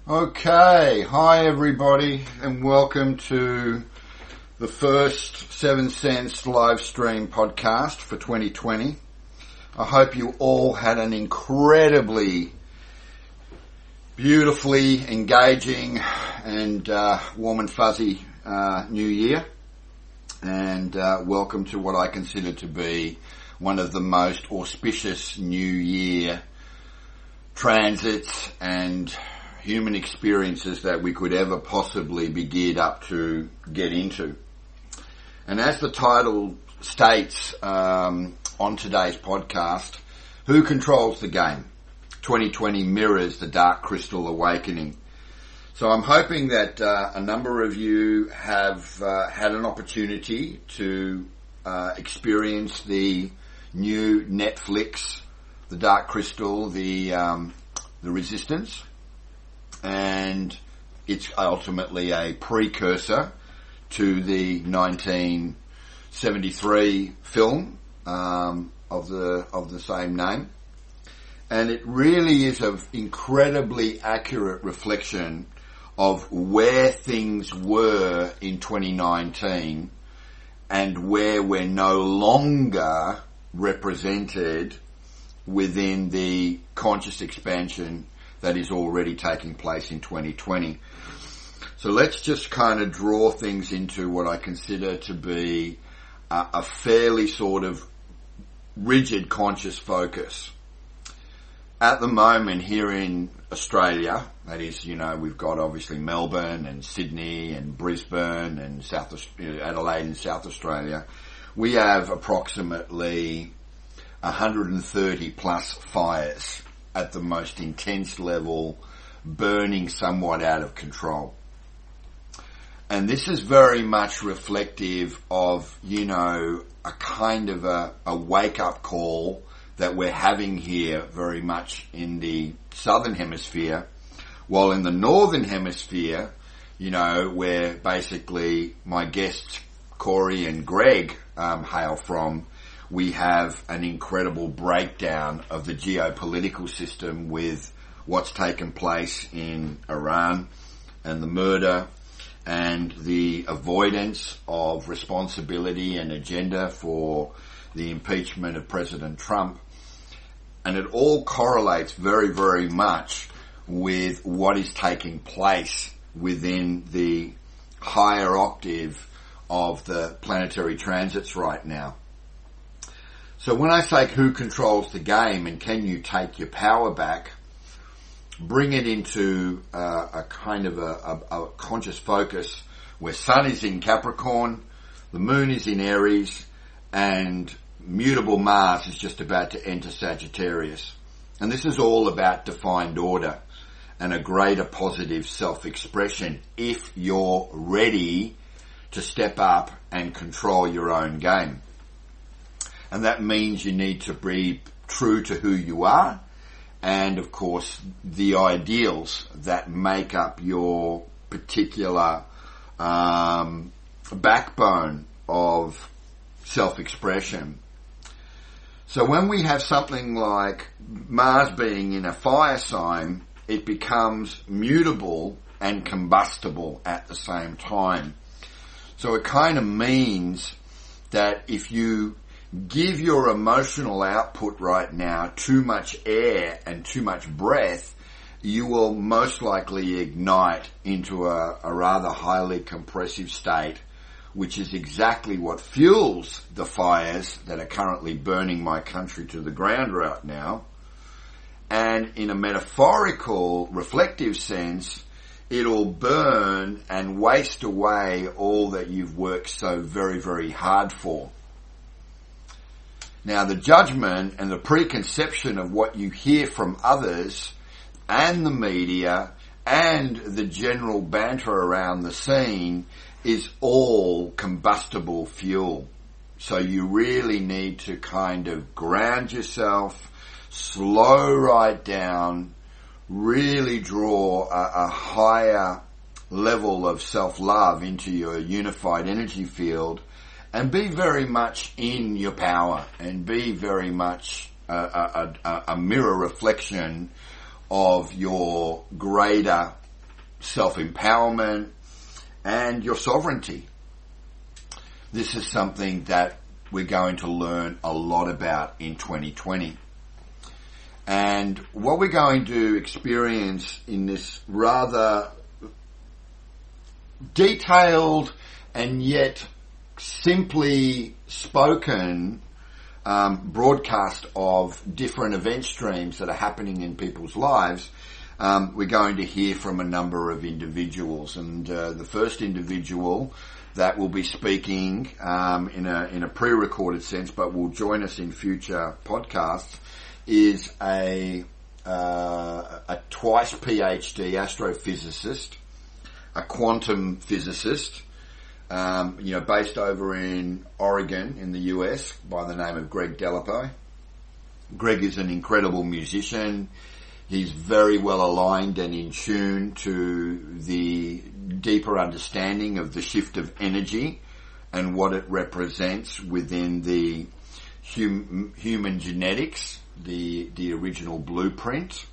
Okay, hi everybody, and welcome to the first SENCE live stream podcast for 2020. I hope you all had an incredibly, beautifully engaging and warm and fuzzy new year, and welcome to what I consider to be one of the most auspicious new year transits and human experiences that we could ever possibly be geared up to get into. And as the title states on today's podcast, who controls the game? 2020 mirrors the Dark Crystal Awakening. So I'm hoping that a number of you have had an opportunity to experience the new Netflix, the Dark Crystal, the Resistance. And it's ultimately a precursor to the 1973 film of the same name, and it really is an incredibly accurate reflection of where things were in 2019 and where we're no longer represented within the conscious expansion that is already taking place in 2020. So let's just kind of draw things into what I consider to be a fairly sort of rigid conscious focus. At the moment here in Australia, that is, we've got obviously Melbourne and Sydney and Brisbane and Adelaide in South Australia. We have approximately 130 plus fires at the most intense level, burning somewhat out of control. And this is very much reflective of, a kind of a wake-up call that we're having here very much in the southern hemisphere, while in the northern hemisphere, where basically my guests Cory and Greg hail from, we have an incredible breakdown of the geopolitical system with what's taken place in Iran and the murder and the avoidance of responsibility and agenda for the impeachment of President Trump. And it all correlates very, very much with what is taking place within the higher octave of the planetary transits right now. So when I say who controls the game and can you take your power back, bring it into a kind of a conscious focus where Sun is in Capricorn, the Moon is in Aries, and mutable Mars is just about to enter Sagittarius. And this is all about defined order and a greater positive self-expression if you're ready to step up and control your own game. And that means you need to be true to who you are and, of course, the ideals that make up your particular backbone of self-expression. So when we have something like Mars being in a fire sign, it becomes mutable and combustible at the same time. So it kind of means that if you give your emotional output right now too much air and too much breath, you will most likely ignite into a rather highly compressive state, which is exactly what fuels the fires that are currently burning my country to the ground right now. And in a metaphorical, reflective sense, it'll burn and waste away all that you've worked so very, very hard for. Now, the judgment and the preconception of what you hear from others and the media and the general banter around the scene is all combustible fuel. So you really need to kind of ground yourself, slow right down, really draw a higher level of self-love into your unified energy field, and be very much in your power and be very much a mirror reflection of your greater self-empowerment, and your sovereignty. This is something that we're going to learn a lot about in 2020. And what we're going to experience in this rather detailed and yet simply spoken broadcast of different event streams that are happening in people's lives, we're going to hear from a number of individuals. And the first individual that will be speaking in a pre-recorded sense, but will join us in future podcasts, is a twice PhD astrophysicist, a quantum physicist, based over in Oregon in the US by the name of Greg Delapo. Greg is an incredible musician. He's very well aligned and in tune to the deeper understanding of the shift of energy and what it represents within the human genetics, the original blueprint,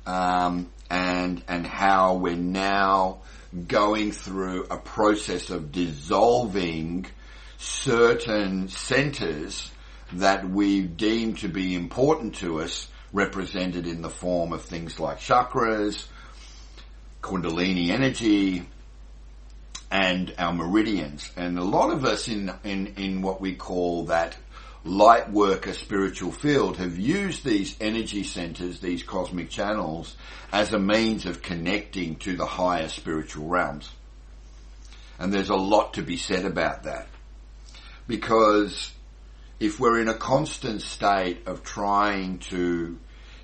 and how we're now going through a process of dissolving certain centers that we deem to be important to us, represented in the form of things like chakras, Kundalini energy, and our meridians. And a lot of us in what we call that light worker spiritual field have used these energy centers, these cosmic channels, as a means of connecting to the higher spiritual realms. And there's a lot to be said about that. Because if we're in a constant state of trying to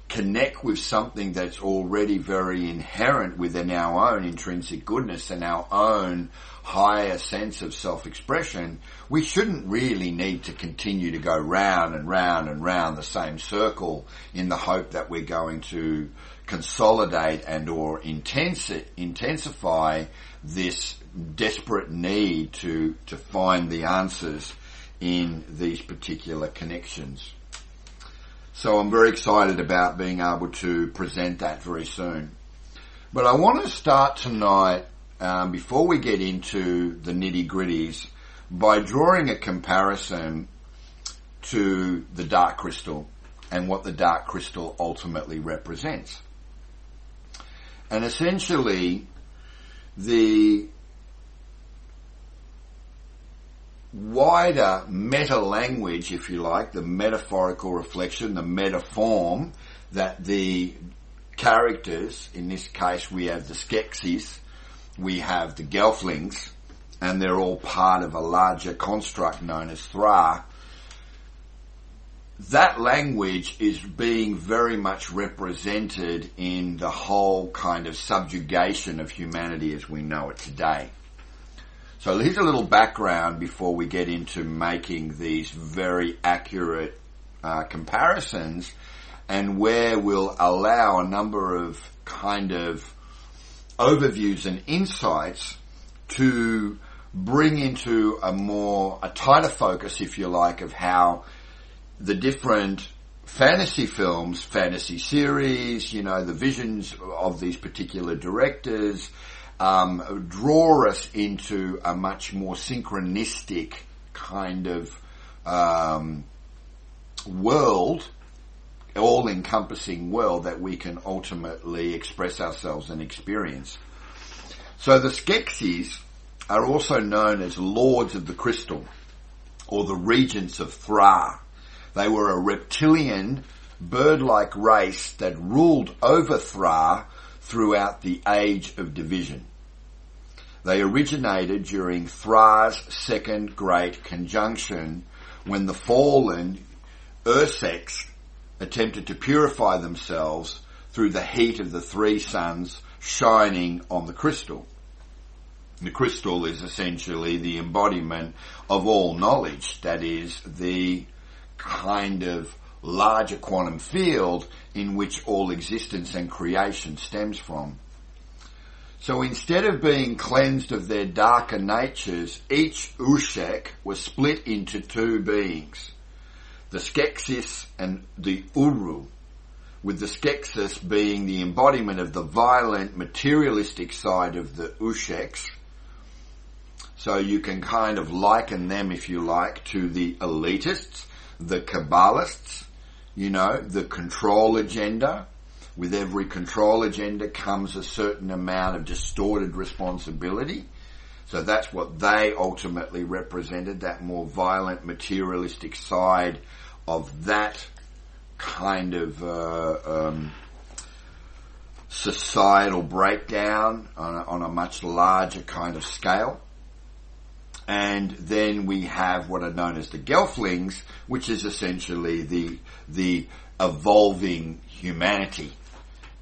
connect with something that's already very inherent within our own intrinsic goodness and our own higher sense of self-expression, we shouldn't really need to continue to go round and round and round the same circle in the hope that we're going to consolidate and or intensify this desperate need to find the answers in these particular connections. So I'm very excited about being able to present that very soon. But I want to start tonight, before we get into the nitty-gritties, by drawing a comparison to the dark crystal and what the dark crystal ultimately represents. And essentially, the wider meta-language, if you like, the metaphorical reflection, the metaform that the characters, in this case we have the Skeksis, we have the Gelflings, and they're all part of a larger construct known as Thra. That language is being very much represented in the whole kind of subjugation of humanity as we know it today. So here's a little background before we get into making these very accurate comparisons, and where we'll allow a number of kind of overviews and insights to bring into a tighter focus, if you like, of how the different fantasy films, fantasy series, the visions of these particular directors, draw us into a much more synchronistic kind of world, all-encompassing world that we can ultimately express ourselves and experience. So the Skeksis are also known as Lords of the Crystal, or the Regents of Thra. They were a reptilian, bird-like race that ruled over Thra throughout the Age of Division. They originated during Thra's second great conjunction, when the fallen Ursex attempted to purify themselves through the heat of the three suns shining on the crystal. The crystal is essentially the embodiment of all knowledge, that is, the kind of larger quantum field in which all existence and creation stems from. So instead of being cleansed of their darker natures, each Ushek was split into two beings, the Skeksis and the Uru, with the Skeksis being the embodiment of the violent, materialistic side of the Usheks. So you can kind of liken them, if you like, to the elitists, the Kabbalists, the control agenda. With every control agenda comes a certain amount of distorted responsibility. So that's what they ultimately represented, that more violent, materialistic side of that kind of societal breakdown on a much larger kind of scale. And then we have what are known as the Gelflings, which is essentially the evolving humanity.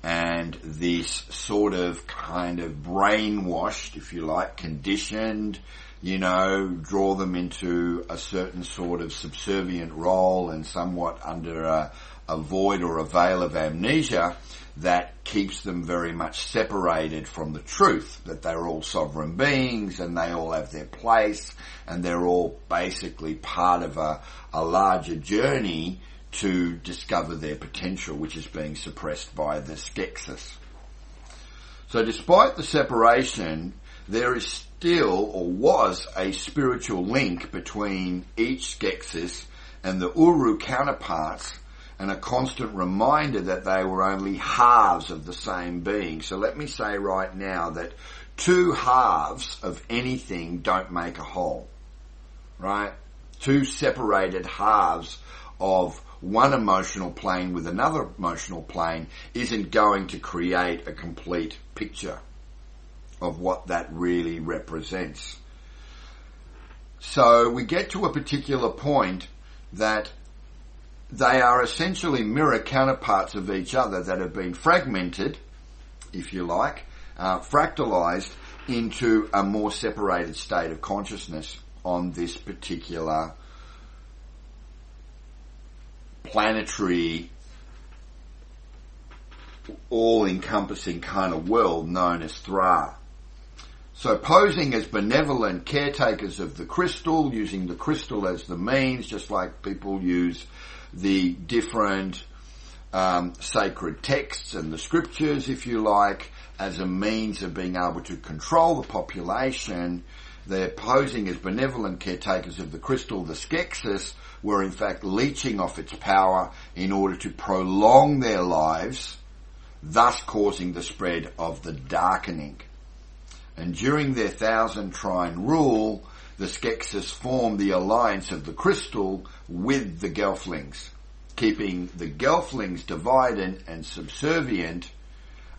And this sort of kind of brainwashed, if you like, conditioned, draw them into a certain sort of subservient role and somewhat under a void or a veil of amnesia that keeps them very much separated from the truth, that they're all sovereign beings and they all have their place and they're all basically part of a larger journey to discover their potential, which is being suppressed by the Skeksis. So despite the separation, there is still, or was, a spiritual link between each Skeksis and the Uru counterparts, and a constant reminder that they were only halves of the same being. So let me say right now that two halves of anything don't make a whole, right? Two separated halves of one emotional plane with another emotional plane isn't going to create a complete picture of what that really represents. So we get to a particular point that they are essentially mirror counterparts of each other that have been fragmented, if you like, fractalized into a more separated state of consciousness on this particular planetary, all-encompassing kind of world known as Thra. So posing as benevolent caretakers of the crystal, using the crystal as the means, just like people use the different sacred texts and the scriptures, if you like, as a means of being able to control the population. They're posing as benevolent caretakers of the crystal. The Skeksis were in fact leeching off its power in order to prolong their lives, thus causing the spread of the darkening. And during their 1,000 trine rule, the Skeksis formed the alliance of the crystal with the Gelflings, keeping the Gelflings divided and subservient,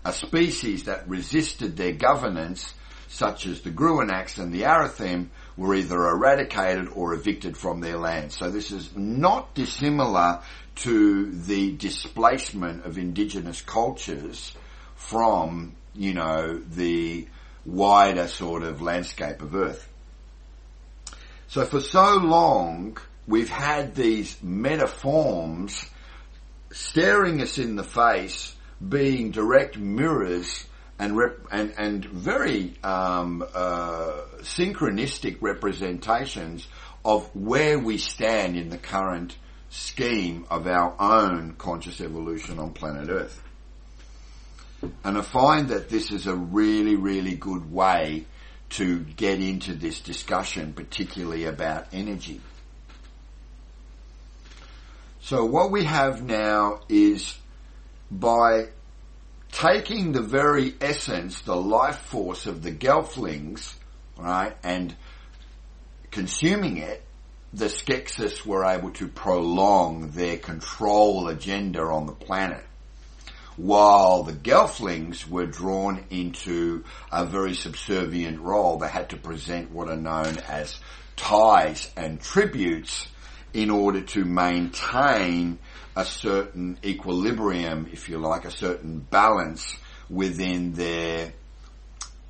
a species that resisted their governance, such as the Gruanax and the Arathim, were either eradicated or evicted from their land. So this is not dissimilar to the displacement of indigenous cultures from, the wider sort of landscape of Earth. So for so long, we've had these metaforms staring us in the face, being direct mirrors and very synchronistic representations of where we stand in the current scheme of our own conscious evolution on planet Earth. And I find that this is a really, really good way to get into this discussion, particularly about energy. So what we have now is, by taking the very essence, the life force of the Gelflings, right, and consuming it, the Skeksis were able to prolong their control agenda on the planet, while the Gelflings were drawn into a very subservient role. They had to present what are known as tithes and tributes in order to maintain a certain equilibrium, if you like, a certain balance within their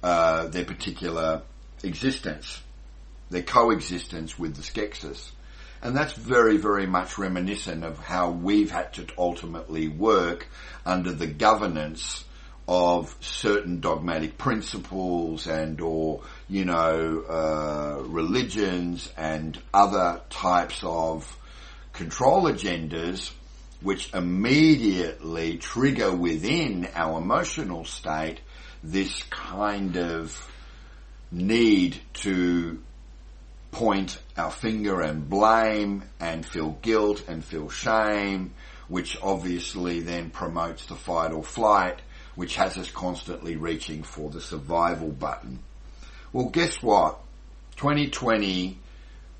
particular existence, their coexistence with the Skeksis. And that's very, very much reminiscent of how we've had to ultimately work under the governance of certain dogmatic principles and or, religions and other types of control agendas which immediately trigger within our emotional state this kind of need to point our finger and blame and feel guilt and feel shame, which obviously then promotes the fight or flight, which has us constantly reaching for the survival button. Well, guess what? 2020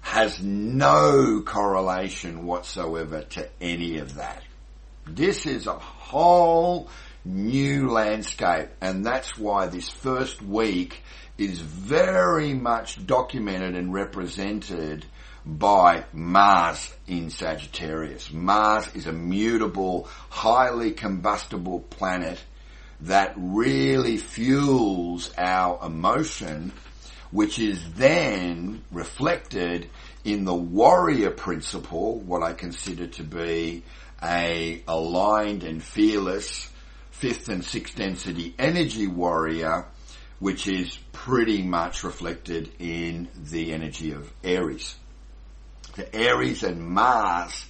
has no correlation whatsoever to any of that. This is a whole new landscape, and that's why this first week is very much documented and represented by Mars in Sagittarius. Mars is a mutable, highly combustible planet that really fuels our emotion, which is then reflected in the warrior principle, what I consider to be a aligned and fearless 5th and 6th density energy warrior, which is pretty much reflected in the energy of Aries. The Aries and Mars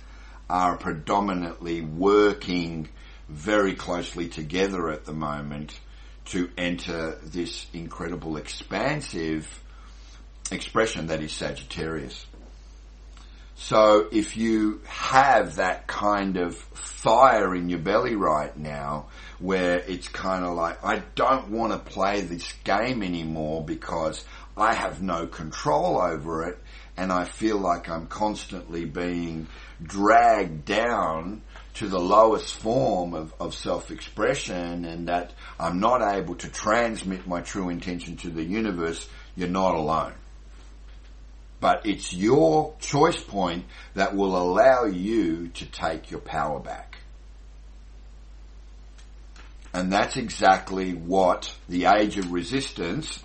are predominantly working very closely together at the moment to enter this incredible expansive expression that is Sagittarius. So if you have that kind of fire in your belly right now, where it's kind of like, I don't want to play this game anymore because I have no control over it, and I feel like I'm constantly being dragged down to the lowest form of self-expression, and that I'm not able to transmit my true intention to the universe, you're not alone. But it's your choice point that will allow you to take your power back. And that's exactly what the Age of Resistance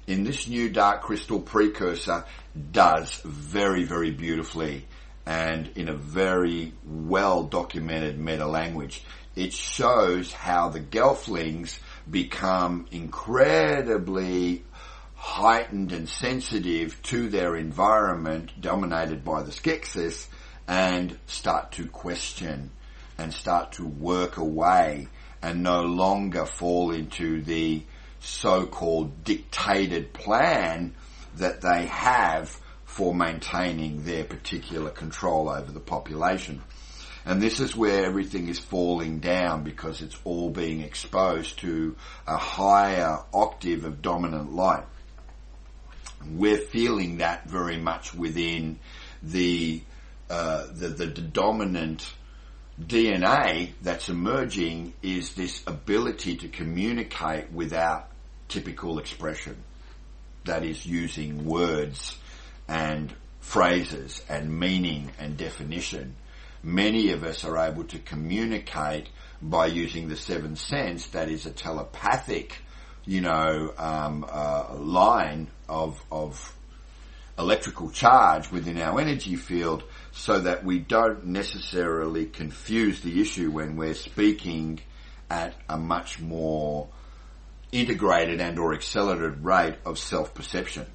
in this new Dark Crystal precursor does very, very beautifully and in a very well documented meta language. It shows how the Gelflings become incredibly heightened and sensitive to their environment dominated by the Skeksis, and start to question and start to work away and no longer fall into the so-called dictated plan that they have for maintaining their particular control over the population. And this is where everything is falling down, because it's all being exposed to a higher octave of dominant light. We're feeling that very much within the dominant DNA that's emerging, is this ability to communicate without typical expression. That is using words and phrases and meaning and definition. Many of us are able to communicate by using the seventh sense, that is a telepathic, line of electrical charge within our energy field, so that we don't necessarily confuse the issue when we're speaking at a much more integrated and or accelerated rate of self-perception.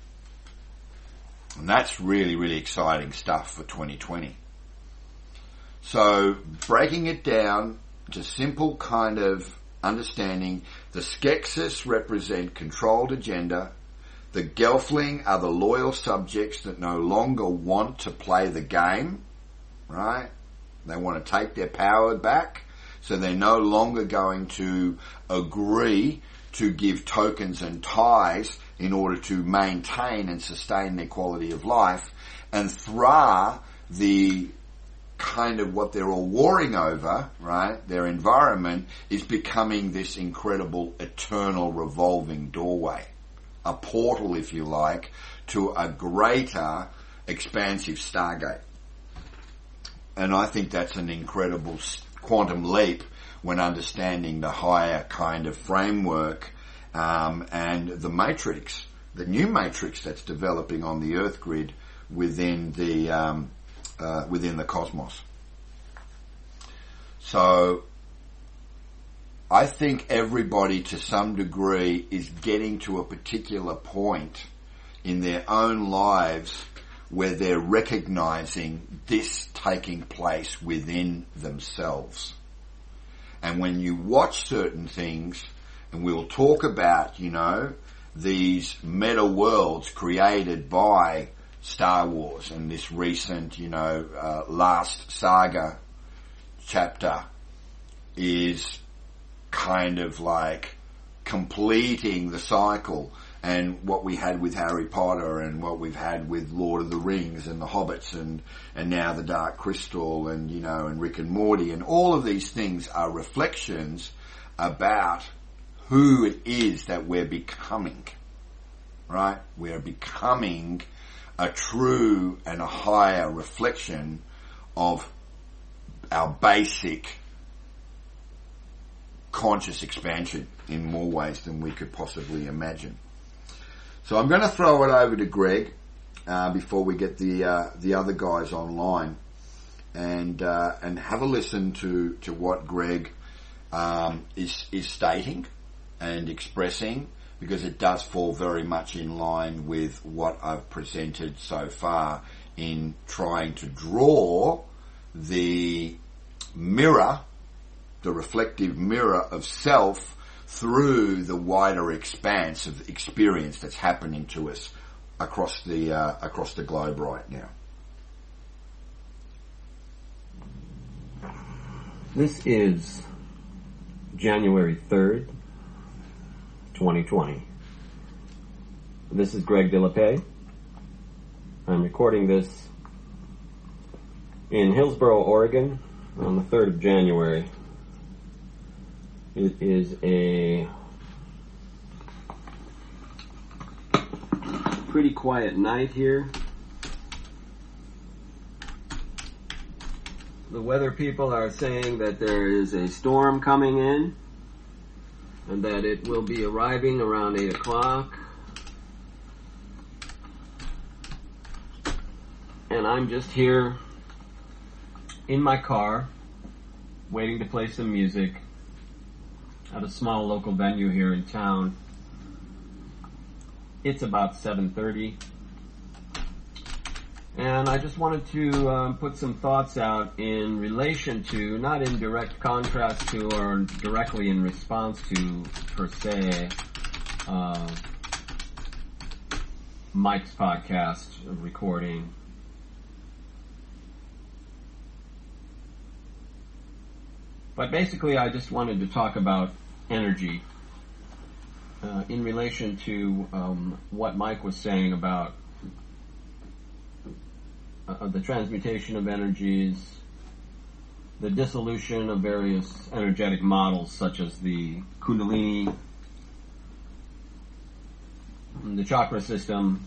And that's really, really exciting stuff for 2020. So breaking it down to simple kind of understanding, the Skeksis represent controlled agenda. The Gelfling are the loyal subjects that no longer want to play the game, right? They want to take their power back, so they're no longer going to agree to give tokens and ties in order to maintain and sustain their quality of life. And Thra, the kind of what they're all warring over, right, their environment, is becoming this incredible eternal revolving doorway. A portal, if you like, to a greater expansive stargate. And I think that's an incredible quantum leap when understanding the higher kind of framework and the matrix, the new matrix that's developing on the Earth grid within the cosmos. So I think everybody to some degree is getting to a particular point in their own lives where they're recognizing this taking place within themselves. And when you watch certain things, and we'll talk about, these meta worlds created by Star Wars and this recent, last saga chapter is kind of like completing the cycle, and what we had with Harry Potter and what we've had with Lord of the Rings and the Hobbits and now the Dark Crystal and, and Rick and Morty, and all of these things are reflections about who it is that we're becoming, right? We're becoming a true and a higher reflection of our basic conscious expansion in more ways than we could possibly imagine. So I'm going to throw it over to Greg before we get the other guys online, and have a listen to what Greg is stating and expressing, because it does fall very much in line with what I've presented so far in trying to draw the mirror, the reflective mirror of self through the wider expanse of experience that's happening to us across the globe right now. This is January 3rd, 2020. This is Greg Delapaye. I'm recording this in Hillsboro, Oregon on the 3rd of January. It is a pretty quiet night here. The weather people are saying that there is a storm coming in and that it will be arriving around 8 o'clock. And I'm just here in my car waiting to play some music at a small local venue here in town. It's about 7:30. And I just wanted to put some thoughts out in relation to, not in direct contrast to or directly in response to, per se, Mike's podcast recording. But basically I just wanted to talk about energy in relation to what Mike was saying about the transmutation of energies, the dissolution of various energetic models such as the Kundalini, the chakra system.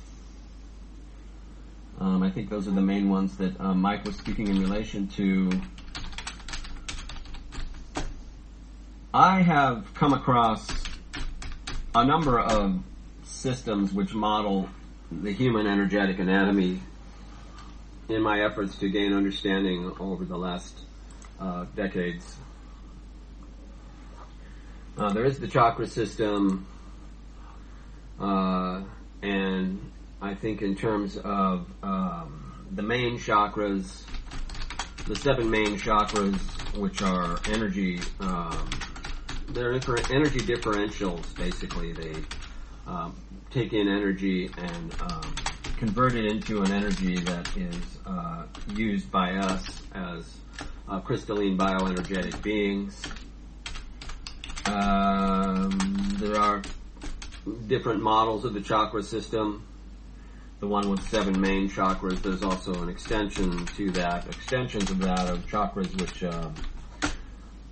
I think those are the main ones that Mike was speaking in relation to. I have come across a number of systems which model the human energetic anatomy in my efforts to gain understanding over the last decades. There is the chakra system, and I think in terms of the main chakras, the 7 main chakras, which are energy, they're energy differentials, basically. They take in energy and convert it into an energy that is used by us as crystalline bioenergetic beings. There are different models of the chakra system. The one with 7 main chakras, there's also an extension to that, extensions of that of chakras which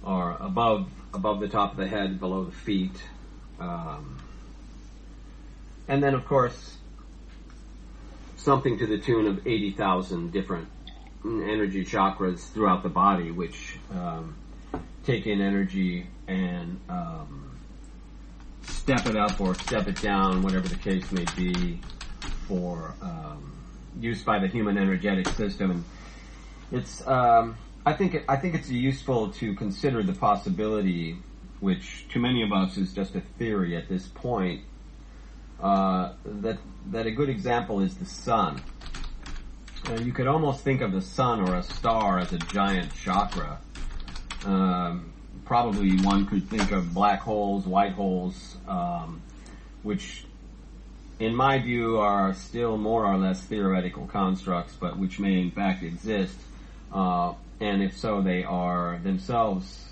are above the top of the head, below the feet. And then, of course, something to the tune of 80,000 different energy chakras throughout the body, which take in energy and step it up or step it down, whatever the case may be, for use by the human energetic system. And it's I think it's useful to consider the possibility, which to many of us is just a theory at this point, that a good example is the sun. you could almost think of the sun or a star as a giant chakra. Probably one could think of black holes, white holes, which in my view are still more or less theoretical constructs, but which may in fact exist. And if so, they are themselves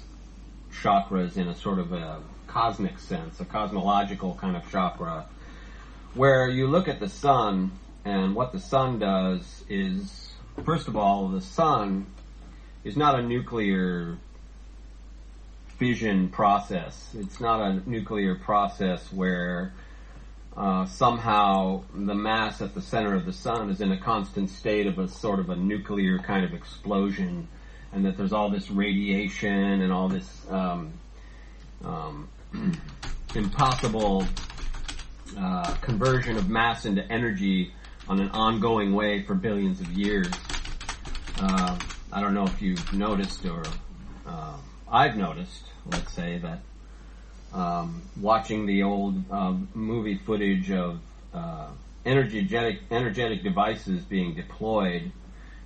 chakras in a sort of a cosmic sense, a cosmological kind of chakra, where you look at the sun, and what the sun does is, first of all, the sun is not a nuclear fission process. It's not a nuclear process where somehow the mass at the center of the sun is in a constant state of a sort of a nuclear kind of explosion, and that there's all this radiation and all this impossible conversion of mass into energy on an ongoing way for billions of years. I don't know if you've noticed, or I've noticed, let's say, that watching the old movie footage of energetic devices being deployed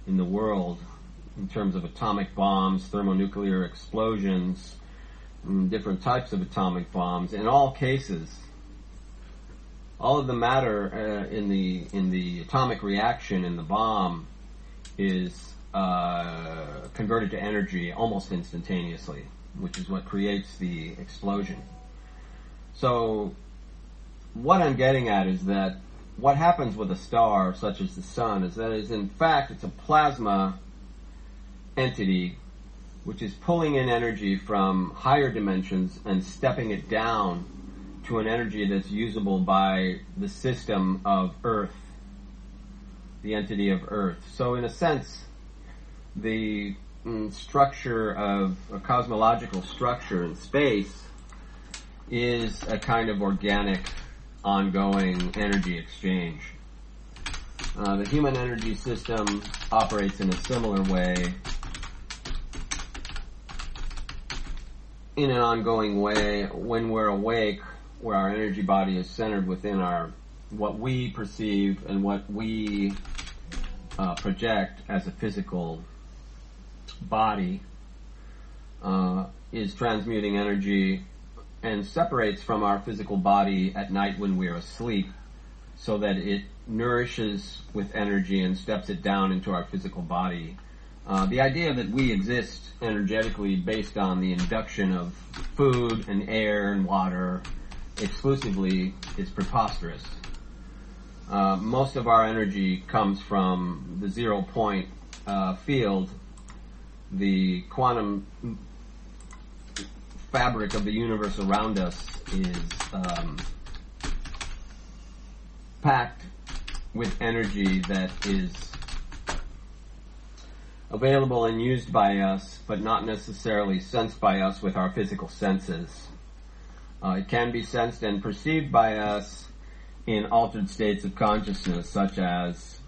in the world in terms of atomic bombs, thermonuclear explosions, different types of atomic bombs. In all cases, all of the matter in the atomic reaction in the bomb is converted to energy almost instantaneously, which is what creates the explosion. So what I'm getting at is that what happens with a star such as the sun is that in fact it's a plasma entity which is pulling in energy from higher dimensions and stepping it down to an energy that's usable by the system of Earth, the entity of Earth. So in a sense, the structure of a cosmological structure in space is a kind of organic, ongoing energy exchange. The human energy system operates in a similar way, in an ongoing way. When we're awake, where our energy body is centered within what we perceive and what we project as a physical body, is transmuting energy and separates from our physical body at night when we're asleep, so that it nourishes with energy and steps it down into our physical body. The idea that we exist energetically based on the induction of food and air and water exclusively is preposterous. Most of our energy comes from the 0 point field. The quantum fabric of the universe around us is packed with energy that is available and used by us, but not necessarily sensed by us with our physical senses. It can be sensed and perceived by us in altered states of consciousness, such as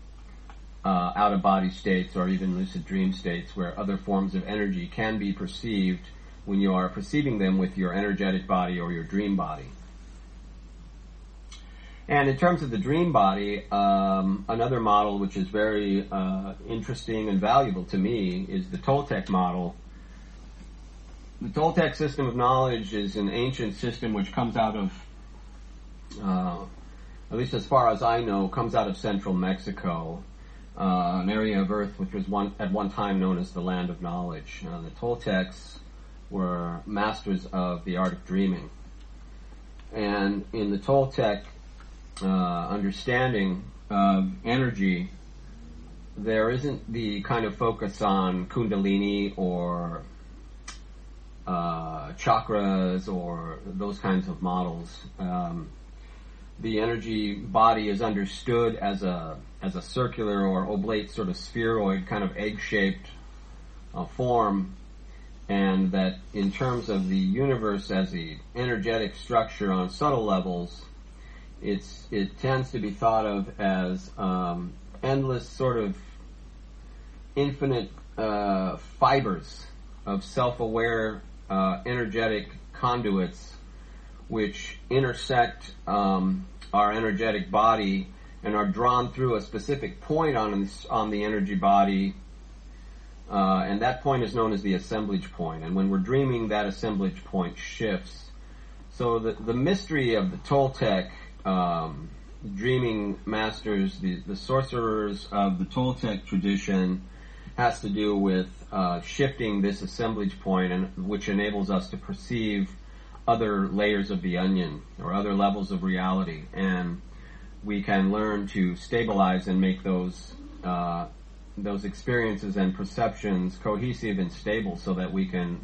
out-of-body states or even lucid dream states, where other forms of energy can be perceived when you are perceiving them with your energetic body or your dream body. And in terms of the dream body, another model which is very interesting and valuable to me is the Toltec model. The Toltec system of knowledge is an ancient system which comes out of, at least as far as I know, comes out of central Mexico, an area of Earth which was at one time known as the land of knowledge. The Toltecs were masters of the art of dreaming. And in the Toltec understanding of energy, there isn't the kind of focus on kundalini or chakras or those kinds of models. The energy body is understood as a circular or oblate sort of spheroid kind of egg-shaped form, and that in terms of the universe as the energetic structure on subtle levels, it tends to be thought of as endless sort of infinite fibers of self-aware energetic conduits which intersect our energetic body and are drawn through a specific point on the energy body, and that point is known as the assemblage point. And when we're dreaming, that assemblage point shifts. So the mystery of the Toltec dreaming masters, the sorcerers of the Toltec tradition, has to do with shifting this assemblage point, and which enables us to perceive other layers of the onion or other levels of reality, and we can learn to stabilize and make those experiences and perceptions cohesive and stable, so that we can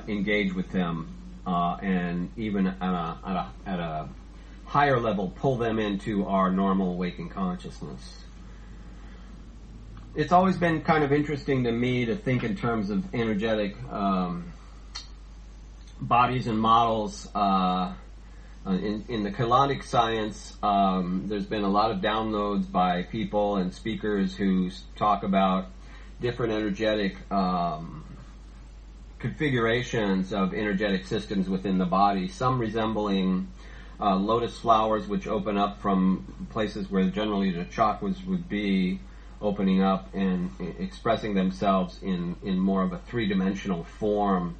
engage with them and even at a higher level pull them into our normal waking consciousness. It's always been kind of interesting to me to think in terms of energetic bodies and models. In the Kalanic science, there's been a lot of downloads by people and speakers who talk about different energetic configurations of energetic systems within the body, some resembling lotus flowers, which open up from places where generally the chakras would be, opening up and expressing themselves in more of a three-dimensional form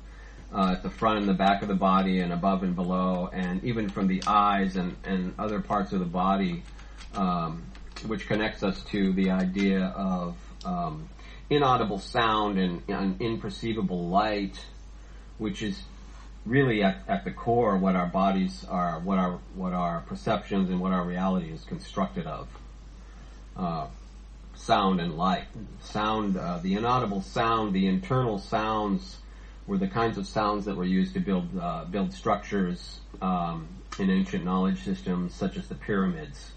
at the front and the back of the body and above and below, and even from the eyes and other parts of the body, which connects us to the idea of inaudible sound and imperceivable light, which is really at the core what our bodies are, what our perceptions and what our reality is constructed of. Sound and light. Sound, the inaudible sound, the internal sounds were the kinds of sounds that were used to build structures in ancient knowledge systems, such as the pyramids.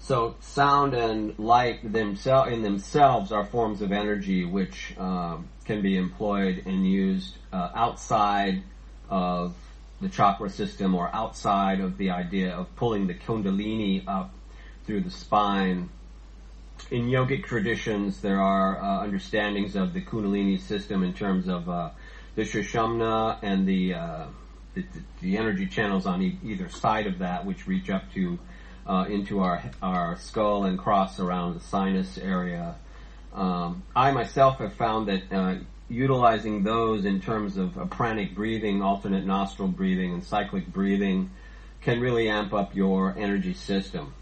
So sound and light in themselves are forms of energy which can be employed and used outside of the chakra system, or outside of the idea of pulling the kundalini up through the spine. In yogic traditions, there are understandings of the kundalini system in terms of the sushumna and the energy channels on either side of that, which reach up to into our skull and cross around the sinus area. I myself have found that utilizing those in terms of pranic breathing, alternate nostril breathing, and cyclic breathing can really amp up your energy system.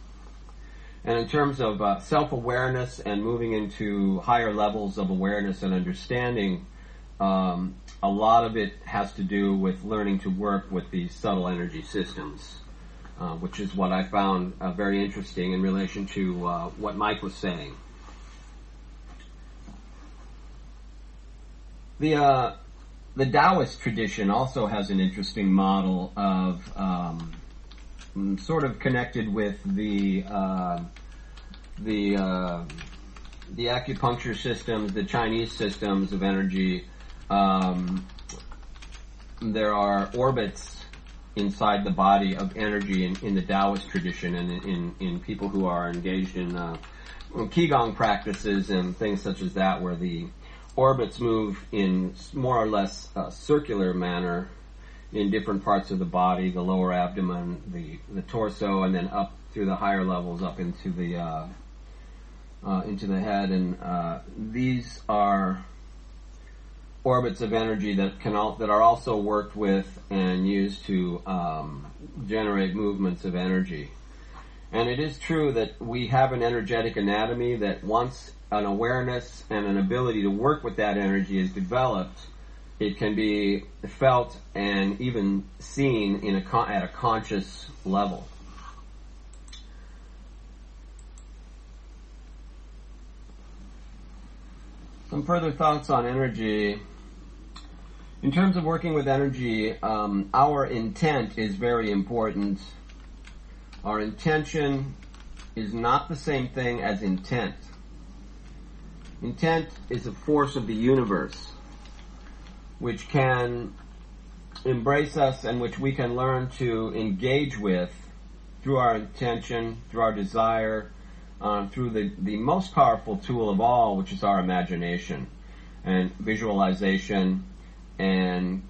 And in terms of self-awareness and moving into higher levels of awareness and understanding, a lot of it has to do with learning to work with these subtle energy systems, which is what I found very interesting in relation to what Mike was saying. The Taoist tradition also has an interesting model of sort of connected with the acupuncture systems, the Chinese systems of energy. There are orbits inside the body of energy in the Taoist tradition, and in people who are engaged in Qigong practices and things such as that, where the orbits move in more or less a circular manner in different parts of the body, the lower abdomen, the torso, and then up through the higher levels up into the head. And these are orbits of energy that are also worked with and used to generate movements of energy. And it is true that we have an energetic anatomy that once an awareness and an ability to work with that energy is developed, it can be felt and even seen at a conscious level. Some further thoughts on energy. In terms of working with energy, our intent is very important. Our intention is not the same thing as intent. Intent is a force of the universe, which can embrace us and which we can learn to engage with through our intention, through our desire, through the most powerful tool of all, which is our imagination and visualization. And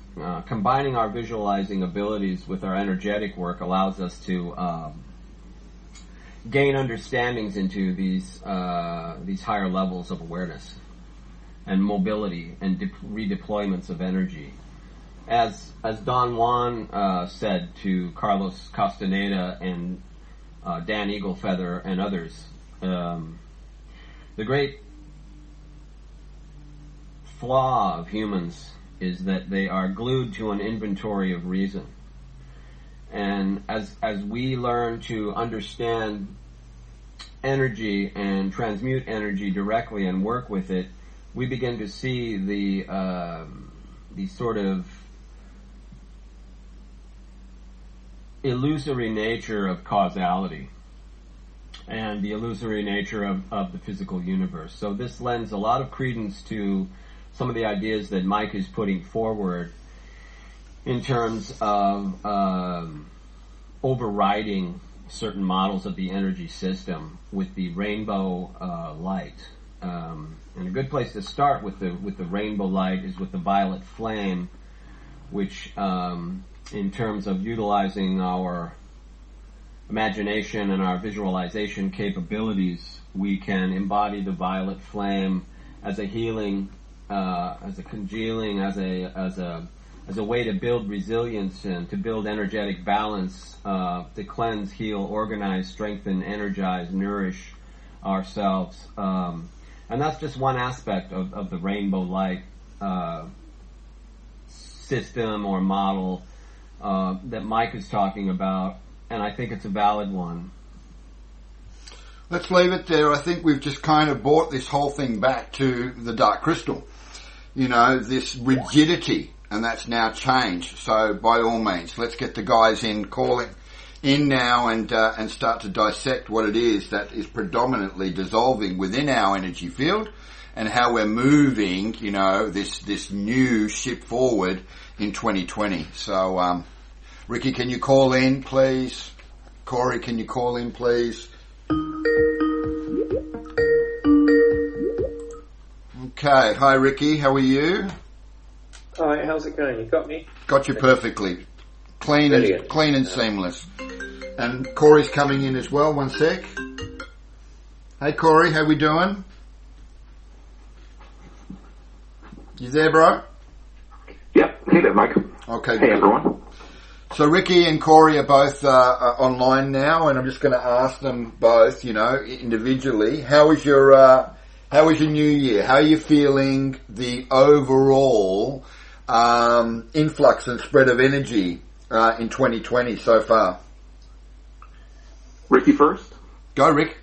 combining our visualizing abilities with our energetic work allows us to gain understandings into these higher levels of awareness and mobility and redeployments of energy. As Don Juan said to Carlos Castaneda and Dan Eaglefeather and others, the great flaw of humans is that they are glued to an inventory of reason. And as we learn to understand energy and transmute energy directly and work with it, we begin to see the sort of illusory nature of causality and the illusory nature of the physical universe. So this lends a lot of credence to some of the ideas that Mike is putting forward in terms of overriding certain models of the energy system with the rainbow light. And a good place to start with the rainbow light is with the violet flame, which in terms of utilizing our imagination and our visualization capabilities, we can embody the violet flame as a healing, as a congealing, as a way to build resilience and to build energetic balance, to cleanse, heal, organize, strengthen, energize, nourish ourselves. And that's just one aspect of the rainbow light system or model that Mike is talking about, and I think it's a valid one. Let's leave it there. I think we've just kind of brought this whole thing back to the dark crystal. You know, this rigidity, and that's now changed. So by all means, let's get the guys calling in now and start to dissect what it is that is predominantly dissolving within our energy field and how we're moving, you know, this new ship forward in 2020. So, Riki, can you call in, please? Cory, can you call in, please? Okay. Hi, Riki. How are you? Hi, how's it going? You got me? Got you perfectly. Clean and seamless. And Cory's coming in as well. One sec. Hey, Cory. How we doing? You there, bro? Yep. Hey there, Mike. Okay. Hey, everyone. So Riki and Cory are both online now, and I'm just going to ask them both, you know, individually, how was your new year? How are you feeling the overall influx and spread of energy in 2020 so far? Riki first. Go, Rick.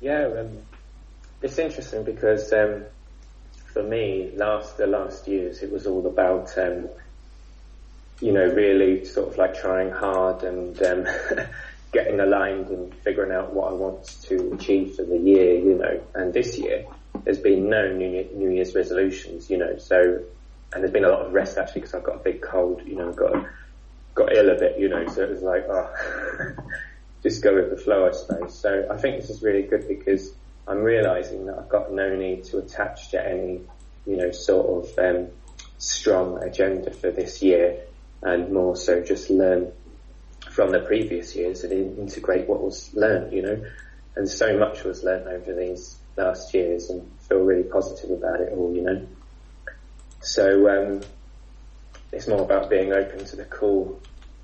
Yeah, it's interesting because for me, the last years, it was all about you know, really sort of like trying hard and getting aligned and figuring out what I want to achieve for the year, you know. And this year, there's been no New Year's resolutions, you know. So, and there's been a lot of rest actually because I've got a big cold, you know, got ill a bit, you know. So it was like, just go with the flow, I suppose. So I think this is really good because I'm realising that I've got no need to attach to any, you know, sort of strong agenda for this year. And more so just learn from the previous years and integrate what was learned, you know. And so much was learned over these last years and feel really positive about it all, you know. So it's more about being open to the call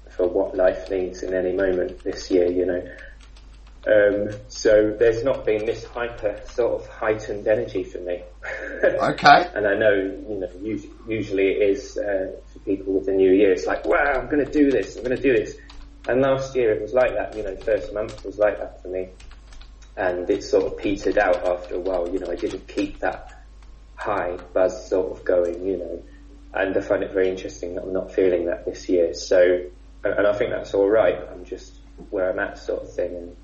for what life needs in any moment this year, you know. So there's not been this hyper sort of heightened energy for me. Okay. And I know, you know, usually it is for people with the new year. It's like, wow, I'm going to do this. And last year it was like that, you know, first month was like that for me. And it sort of petered out after a while, you know, I didn't keep that high buzz sort of going, you know. And I find it very interesting that I'm not feeling that this year. So, and I think that's all right. I'm just where I'm at sort of thing. And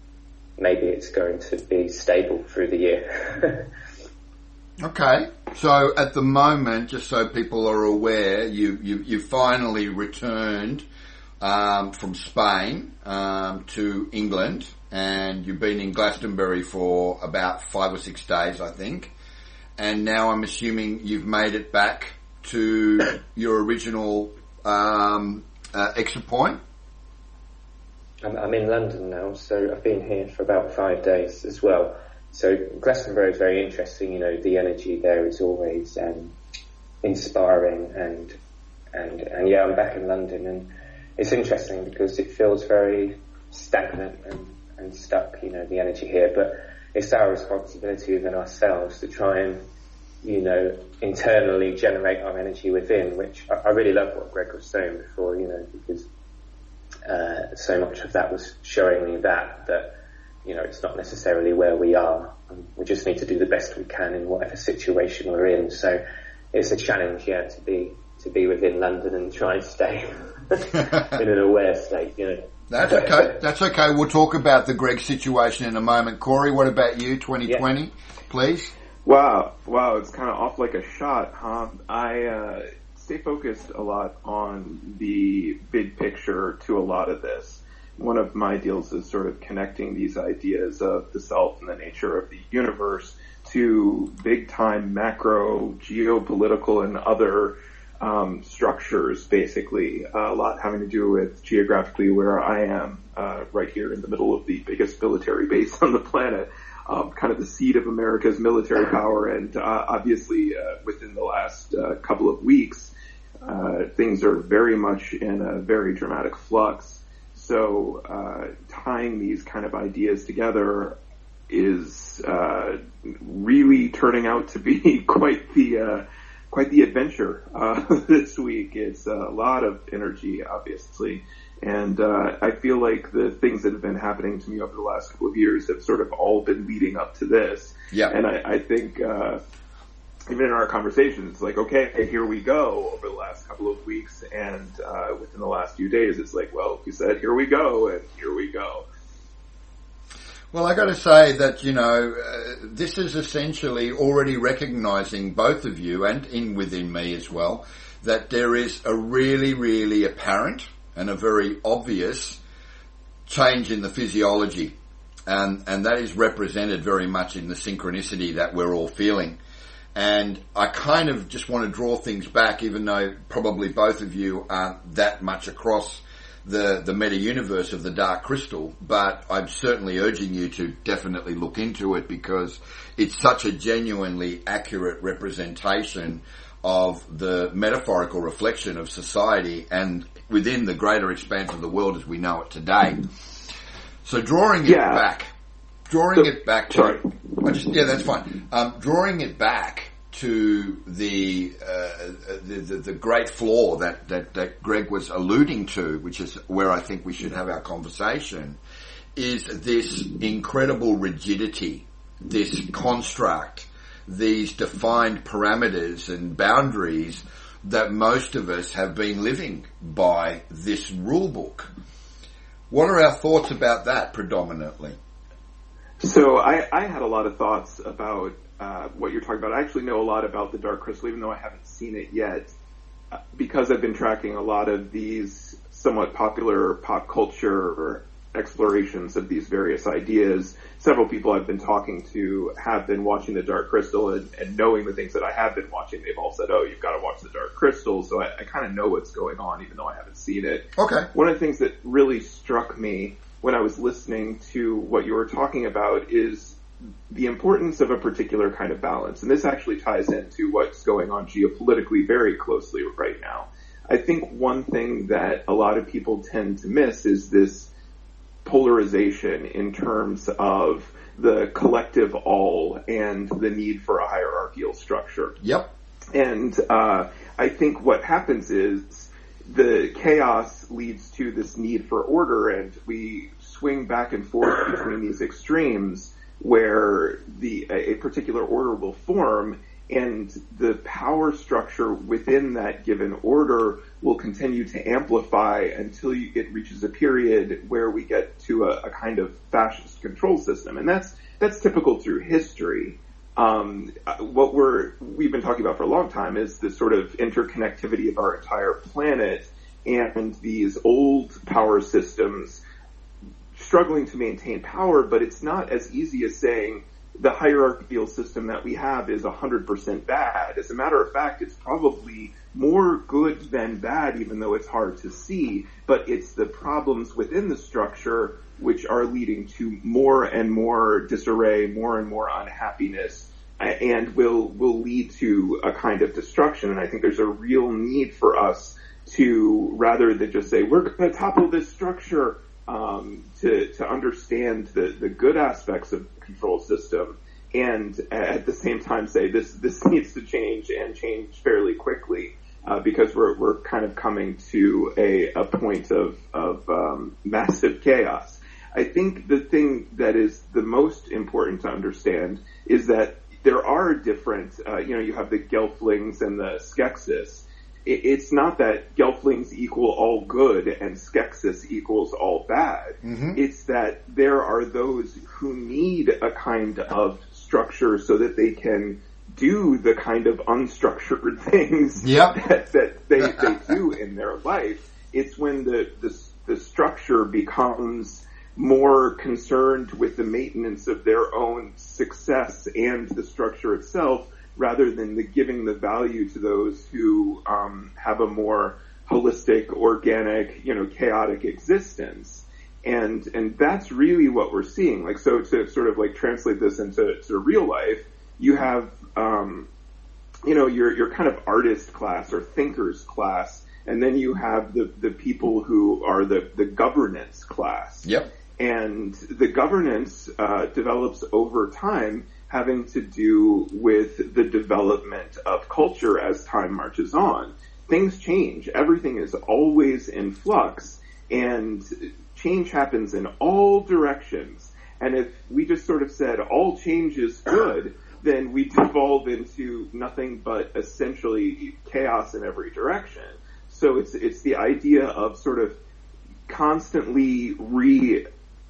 maybe it's going to be stable through the year. Okay. So at the moment, just so people are aware, you finally returned from Spain to England, and you've been in Glastonbury for about 5 or 6 days, I think. And now I'm assuming you've made it back to your original exit point. I'm in London now, so I've been here for about 5 days as well. So Glastonbury is very interesting. You know, the energy there is always inspiring, and yeah, I'm back in London, and it's interesting because it feels very stagnant and stuck. You know, the energy here, but it's our responsibility within ourselves to try and, you know, internally generate our energy within, which I really love what Greg was saying before, you know, because so much of that was showing me that, you know, it's not necessarily where we are. We just need to do the best we can in whatever situation we're in. So it's a challenge, yeah, to be within London and try and stay in an aware state, you know. That's okay. That's okay. We'll talk about the Greg situation in a moment. Cory, what about you, 2020, please? Wow, it's kind of off like a shot, huh? I stay focused a lot on the big picture to a lot of this. One of my deals is sort of connecting these ideas of the self and the nature of the universe to big-time macro, geopolitical, and other structures, basically. A lot having to do with geographically where I am, right here in the middle of the biggest military base on the planet. Kind of the seat of America's military power, and obviously within the last couple of weeks, things are very much in a very dramatic flux. So tying these kind of ideas together is really turning out to be quite the adventure this week. It's a lot of energy, obviously. And I feel like the things that have been happening to me over the last couple of years have sort of all been leading up to this. Yeah. And I think even in our conversations, it's like, okay, here we go over the last couple of weeks. And within the last few days, it's like, well, you said, here we go, and here we go. Well, I got to say that, you know, this is essentially already recognizing, both of you and within me as well, that there is a really, really apparent and a very obvious change in the physiology. And that is represented very much in the synchronicity that we're all feeling. And I kind of just want to draw things back, even though probably both of you aren't that much across the meta-universe of the Dark Crystal, but I'm certainly urging you to definitely look into it, because it's such a genuinely accurate representation of the metaphorical reflection of society and within the greater expanse of the world as we know it today. So drawing it back to the great flaw that Greg was alluding to, which is where I think we should have our conversation, is this incredible rigidity, this construct, these defined parameters and boundaries that most of us have been living by this rule book. What are our thoughts about that predominantly? So I had a lot of thoughts about what you're talking about. I actually know a lot about the Dark Crystal, even though I haven't seen it yet, because I've been tracking a lot of these somewhat popular pop culture explorations of these various ideas. Several people I've been talking to have been watching the Dark Crystal, and knowing the things that I have been watching, they've all said, oh, you've got to watch the Dark Crystal. So I kind of know what's going on, even though I haven't seen it. Okay. One of the things that really struck me when I was listening to what you were talking about is the importance of a particular kind of balance. And this actually ties into what's going on geopolitically very closely right now. I think one thing that a lot of people tend to miss is this polarization in terms of the collective all and the need for a hierarchical structure. Yep. And I think what happens is the chaos leads to this need for order, and we swing back and forth between these extremes where a particular order will form, and the power structure within that given order will continue to amplify until it reaches a period where we get to a kind of fascist control system. And that's typical through history. What we've been talking about for a long time is this sort of interconnectivity of our entire planet, and these old power systems struggling to maintain power, but it's not as easy as saying the hierarchical system that we have is 100% bad. As a matter of fact, it's probably more good than bad, even though it's hard to see, but it's the problems within the structure which are leading to more and more disarray, more and more unhappiness, and will lead to a kind of destruction. And I think there's a real need for us to, rather than just say, we're going to topple this structure, to understand the good aspects of the control system, and at the same time say this needs to change, and change fairly quickly, because we're kind of coming to a point of massive chaos. I think the thing that is the most important to understand is that there are different, you have the Gelflings and the Skeksis. It's not that Gelflings equal all good and Skeksis equals all bad. Mm-hmm. It's that there are those who need a kind of structure so that they can do the kind of unstructured things that they do in their life. It's when the structure becomes more concerned with the maintenance of their own success and the structure itself, rather than giving the value to those who have a more holistic, organic, chaotic existence. And that's really what we're seeing. Like, so to sort of like translate this into real life, you have, your kind of artist class or thinkers class, and then you have the people who are the governance class. Yep. And the governance develops over time, having to do with the development of culture as time marches on. Things change. Everything is always in flux, and change happens in all directions. And if we just sort of said all change is good, then we devolve into nothing but essentially chaos in every direction. So it's the idea of sort of constantly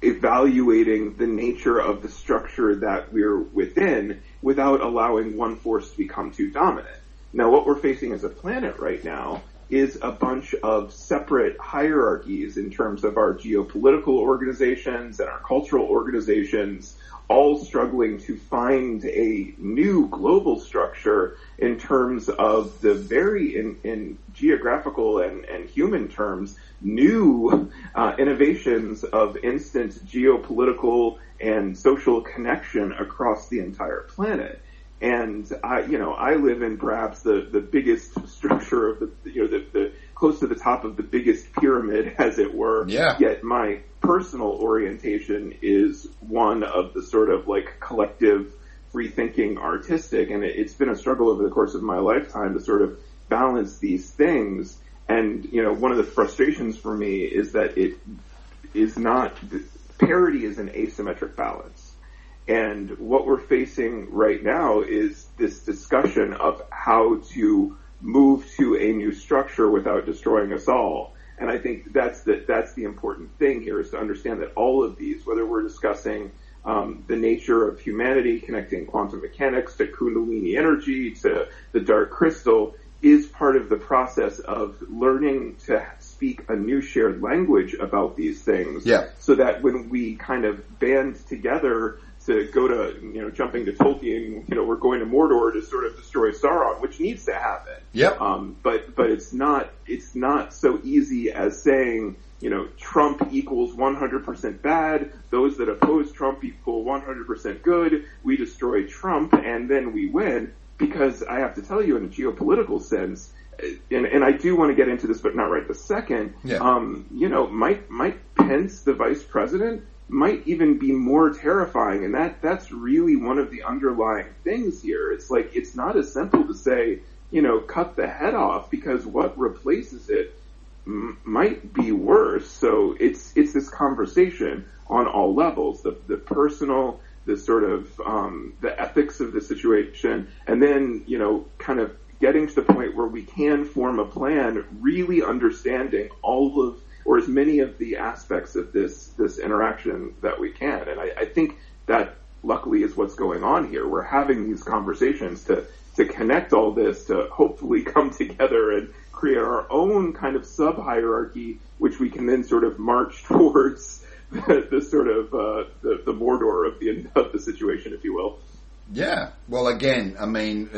evaluating the nature of the structure that we're within without allowing one force to become too dominant. Now, what we're facing as a planet right now is a bunch of separate hierarchies in terms of our geopolitical organizations and our cultural organizations, all struggling to find a new global structure in terms of the very, in geographical and human terms, new innovations of instant geopolitical and social connection across the entire planet. And I live in perhaps the biggest structure of the close to the top of the biggest pyramid, as it were. Yeah. Yet my personal orientation is one of the sort of like collective, free-thinking, artistic, and it's been a struggle over the course of my lifetime to sort of balance these things. And one of the frustrations for me is that it is not, parity is an asymmetric balance. And what we're facing right now is this discussion of how to move to a new structure without destroying us all. And I think that's the important thing here, is to understand that all of these, whether we're discussing the nature of humanity, connecting quantum mechanics to Kundalini energy, to the dark crystal, is part of the process of learning to speak a new shared language about these things. Yeah. So that when we kind of band together to go to, jumping to Tolkien, we're going to Mordor to sort of destroy Sauron, which needs to happen. Yep. But it's not so easy as saying, Trump equals 100% bad, those that oppose Trump equal 100% good, we destroy Trump and then we win. Because I have to tell you, in a geopolitical sense, and I do want to get into this, but not right this second, Mike Pence, the vice president, might even be more terrifying, and that's really one of the underlying things here. It's like, it's not as simple to say, cut the head off, because what replaces it might be worse. So it's this conversation on all levels, the personal, the sort of the ethics of the situation, and then kind of getting to the point where we can form a plan, really understanding all of, or as many of the aspects of this interaction that we can. And I think that luckily is what's going on here. We're having these conversations to connect all this, to hopefully come together and create our own kind of sub-hierarchy, which we can then sort of march towards the sort of the Mordor of the situation, if you will. Yeah. Well, again, I mean,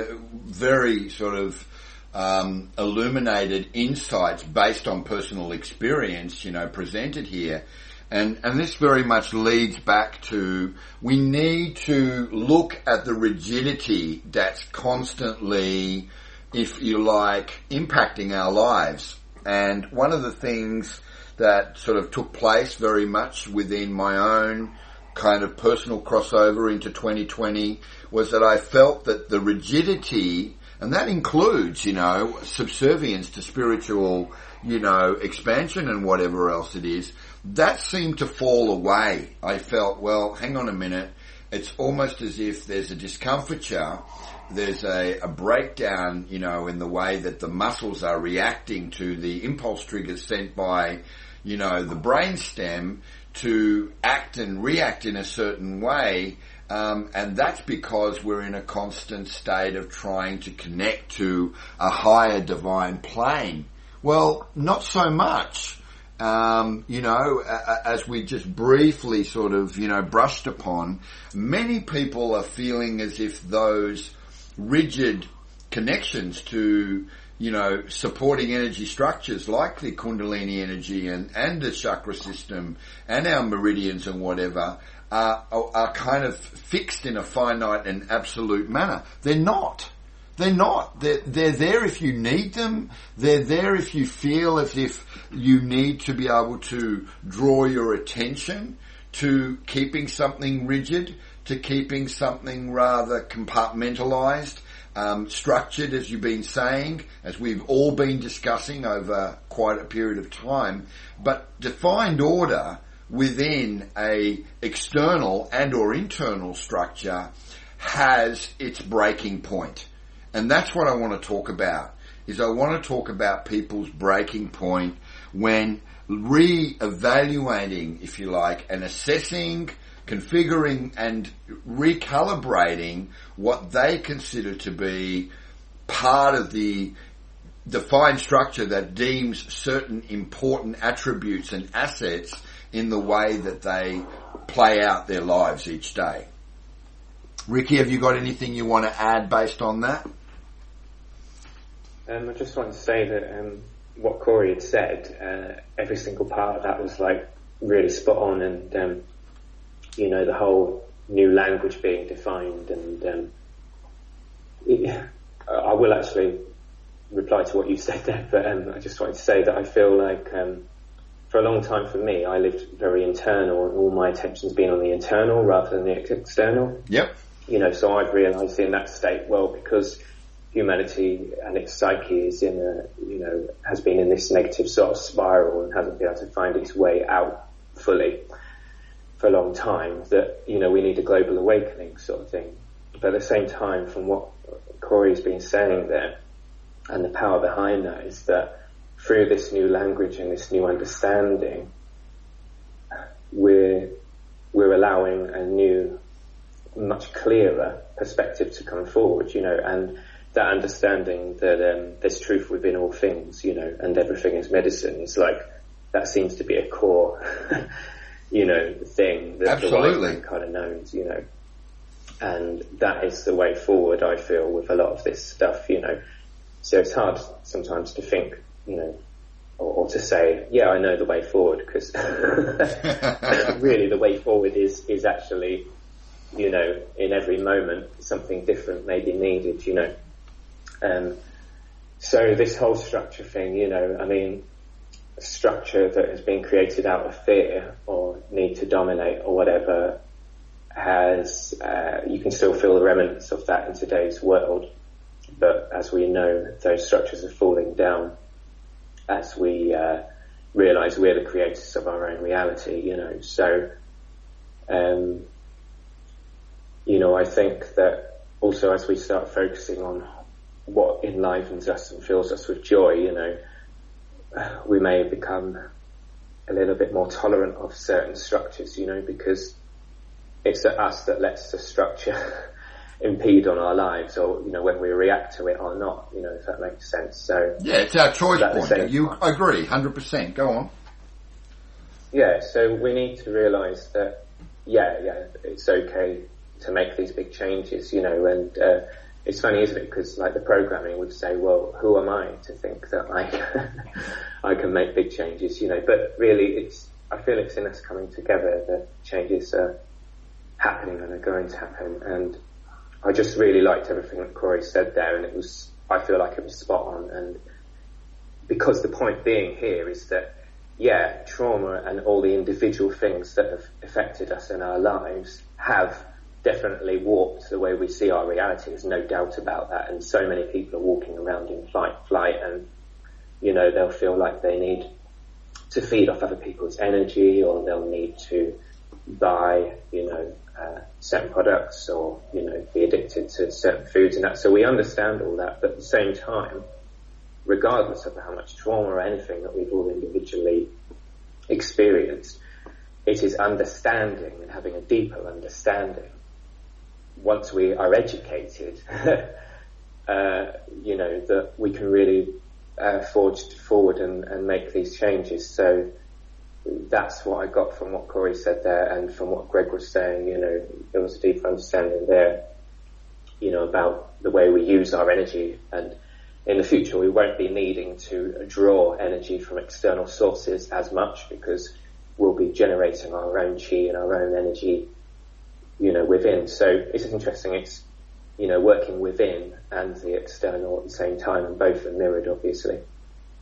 very sort of illuminated insights based on personal experience, presented here. And this very much leads back to, we need to look at the rigidity that's constantly, if you like, impacting our lives. And one of the things that sort of took place very much within my own kind of personal crossover into 2020 was that I felt that the rigidity, and that includes, subservience to spiritual, expansion and whatever else it is, that seemed to fall away. I felt, well, hang on a minute, it's almost as if there's a discomfiture, there's a breakdown, in the way that the muscles are reacting to the impulse triggers sent by, the brainstem to act and react in a certain way. And that's because we're in a constant state of trying to connect to a higher divine plane. Well, not so much. As we just briefly sort of, brushed upon, many people are feeling as if those rigid connections to, supporting energy structures like the Kundalini energy and the chakra system and our meridians and whatever are kind of fixed in a finite and absolute manner. They're not. They're not. They're there if you need them. They're there if you feel as if you need to be able to draw your attention to keeping something rigid, to keeping something rather compartmentalized, structured, as you've been saying, as we've all been discussing over quite a period of time. But defined order within a external and or internal structure has its breaking point. And that's what I want to talk about, is I want to talk about people's breaking point when re-evaluating, if you like, and assessing, configuring and recalibrating what they consider to be part of the defined structure that deems certain important attributes and assets in the way that they play out their lives each day. Riki, have you got anything you want to add based on that? I just wanted to say that what Cory had said, every single part of that was like really spot on, and the whole new language being defined, and I will actually reply to what you said there, but I just wanted to say that I feel like for a long time for me, I lived very internal, and all my attention's been on the internal rather than the external. Yep. So I've realised in that state, well, because humanity and its psyche is has been in this negative sort of spiral and hasn't been able to find its way out fully for a long time, that, we need a global awakening sort of thing. But at the same time, from what Cory's been saying there, and the power behind that, is that through this new language and this new understanding, we're allowing a new, much clearer perspective to come forward, and that understanding that there's truth within all things, and everything is medicine, is like, that seems to be a core, thing that Absolutely. the white man kind of knows, and that is the way forward, I feel, with a lot of this stuff, So it's hard sometimes to think, or to say, yeah, I know the way forward, because really the way forward is actually, in every moment something different may be needed, So this whole structure thing, structure that has been created out of fear or need to dominate or whatever has, you can still feel the remnants of that in today's world. But as we know, those structures are falling down as we realise we're the creators of our own reality, So, I think that also as we start focusing on what enlivens us and fills us with joy, we may become a little bit more tolerant of certain structures, because it's us that lets the structure impede on our lives, or when we react to it or not, if that makes sense. So yeah, it's our choice point. You agree 100%. Go on. Yeah, so we need to realise that it's okay to make these big changes, and it's funny, isn't it? Because like the programming would say, well, who am I to think that I can make big changes, you know? But really, I feel it's in us coming together that changes are happening and are going to happen. And I just really liked everything that Cory said there, and I feel like it was spot on. And because the point being here is that, yeah, trauma and all the individual things that have affected us in our lives have definitely warped the way we see our reality. There's no doubt about that. And so many people are walking around in flight, and, you know, they'll feel like they need to feed off other people's energy, or they'll need to buy, you know, certain products, or, you know, be addicted to certain foods and that. So we understand all that, but at the same time, regardless of how much trauma or anything that we've all individually experienced, it is understanding and having a deeper understanding once we are educated, you know, that we can really forge forward and make these changes. So that's what I got from what Cory said there, and from what Greg was saying. You know, there was a deeper understanding there, you know, about the way we use our energy, and in the future we won't be needing to draw energy from external sources as much, because we'll be generating our own chi and our own energy, you know, within. So it's interesting, it's, you know, working within and the external at the same time, and both are mirrored, obviously.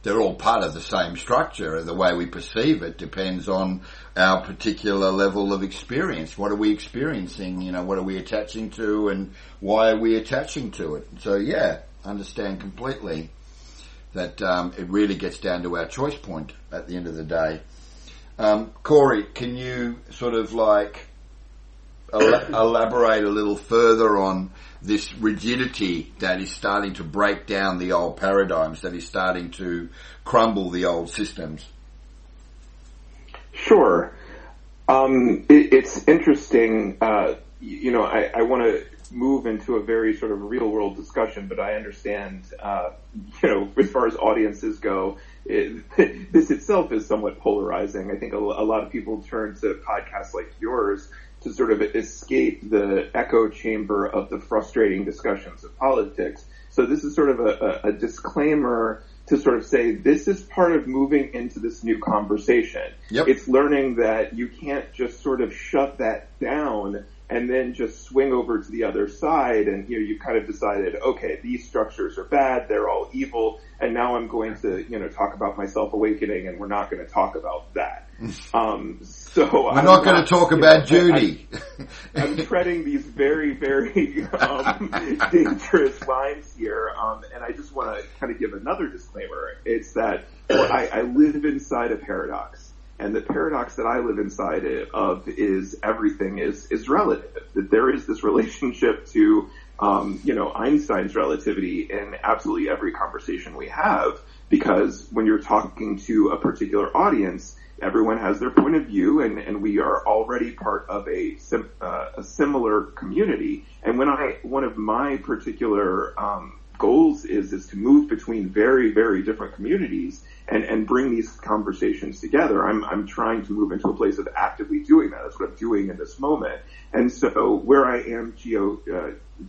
They're all part of the same structure. The way we perceive it depends on our particular level of experience. What are we experiencing? You know, what are we attaching to, and why are we attaching to it? So, yeah, understand completely that it really gets down to our choice point at the end of the day. Cory, can you sort of like elaborate a little further on this rigidity that is starting to break down the old paradigms, that is starting to crumble the old systems? Sure. It's interesting. You know, I want to move into a very sort of real world discussion, but I understand, you know, as far as audiences go, this itself is somewhat polarizing. I think a lot of people turn to podcasts like yours to sort of escape the echo chamber of the frustrating discussions of politics. So this is sort of a disclaimer to sort of say this is part of moving into this new conversation. Yep. It's learning that you can't just sort of shut that down and then just swing over to the other side, and here you kind of decided, okay, these structures are bad, they're all evil, and now I'm going to, you know, talk about my self-awakening, and we're not going to talk about that. So we're not going to talk about Judy. I'm treading these very, very dangerous lines here, and I just want to kind of give another disclaimer. It's that I live inside a paradox. And the paradox that I live inside of is everything is relative. That there is this relationship to, you know, Einstein's relativity in absolutely every conversation we have, because when you're talking to a particular audience, everyone has their point of view, and we are already part of a similar community. And one of my particular goals is to move between very, very different communities and bring these conversations together. I'm trying to move into a place of actively doing that. That's what I'm doing in this moment. And so where I am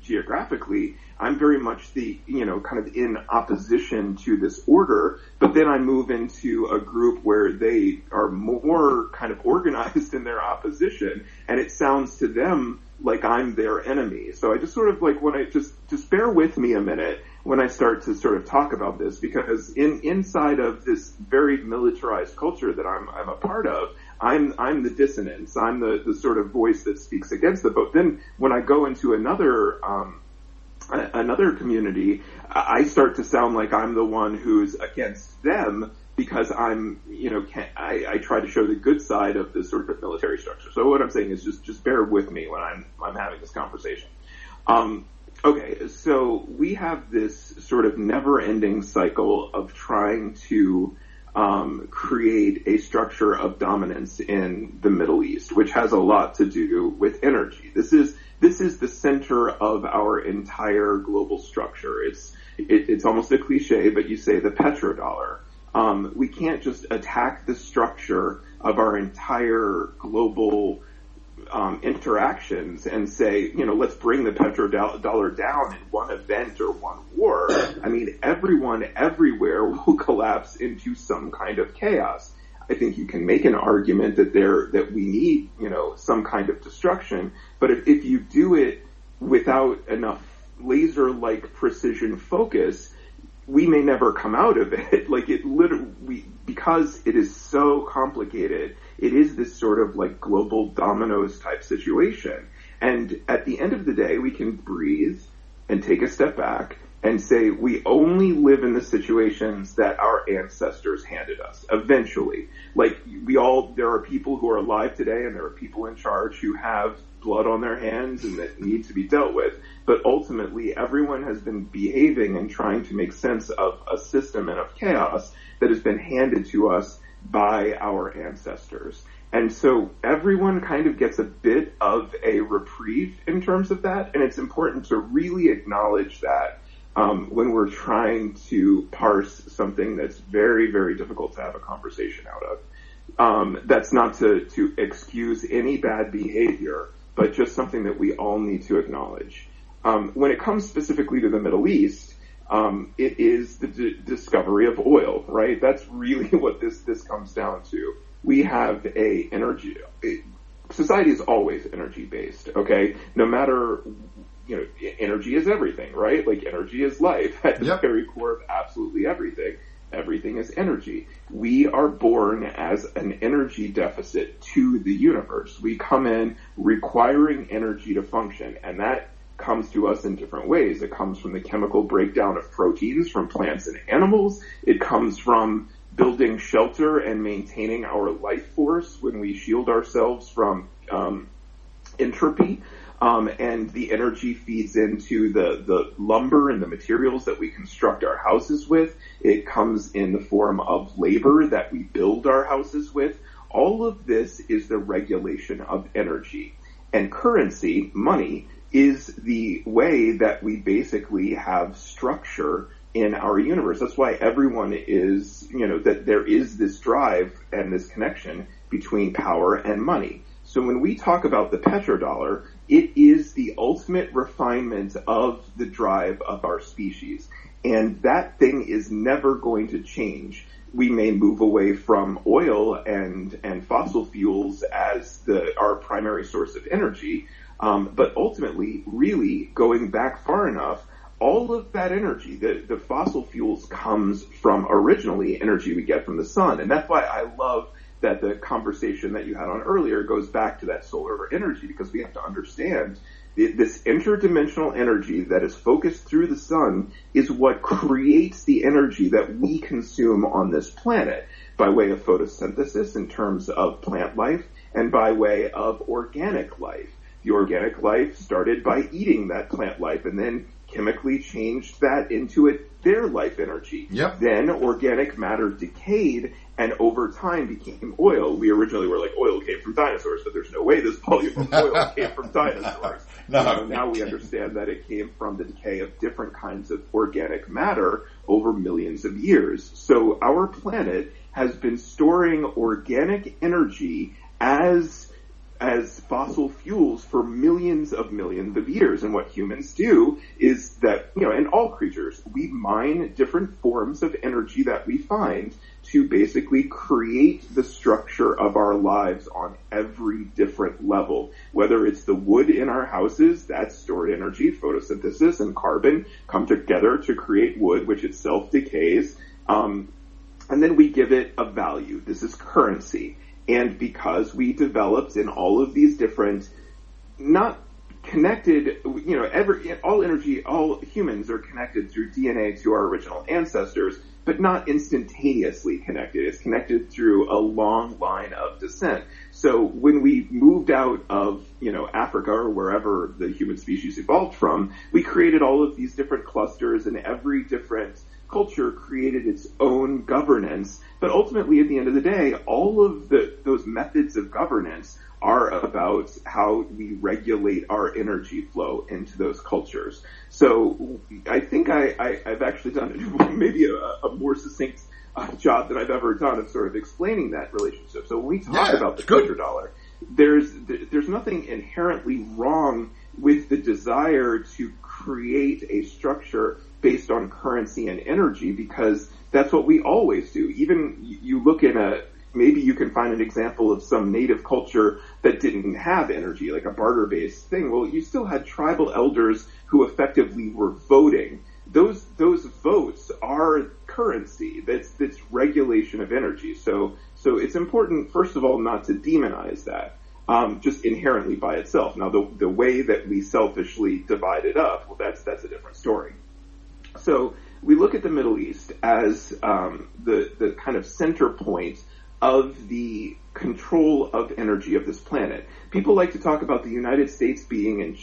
geographically, I'm very much kind of in opposition to this order, but then I move into a group where they are more kind of organized in their opposition, and it sounds to them like I'm their enemy. So I just sort of like, when I just bear with me a minute when I start to sort of talk about this, because inside of this very militarized culture that I'm a part of, I'm the dissonance. I'm the sort of voice that speaks against it. But then when I go into another community, I start to sound like I'm the one who's against them, because I try to show the good side of this sort of military structure. So what I'm saying is just bear with me when I'm having this conversation. Okay, so we have this sort of never-ending cycle of trying to create a structure of dominance in the Middle East, which has a lot to do with energy. This is the center of our entire global structure. It's almost a cliche, but you say the petrodollar. We can't just attack the structure of our entire global interactions and say, let's bring the petrodollar down in one event or one war, I mean, everyone everywhere will collapse into some kind of chaos. I think you can make an argument that we need, some kind of destruction, but if you do it without enough laser-like precision focus, we may never come out of it. Like because it is so complicated, it is this sort of like global dominoes type situation. And at the end of the day, we can breathe and take a step back and say we only live in the situations that our ancestors handed us. Eventually, there are people who are alive today, and there are people in charge who have blood on their hands and that need to be dealt with. But ultimately, everyone has been behaving and trying to make sense of a system and of chaos that has been handed to us by our ancestors. And so everyone kind of gets a bit of a reprieve in terms of that, and it's important to really acknowledge that when we're trying to parse something that's very, very difficult to have a conversation out of. That's not to excuse any bad behavior, but just something that we all need to acknowledge. When it comes specifically to the Middle East, it is the discovery of oil, right? That's really what this comes down to. We have society is always energy based, okay? No matter, energy is everything, right? Like energy is life at the very core of absolutely everything. Everything is energy. We are born as an energy deficit to the universe. We come in requiring energy to function, and that comes to us in different ways. It comes from the chemical breakdown of proteins from plants and animals. It comes from building shelter and maintaining our life force when we shield ourselves from entropy. And the energy feeds into the lumber and the materials that we construct our houses with. It comes in the form of labor that we build our houses with. All of this is the regulation of energy. And currency, money, is the way that we basically have structure in our universe. That's why everyone is, that there is this drive and this connection between power and money. So when we talk about the petrodollar, it is the ultimate refinement of the drive of our species. And that thing is never going to change. We may move away from oil and fossil fuels as our primary source of energy, but ultimately, really, going back far enough, all of that energy, the fossil fuels comes from originally energy we get from the sun. And that's why I love that the conversation that you had on earlier goes back to that solar energy, because we have to understand this interdimensional energy that is focused through the sun is what creates the energy that we consume on this planet by way of photosynthesis in terms of plant life and by way of organic life. The organic life started by eating that plant life and then chemically changed that into their life energy. Yep. Then organic matter decayed and over time became oil. We originally were like, oil came from dinosaurs, but there's no way this volume of oil came from dinosaurs. No. Now we understand that it came from the decay of different kinds of organic matter over millions of years. So our planet has been storing organic energy as fossil fuels for millions of years. And what humans do is that, and all creatures, we mine different forms of energy that we find to basically create the structure of our lives on every different level. Whether it's the wood in our houses, that's stored energy, photosynthesis and carbon come together to create wood, which itself decays. And then we give it a value. This is currency. And because we developed in all of these different, not connected, all humans are connected through DNA to our original ancestors, but not instantaneously connected. It's connected through a long line of descent. So when we moved out of, Africa or wherever the human species evolved from, we created all of these different clusters, and every different culture created its own governance. But ultimately, at the end of the day, all of those methods of governance are about how we regulate our energy flow into those cultures. So I think I've actually done maybe a more succinct job than I've ever done of sort of explaining that relationship. So when we talk about the petrodollar, there's nothing inherently wrong with the desire to create a structure based on currency and energy, because that's what we always do. Even you look in maybe you can find an example of some native culture that didn't have energy, like a barter-based thing. Well, you still had tribal elders who effectively were voting. Those votes are currency. That's regulation of energy. So it's important, first of all, not to demonize that, just inherently by itself. Now, the way that we selfishly divide it up, well, that's a different story. So we look at the Middle East as the kind of center point of the control of energy of this planet. People like to talk about the United States being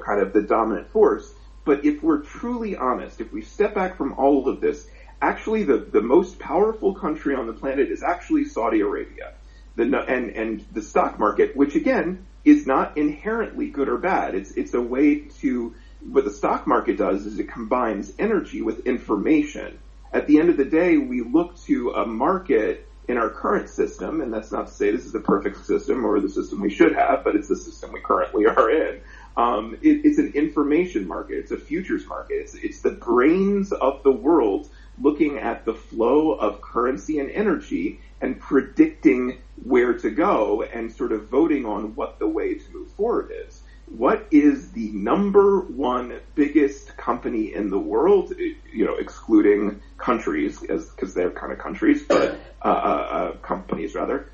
kind of the dominant force, but if we're truly honest, if we step back from all of this, actually the most powerful country on the planet is actually Saudi Arabia. And the stock market, which again is not inherently good or bad. It's a way to, what the stock market does is it combines energy with information. At the end of the day, we look to a market in our current system, and that's not to say this is the perfect system or the system we should have, but it's the system we currently are in. It's an information market. It's a futures market. It's the brains of the world looking at the flow of currency and energy and predicting where to go and sort of voting on what the way to move forward is. What is the number one biggest company in the world, excluding countries, because they're kind of countries, but companies rather.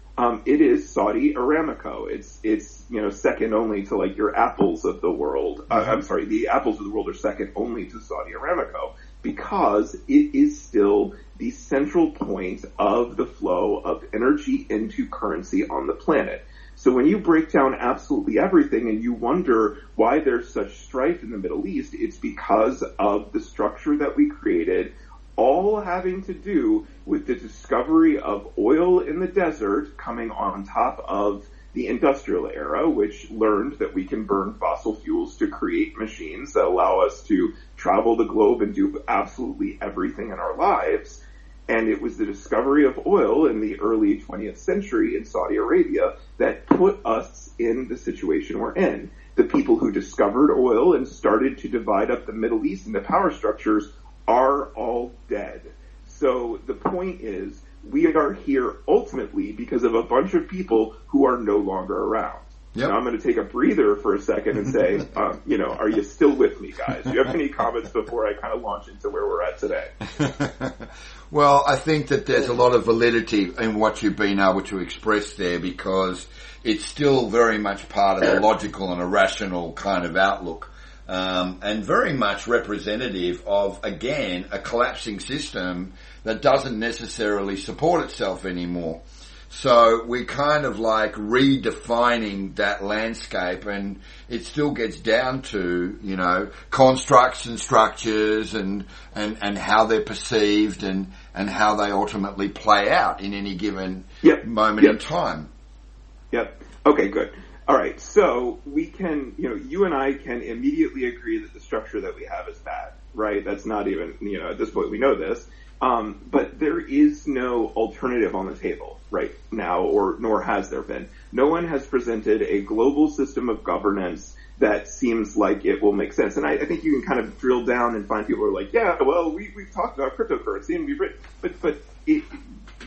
It is Saudi Aramco. It's second only to like your Apples of the world. I'm sorry, the Apples of the world are second only to Saudi Aramco, because it is still the central point of the flow of energy into currency on the planet. So when you break down absolutely everything and you wonder why there's such strife in the Middle East, it's because of the structure that we created, all having to do with the discovery of oil in the desert coming on top of the industrial era, which learned that we can burn fossil fuels to create machines that allow us to travel the globe and do absolutely everything in our lives. And it was the discovery of oil in the early 20th century in Saudi Arabia that put us in the situation we're in. The people who discovered oil and started to divide up the Middle East into power structures are all dead. So the point is, we are here ultimately because of a bunch of people who are no longer around. Yep. Now I'm going to take a breather for a second and say, are you still with me, guys? Do you have any comments before I kind of launch into where we're at today? Well, I think that there's a lot of validity in what you've been able to express there, because it's still very much part of the logical and a rational kind of outlook, and very much representative of, again, a collapsing system that doesn't necessarily support itself anymore. So we're kind of like redefining that landscape, and it still gets down to, constructs and structures and how they're perceived and how they ultimately play out in any given moment in time. Yep. Okay, good. All right. So we can, you and I can immediately agree that the structure that we have is bad, right? That's not even, at this point we know this. But there is no alternative on the table right now, nor has there been. No one has presented a global system of governance that seems like it will make sense. And I think you can kind of drill down and find people who are like, yeah, well, we've talked about cryptocurrency and we've written, but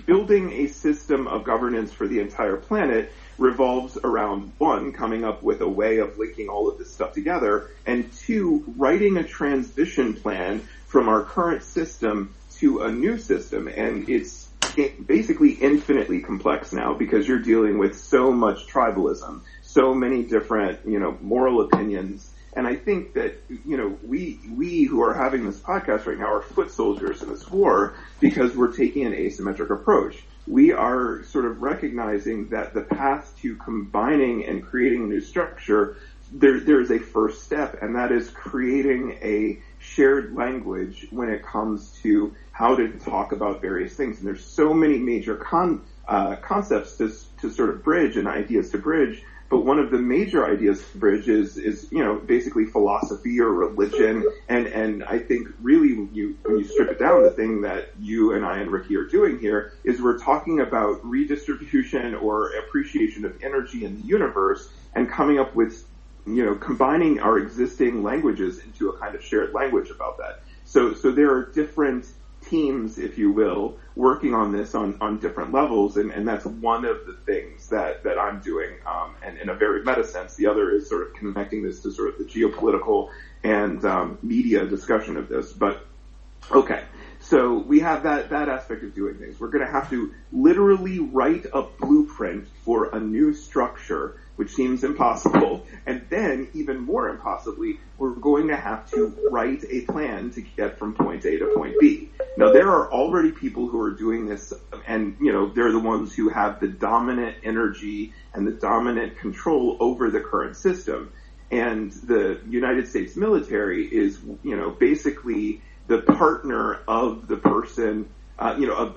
building a system of governance for the entire planet revolves around, one, coming up with a way of linking all of this stuff together, and two, writing a transition plan from our current system to a new system. And it's basically infinitely complex now, because you're dealing with so much tribalism, so many different, moral opinions. And I think that, we who are having this podcast right now are foot soldiers in this war, because we're taking an asymmetric approach. We are sort of recognizing that the path to combining and creating a new structure, there is a first step, and that is creating a shared language when it comes to how to talk about various things. And there's so many major concepts to sort of bridge and ideas to bridge. But one of the major ideas to bridge is basically philosophy or religion. And I think really when you strip it down, the thing that you and I and Riki are doing here is we're talking about redistribution or appreciation of energy in the universe and coming up with, combining our existing languages into a kind of shared language about that. So there are different teams, if you will, working on this on different levels, and that's one of the things that I'm doing, and in a very meta sense. The other is sort of connecting this to sort of the geopolitical and media discussion of this. But okay, so we have that aspect of doing things. We're going to have to literally write a blueprint for a new structure, which seems impossible, and then, even more impossibly, we're going to have to write a plan to get from point A to point B. Now, there are already people who are doing this, and, they're the ones who have the dominant energy and the dominant control over the current system. And the United States military is, basically the partner of the person, of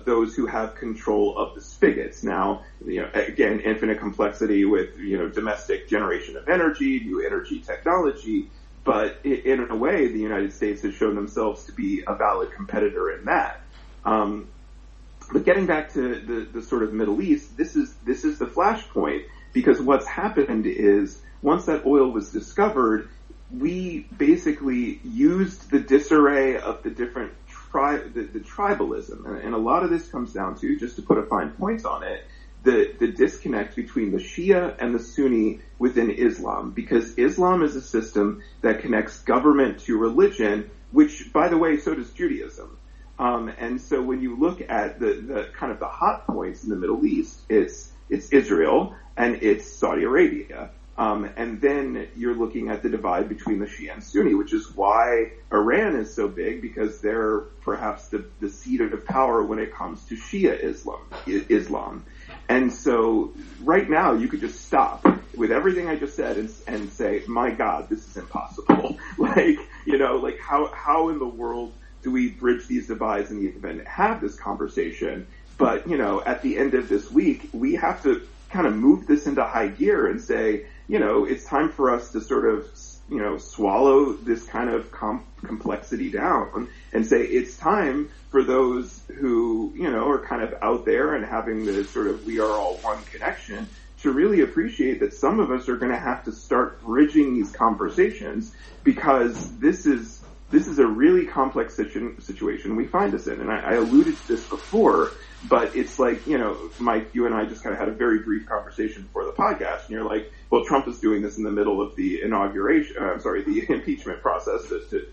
those who have control of the spigots. Now, again, infinite complexity with, domestic generation of energy, new energy technology. But in a way, the United States has shown themselves to be a valid competitor in that. But getting back to the sort of Middle East, this is the flashpoint, because what's happened is once that oil was discovered, we basically used the disarray of the different the tribalism, and a lot of this comes down to, just to put a fine point on it, the disconnect between the Shia and the Sunni within Islam, because Islam is a system that connects government to religion, which, by the way, so does Judaism. And so when you look at the kind of the hot points in the Middle East, it's Israel and it's Saudi Arabia. And then you're looking at the divide between the Shia and Sunni, which is why Iran is so big, because they're perhaps the seat of power when it comes to Shia Islam. And so right now you could just stop with everything I just said and say, my God, this is impossible. How in the world do we bridge these divides and even have this conversation? But, at the end of this week, we have to kind of move this into high gear and say, it's time for us to sort of, swallow this kind of complexity down and say it's time for those who, are kind of out there and having this sort of we are all one connection to really appreciate that some of us are going to have to start bridging these conversations, because this is a really complex situation we find us in. And I alluded to this before, but it's like, Mike, you and I just kind of had a very brief conversation before the podcast, and you're like, well, Trump is doing this in the middle of the the impeachment process to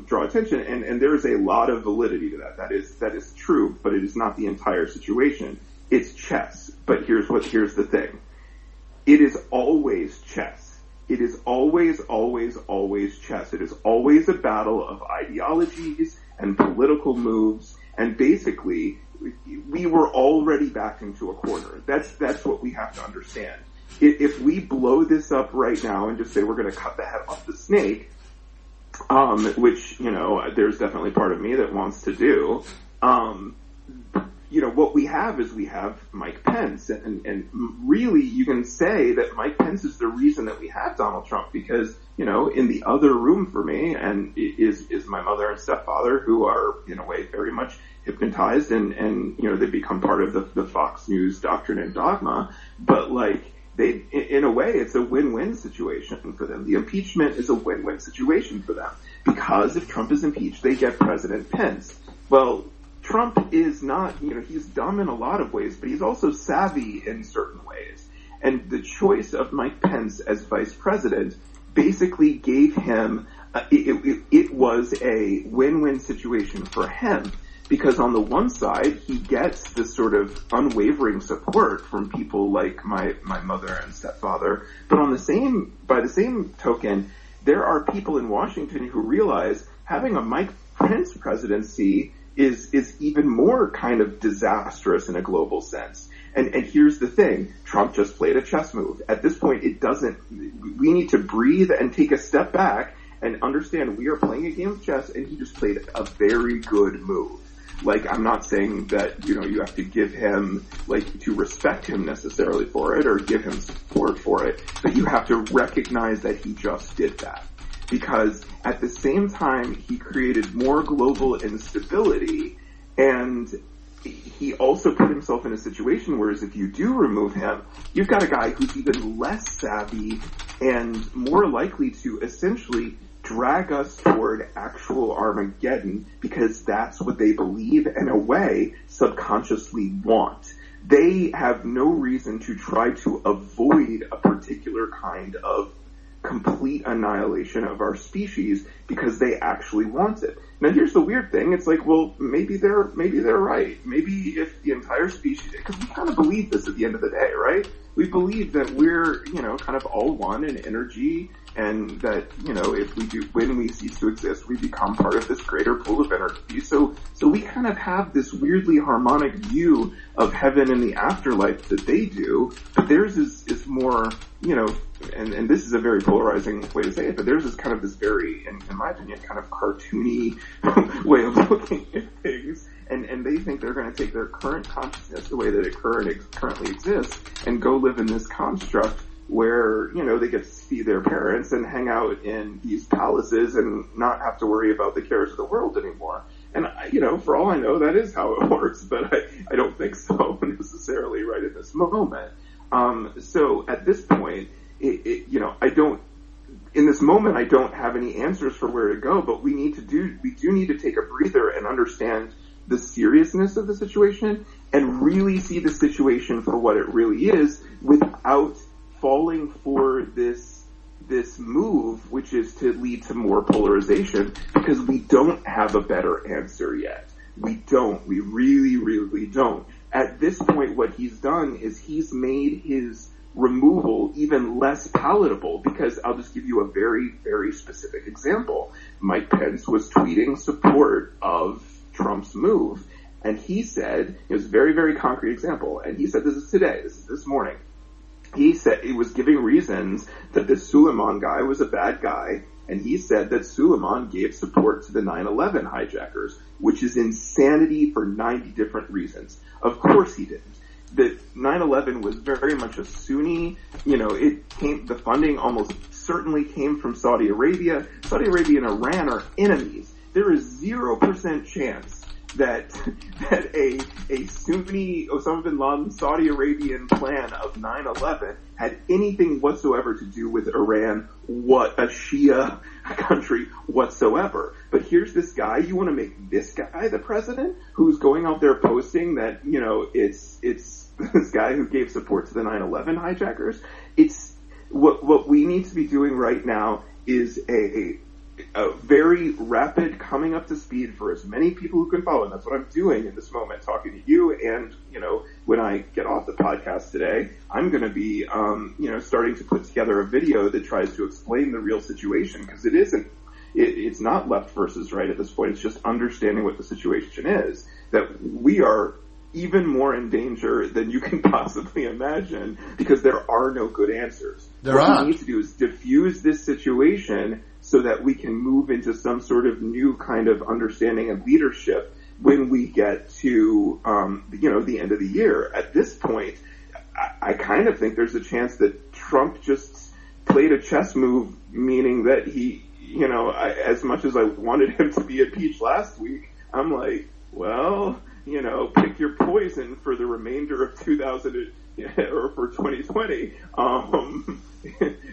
draw attention. And there is a lot of validity to that. That is true, but it is not the entire situation. It's chess. But here's the thing. It is always chess. It is always, always, always chess. It is always a battle of ideologies and political moves. And basically, we were already backed into a corner. That's what we have to understand. If we blow this up right now and just say we're going to cut the head off the snake, which, there's definitely part of me that wants to do, what we have is we have Mike Pence. And really, you can say that Mike Pence is the reason that we have Donald Trump, because, in the other room for me and is my mother and stepfather, who are, in a way, very much hypnotized and they become part of the Fox News doctrine and dogma. But in a way, it's a win-win situation for them. The impeachment is a win-win situation for them, because if Trump is impeached, they get President Pence. Well, Trump is not, he's dumb in a lot of ways, but he's also savvy in certain ways. And the choice of Mike Pence as vice president basically gave him, it was a win-win situation for him, because on the one side, he gets this sort of unwavering support from people like my mother and stepfather, but by the same token, there are people in Washington who realize having a Mike Pence presidency is even more kind of disastrous in a global sense. And here's the thing, Trump just played a chess move. At this point, we need to breathe and take a step back and understand we are playing a game of chess, and he just played a very good move. Like, I'm not saying that, you know, you have to give him, like, to respect him necessarily for it or give him support for it, but you have to recognize that he just did that. Because at the same time, he created more global instability, and he also put himself in a situation whereas if you do remove him, you've got a guy who's even less savvy and more likely to essentially drag us toward actual Armageddon, because that's what they believe, in a way, subconsciously want. They have no reason to try to avoid a particular kind of complete annihilation of our species because they actually want it. Now here's the weird thing, it's like, well, maybe they're right. Maybe if the entire species, because we kind of believe this at the end of the day, right? We believe that we're, you know, kind of all one in energy, and that, you know, when we cease to exist, we become part of this greater pool of energy. So we kind of have this weirdly harmonic view of heaven and the afterlife that they do, but theirs is more, you know, and this is a very polarizing way to say it, but theirs is kind of this very, in my opinion, kind of cartoony way of looking at things. And they think they're going to take their current consciousness, the way that it currently exists, and go live in this construct where, you know, they get to see their parents and hang out in these palaces and not have to worry about the cares of the world anymore. And, you know, for all I know, that is how it works, but I don't think so necessarily right at this moment. So at this point, you know, in this moment, I don't have any answers for where to go, but we do need to take a breather and understand the seriousness of the situation and really see the situation for what it really is without falling for this move, which is to lead to more polarization, because we don't have a better answer yet. We don't. We really, really don't. At this point, what he's done is he's made his removal even less palatable, because I'll just give you a very, very specific example. Mike Pence was tweeting support of Trump's move, and he said, it was a very, very concrete example, and he said, this is today, this is this morning, he said he was giving reasons that this Suleiman guy was a bad guy, and he said that Suleiman gave support to the 9/11 hijackers, which is insanity for 90 different reasons. Of course he didn't. That 9/11 was very much a Sunni, you know, the funding almost certainly came from Saudi Arabia. Saudi Arabia and Iran are enemies. There is 0% chance that a Sunni Osama bin Laden Saudi Arabian plan of 9/11 had anything whatsoever to do with Iran, what a Shia country whatsoever. But here's this guy, you want to make this guy the president, who's going out there posting that, you know, it's this guy who gave support to the 9/11 hijackers. It's what we need to be doing right now is a very rapid coming up to speed for as many people who can follow. And that's what I'm doing in this moment, talking to you. And, you know, when I get off the podcast today, I'm going to be, you know, starting to put together a video that tries to explain the real situation, because it's not left versus right at this point. It's just understanding what the situation is, that we are even more in danger than you can possibly imagine, because there are no good answers. What we need to do is diffuse this situation so that we can move into some sort of new kind of understanding and leadership when we get to, you know, the end of the year. At this point, I kind of think there's a chance that Trump just played a chess move, meaning that he, you know, as much as I wanted him to be impeached last week, I'm like, well, you know, pick your poison for the remainder of 2000 or for 2020.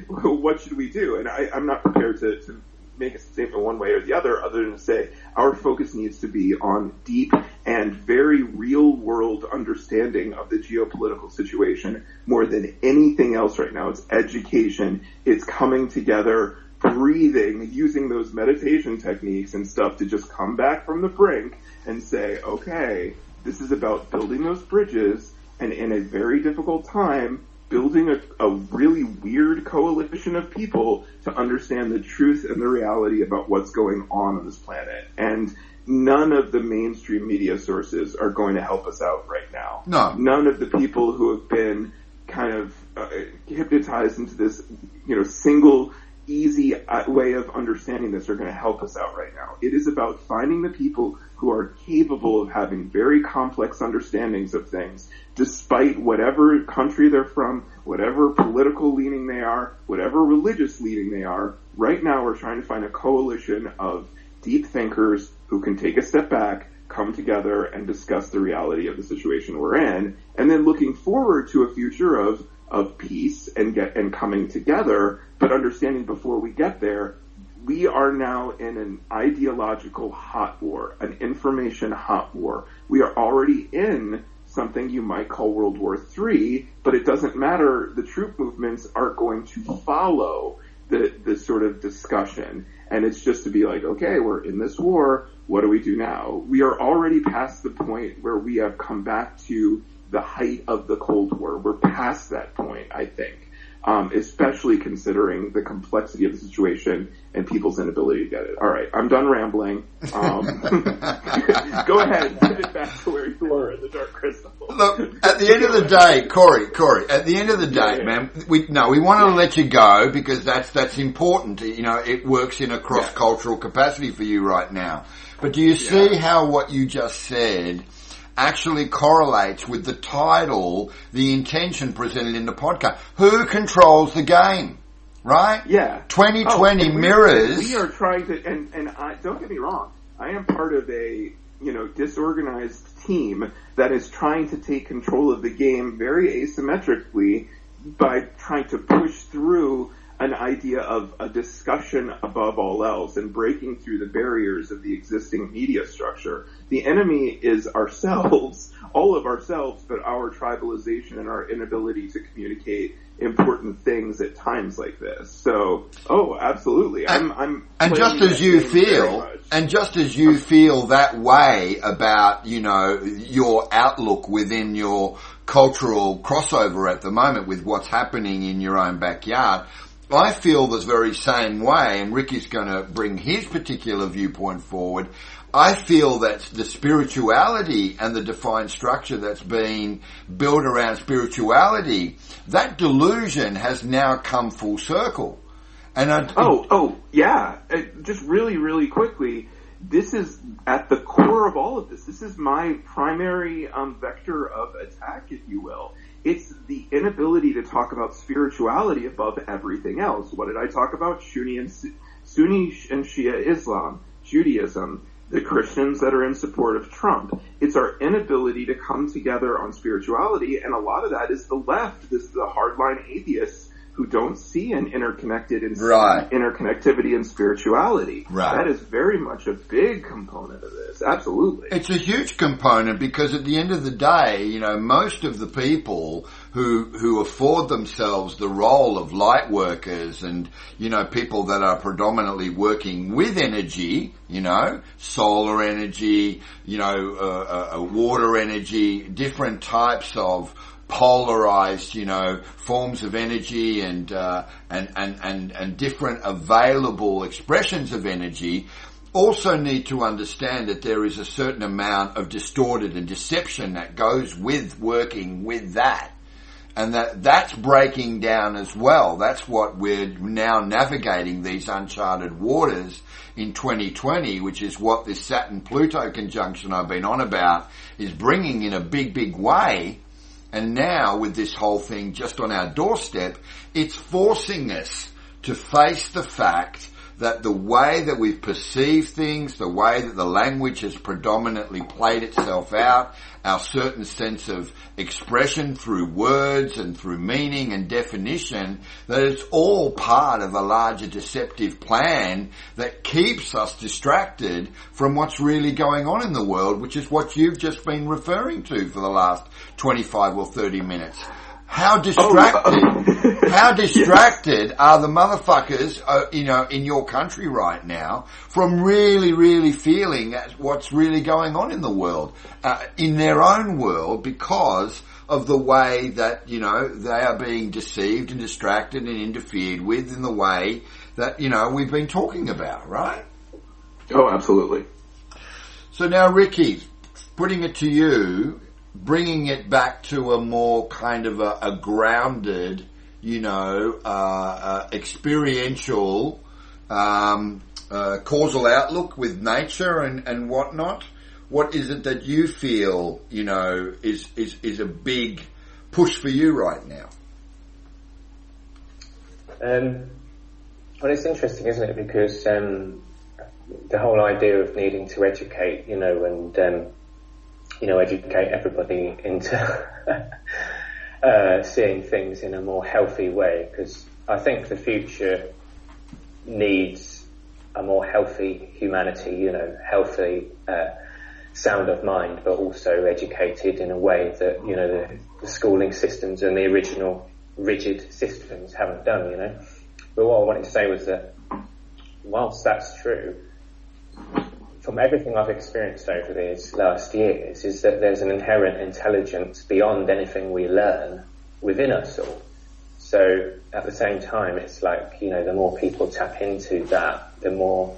What should we do? And I'm not prepared to make a statement one way or the other than to say our focus needs to be on deep and very real world understanding of the geopolitical situation more than anything else right now. It's education. It's coming together, breathing, using those meditation techniques and stuff to just come back from the brink and say, okay, this is about building those bridges, and in a very difficult time, building a really weird coalition of people to understand the truth and the reality about what's going on this planet. And none of the mainstream media sources are going to help us out right now. No. None of the people who have been kind of hypnotized into this, you know, single easy way of understanding this are going to help us out right now. It is about finding the people who are capable of having very complex understandings of things, despite whatever country they're from, whatever political leaning they are, whatever religious leaning they are. Right now we're trying to find a coalition of deep thinkers who can take a step back, come together, and discuss the reality of the situation we're in, and then looking forward to a future of peace and coming together, but understanding before we get there, we are now in an ideological hot war, an information hot war. We are already in something you might call World War III, but it doesn't matter. The troop movements are going to follow the sort of discussion. And it's just to be like, okay, we're in this war. What do we do now? We are already past the point where we have come back to the height of the Cold War. We're past that point, I think, especially considering the complexity of the situation and people's inability to get it. All right, I'm done rambling. Go ahead, pivot back to where you were in the Dark Crystal. Look, at the end of the day, Cory, at the end of the day, man, we want to let you go because that's important. You know, it works in a cross-cultural capacity for you right now. But do you see how what you just said actually correlates with the title, the intention presented in the podcast? Who controls the game? Right? Yeah. 2020 mirrors. We are trying to, and I, don't get me wrong, I am part of a, disorganized team that is trying to take control of the game very asymmetrically by trying to push through an idea of a discussion above all else and breaking through the barriers of the existing media structure. The enemy is ourselves, all of ourselves, but our tribalization and our inability to communicate important things at times like this. So, absolutely. And just as you feel that way about, your outlook within your cultural crossover at the moment with what's happening in your own backyard, I feel the very same way, and Ricky's going to bring his particular viewpoint forward. I feel that the spirituality and the defined structure that's been built around spirituality, that delusion has now come full circle. And just really, really quickly, this is at the core of all of this. This is my primary vector of attack, if you will. It's the inability to talk about spirituality above everything else. What did I talk about? Sunni and Shia Islam, Judaism, the Christians that are in support of Trump. It's our inability to come together on spirituality, and a lot of that is the left. This is the hardline atheists who don't see an interconnectivity in spirituality. Right. That is very much a big component of this. Absolutely. It's a huge component because at the end of the day, most of the people who afford themselves the role of light workers and, people that are predominantly working with energy, solar energy, water energy, different types of polarized, forms of energy and different available expressions of energy, also need to understand that there is a certain amount of distorted and deception that goes with working with that. And that's breaking down as well. That's what we're now navigating, these uncharted waters in 2020, which is what this Saturn-Pluto conjunction I've been on about is bringing in a big, big way. And now, with this whole thing just on our doorstep, it's forcing us to face the fact that the way that we've perceived things, the way that the language has predominantly played itself out, our certain sense of expression through words and through meaning and definition, that it's all part of a larger deceptive plan that keeps us distracted from what's really going on in the world, which is what you've just been referring to for the last 25 or 30 minutes. How distracted are the motherfuckers, in your country right now from really, really feeling what's really going on in the world, in their own world, because of the way that, they are being deceived and distracted and interfered with in the way that, we've been talking about, right? Oh, absolutely. So now, Riki, putting it to you, bringing it back to a more kind of a grounded, experiential, causal outlook with nature and whatnot. what is it that you feel, is a big push for you right now? Well, it's interesting, isn't it? Because the whole idea of needing to educate, and educate everybody into seeing things in a more healthy way. Because I think the future needs a more healthy humanity, healthy sound of mind, but also educated in a way that, the schooling systems and the original rigid systems haven't done, But what I wanted to say was that whilst that's true, from everything I've experienced over these last years, is that there's an inherent intelligence beyond anything we learn within us all. So at the same time, it's like, the more people tap into that, the more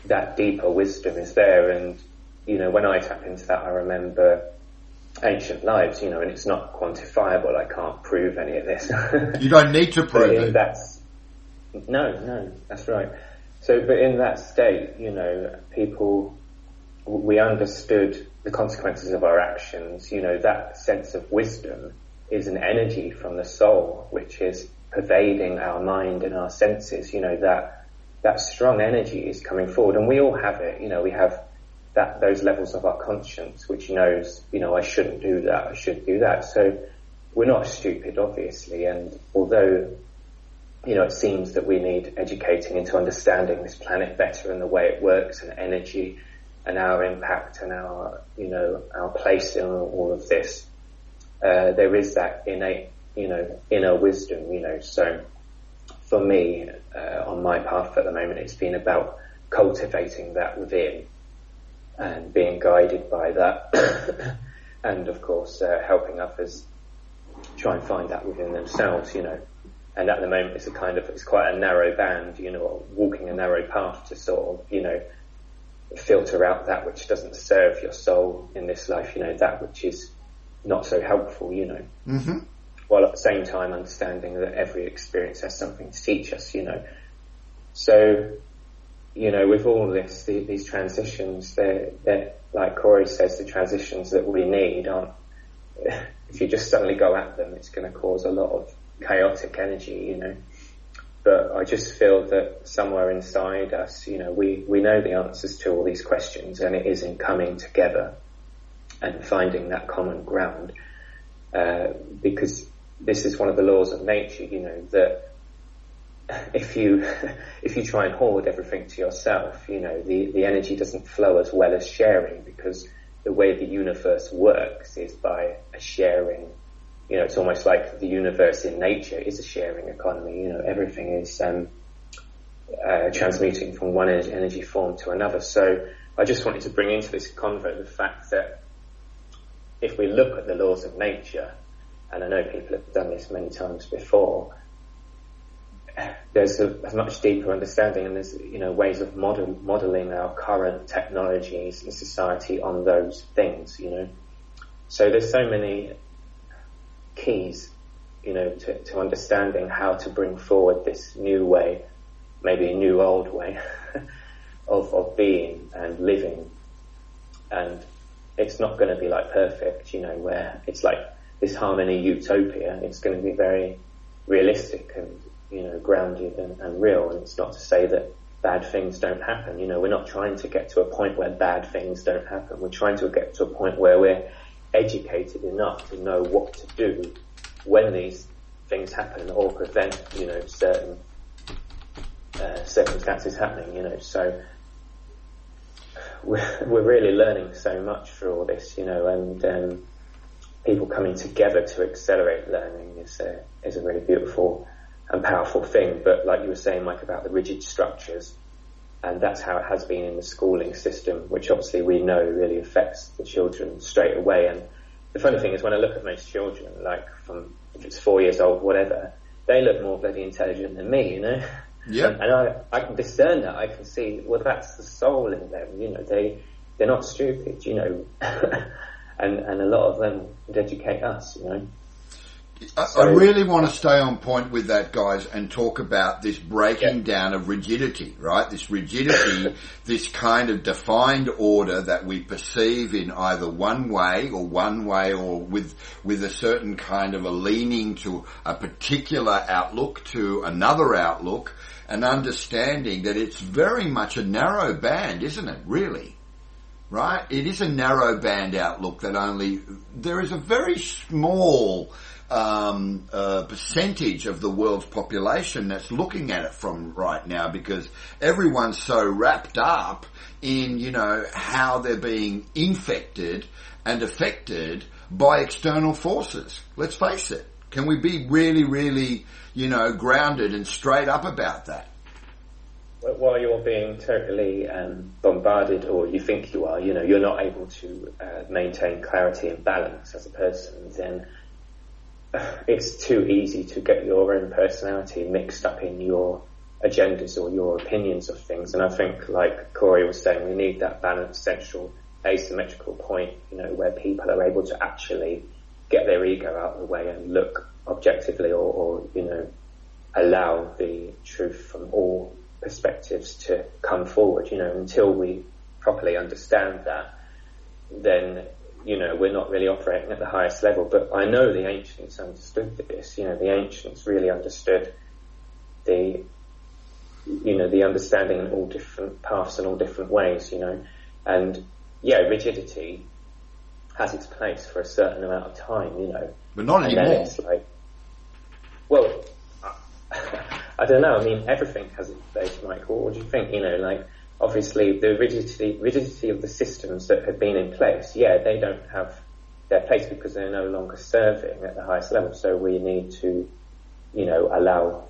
that deeper wisdom is there. And, when I tap into that, I remember ancient lives, and it's not quantifiable. I can't prove any of this. You don't need to prove it. No, that's right. So, but in that state, we understood the consequences of our actions. That sense of wisdom is an energy from the soul, which is pervading our mind and our senses. That strong energy is coming forward, and we all have it. We have those levels of our conscience, which knows, I shouldn't do that, I should do that. So we're not stupid, obviously, and although, it seems that we need educating into understanding this planet better and the way it works and energy and our impact and our place in all of this, there is that innate, inner wisdom, so for me, on my path at the moment, it's been about cultivating that within and being guided by that and of course helping others try and find that within themselves, and at the moment it's quite a narrow band, walking a narrow path to sort of, filter out that which doesn't serve your soul in this life, that which is not so helpful, Mm-hmm. While at the same time understanding that every experience has something to teach us, So, with all this, these transitions, they're, like Cory says, the transitions that we need aren't, if you just suddenly go at them, it's going to cause a lot of chaotic energy, But I just feel that somewhere inside us, we know the answers to all these questions, and it is in coming together and finding that common ground, because this is one of the laws of nature, that if you try and hoard everything to yourself, the energy doesn't flow as well as sharing, because the way the universe works is by a sharing. It's almost like the universe in nature is a sharing economy. Everything is transmuting from one energy form to another. So I just wanted to bring into this convo the fact that if we look at the laws of nature, and I know people have done this many times before, there's a much deeper understanding, and there's ways of modelling our current technologies in society on those things. So there's so many keys, to understanding how to bring forward this new way, maybe a new old way of being and living. And it's not going to be like perfect, where it's like this harmony utopia. It's going to be very realistic and, grounded and real. And it's not to say that bad things don't happen. We're not trying to get to a point where bad things don't happen. We're trying to get to a point where we're educated enough to know what to do when these things happen, or prevent, certain circumstances happening, So we're really learning so much through all this, and people coming together to accelerate learning is a really beautiful and powerful thing. But like you were saying, Mike, about the rigid structures, and that's how it has been in the schooling system, which obviously we know really affects the children straight away. And the funny thing is, when I look at most children, like from, if it's 4 years old, whatever, they look more bloody intelligent than me, Yeah. And I can discern that. I can see, well, that's the soul in them, they're not stupid, and a lot of them would educate us, I really want to stay on point with that, guys, and talk about this breaking down of rigidity, right? This rigidity, this kind of defined order that we perceive in either one way or with a certain kind of a leaning to a particular outlook to another outlook, and understanding that it's very much a narrow band, isn't it, really? Right? It is a narrow band outlook that there is a very small percentage of the world's population that's looking at it from right now, because everyone's so wrapped up in, how they're being infected and affected by external forces. Let's face it. Can we be really, really, grounded and straight up about that? While you're being totally bombarded, or you think you are, you're not able to maintain clarity and balance as a person, then it's too easy to get your own personality mixed up in your agendas or your opinions of things. And I think, like Cory was saying, we need that balanced, central, asymmetrical point, where people are able to actually get their ego out of the way and look objectively or allow the truth from all perspectives to come forward. Until we properly understand that, then we're not really operating at the highest level. But I know the ancients understood this. The ancients really understood the understanding in all different paths and all different ways, and rigidity has its place for a certain amount of time, But not and anymore. then it's like, well, I don't know. I mean, everything has its place, Michael. What do you think? Obviously, the rigidity of the systems that have been in place, they don't have their place because they're no longer serving at the highest level. So we need to, allow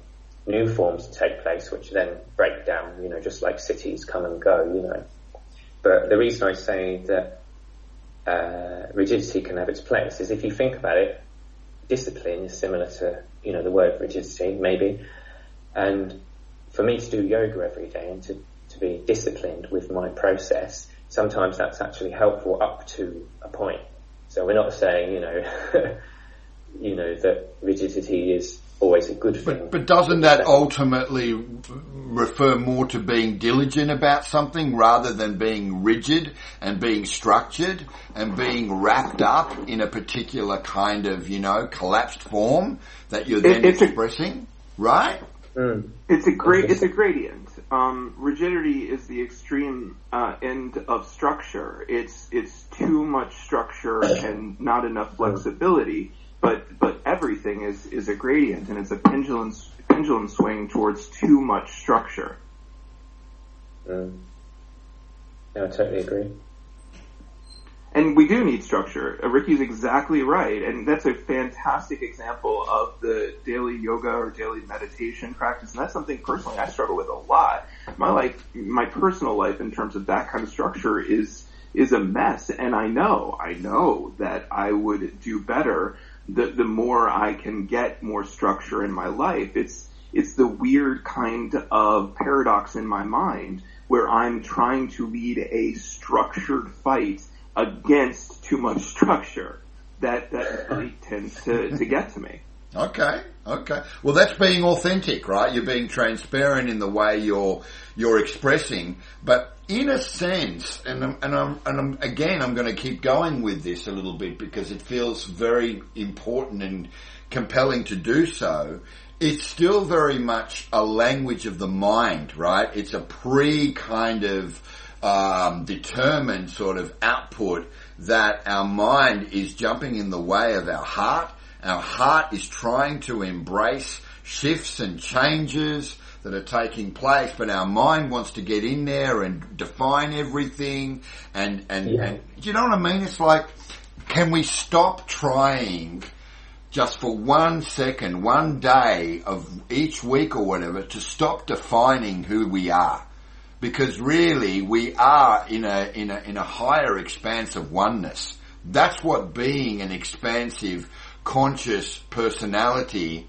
new forms to take place, which then break down, just like cities come and go, But the reason I say that rigidity can have its place is, if you think about it, discipline is similar to, the word rigidity, maybe. And for me to do yoga every day and to be disciplined with my process, sometimes that's actually helpful up to a point. So we're not saying, that rigidity is always a good thing. But doesn't that ultimately refer more to being diligent about something rather than being rigid and being structured and being wrapped up in a particular kind of, collapsed form that you're then expressing, right? Mm. It's a gradient. Rigidity is the extreme end of structure. It's too much structure and not enough flexibility. But everything is a gradient, and it's a pendulum swing towards too much structure. Yeah, I totally agree. And we do need structure. Ricky's exactly right, and that's a fantastic example of the daily yoga or daily meditation practice. And that's something personally I struggle with a lot. My personal life, in terms of that kind of structure, is a mess. And I know that I would do better the more I can get more structure in my life. It's the weird kind of paradox in my mind where I'm trying to lead a structured fight against too much structure that really tends to get to me. Okay. Well, that's being authentic, right? You're being transparent in the way you're expressing, but in a sense, and I'm going to keep going with this a little bit because it feels very important and compelling to do so. It's still very much a language of the mind, right? It's a kind of determined sort of output that our mind is jumping in the way of our heart. Our heart is trying to embrace shifts and changes that are taking place, but our mind wants to get in there and define everything. And do you know what I mean? It's like, can we stop trying just for 1 second, 1 day of each week or whatever, to stop defining who we are? Because really, we are in a higher expanse of oneness. That's what being an expansive, conscious personality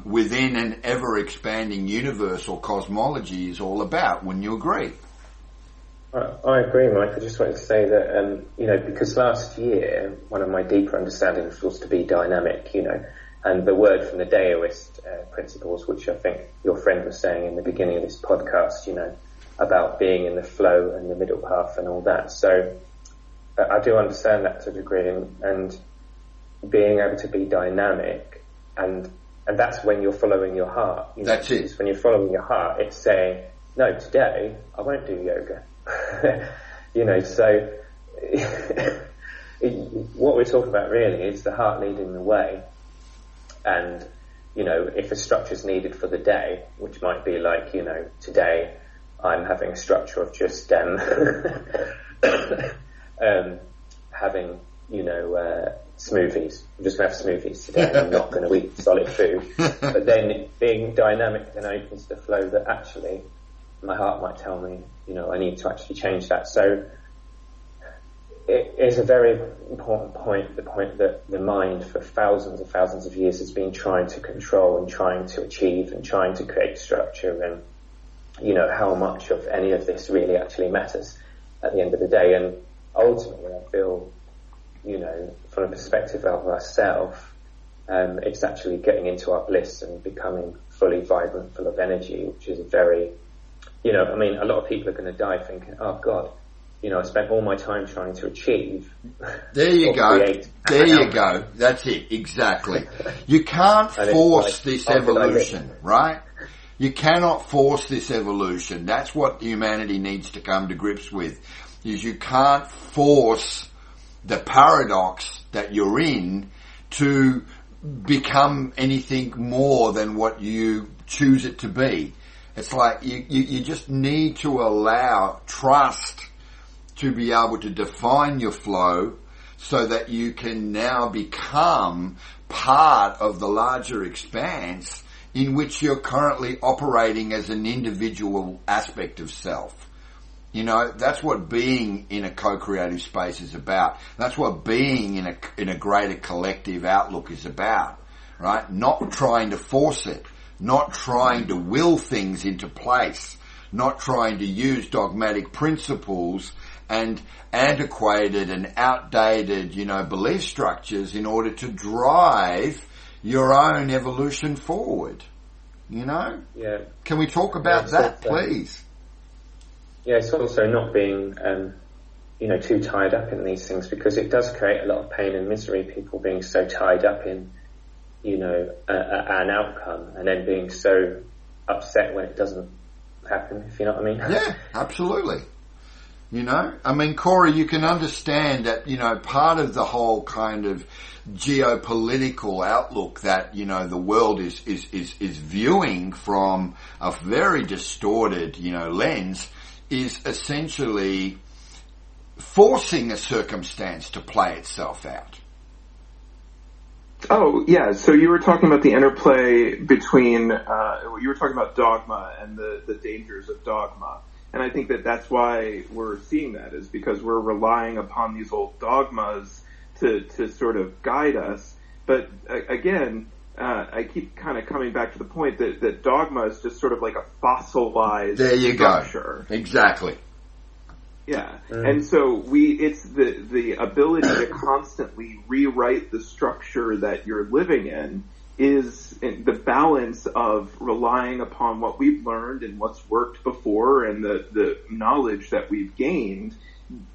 within an ever-expanding universe or cosmology is all about. Wouldn't you agree? I agree, Mike. I just wanted to say that, because last year, one of my deeper understandings was to be dynamic, And the word from the Daoist principles, which I think your friend was saying in the beginning of this podcast, you know, about being in the flow and the middle path and all that. So I do understand that to a degree, and being able to be dynamic, and that's when you're following your heart. You know, That's it. It's when you're following your heart, it's saying, no, today I won't do yoga. You know, so what we're talking about really is the heart leading the way. And, you know, if a structure is needed for the day, which might be like, you know, today I'm having a structure of just having, you know, smoothies. I'm just going to have smoothies today. I'm not going to eat solid food. But then being dynamic then opens the flow that actually my heart might tell me, you know, I need to actually change that. So it is a very important point, the point that the mind for thousands and thousands of years has been trying to control and trying to achieve and trying to create structure, and, you know, how much of any of this really actually matters at the end of the day. And ultimately I feel, you know, from a perspective of ourselves, it's actually getting into our bliss and becoming fully vibrant, full of energy, which is a very, you know, I mean, a lot of people are going to die thinking, oh God, you know, I spent all my time trying to achieve. There you go. There you go. That's it. Exactly. You can't force this evolution, right? You cannot force this evolution. That's what humanity needs to come to grips with, is you can't force the paradox that you're in to become anything more than what you choose it to be. It's like you just need to allow trust to be able to define your flow so that you can now become part of the larger expanse in which you're currently operating as an individual aspect of self. You know, that's what being in a co-creative space is about. That's what being in a greater collective outlook is about, right? Not trying to force it, not trying to will things into place, not trying to use dogmatic principles and antiquated and outdated, you know, belief structures in order to drive your own evolution forward. You know? Yeah. Can we talk about that, please? Yeah, it's also not being, you know, too tied up in these things, because it does create a lot of pain and misery, people being so tied up in, you know, an outcome, and then being so upset when it doesn't happen, if you know what I mean. Yeah, absolutely. You know, I mean, Cory, you can understand that, you know, part of the whole kind of geopolitical outlook that, you know, the world is viewing from a very distorted, you know, lens is essentially forcing a circumstance to play itself out. Oh, yeah. So you were talking about the interplay between, you were talking about dogma and the dangers of dogma. And I think that that's why we're seeing that, is because we're relying upon these old dogmas to sort of guide us. But again, I keep kind of coming back to the point that dogma is just sort of like a fossilized structure. Go. Exactly. Yeah. And so it's the ability to constantly rewrite the structure that you're living in is the balance of relying upon what we've learned and what's worked before and the knowledge that we've gained,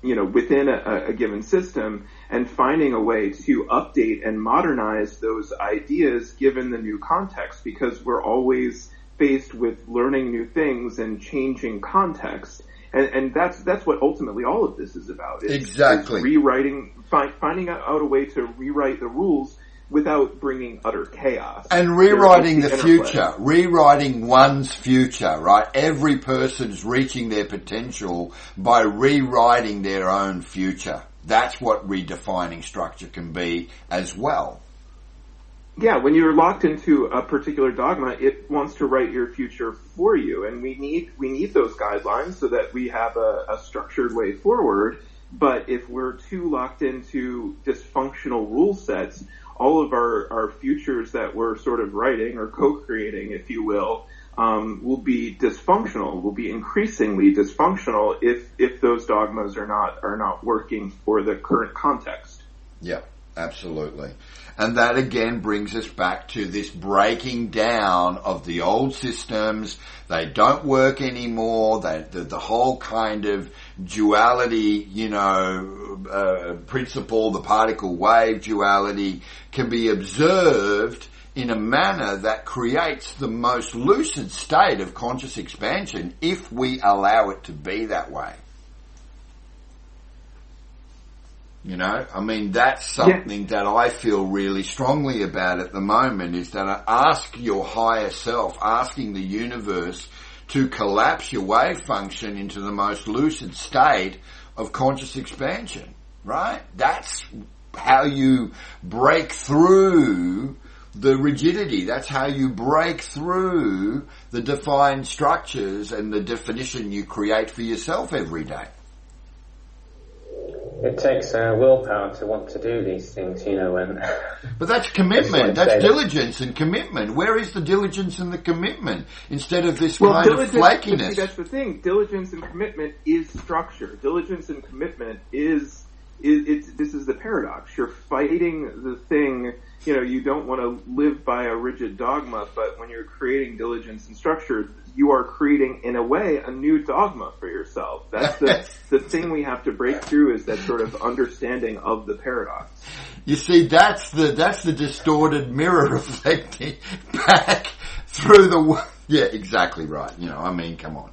you know, within a given system, and finding a way to update and modernize those ideas given the new context, because we're always faced with learning new things and changing context. And that's what ultimately all of this is about. Exactly. It's rewriting, finding out a way to rewrite the rules without bringing utter chaos. And rewriting the future, rewriting one's future, right? Every person's reaching their potential by rewriting their own future. That's what redefining structure can be as well. Yeah, when you're locked into a particular dogma, it wants to write your future for you, and we need those guidelines so that we have a structured way forward. But if we're too locked into dysfunctional rule sets, all of our futures that we're sort of writing or co-creating, if you will be dysfunctional, will be increasingly dysfunctional if those dogmas are not working for the current context. Yeah. Absolutely. And that again brings us back to this breaking down of the old systems. They don't work anymore. The whole kind of duality, principle, the particle wave duality can be observed in a manner that creates the most lucid state of conscious expansion if we allow it to be that way. That's something that I feel really strongly about at the moment, is that I ask your higher self, asking the universe to collapse your wave function into the most lucid state of conscious expansion, right? That's how you break through the rigidity. That's how you break through the defined structures and the definition you create for yourself every day. It takes willpower to want to do these things, and... But that's commitment. That's diligence and commitment. Where is the diligence and the commitment? Instead of this kind of flakiness. See, that's the thing. Diligence and commitment is structure. Diligence and commitment this is the paradox. You're fighting the thing, you don't want to live by a rigid dogma, but when you're creating diligence and structure, you are creating, in a way, a new dogma for yourself. That's the thing we have to break through, is that sort of understanding of the paradox. You see, that's the distorted mirror reflecting back through the... Yeah, exactly right. Come on.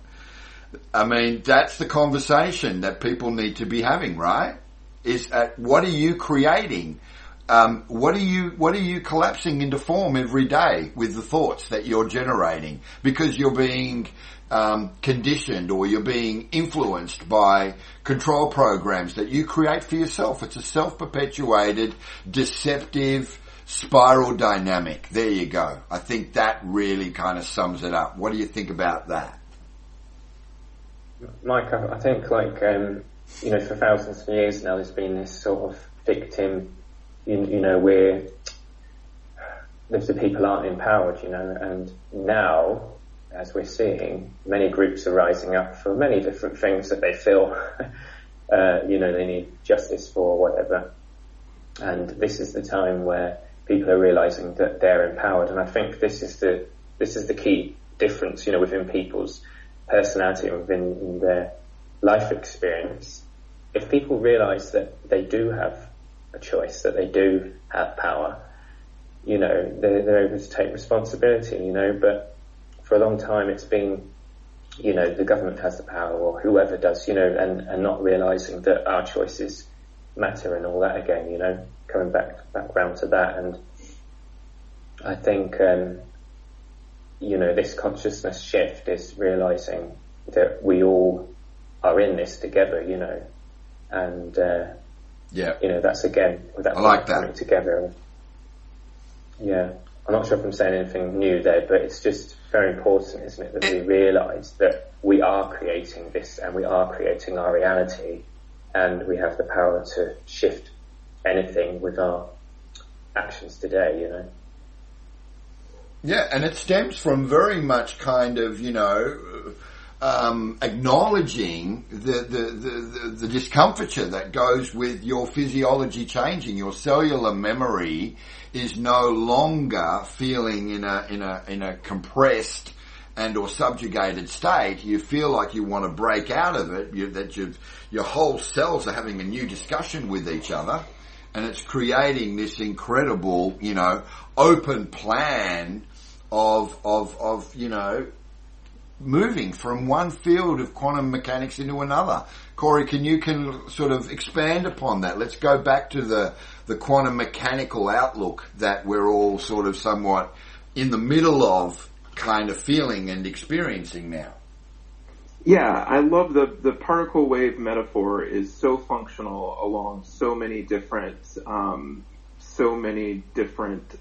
That's the conversation that people need to be having, right? Is what are you creating? What are you collapsing into form every day with the thoughts that you're generating? Because you're being conditioned, or you're being influenced by control programs that you create for yourself. It's a self-perpetuated, deceptive spiral dynamic. There you go. I think that really kind of sums it up. What do you think about that? Mike, I think for thousands of years now, there's been this sort of victim, where the people aren't empowered, and now, as we're seeing, many groups are rising up for many different things that they feel, they need justice for, whatever. And this is the time where people are realizing that they're empowered. And I think this is the key difference, within people's personality and within their life experience. If people realize that they do have a choice, that they do have power, they're able to take responsibility, but for a long time it's been, the government has the power, or whoever does, and not realizing that our choices matter and all that again, coming back round to that. And I think, this consciousness shift is realizing that we all are in this together, and that's again with that, I like that, coming together. Yeah, I'm not sure if I'm saying anything new there, but it's just very important, isn't it, that we realise that we are creating this, and we are creating our reality, and we have the power to shift anything with our actions today. Yeah, and it stems from very much kind of, acknowledging the discomfiture that goes with your physiology changing. Your cellular memory is no longer feeling in a compressed and or subjugated state. You feel like you want to break out of it. Your whole cells are having a new discussion with each other, and it's creating this incredible, open plan of moving from one field of quantum mechanics into another. Cory, can you sort of expand upon that? Let's go back to the quantum mechanical outlook that we're all sort of somewhat in the middle of kind of feeling and experiencing now. Yeah, I love the particle wave metaphor is so functional along so many different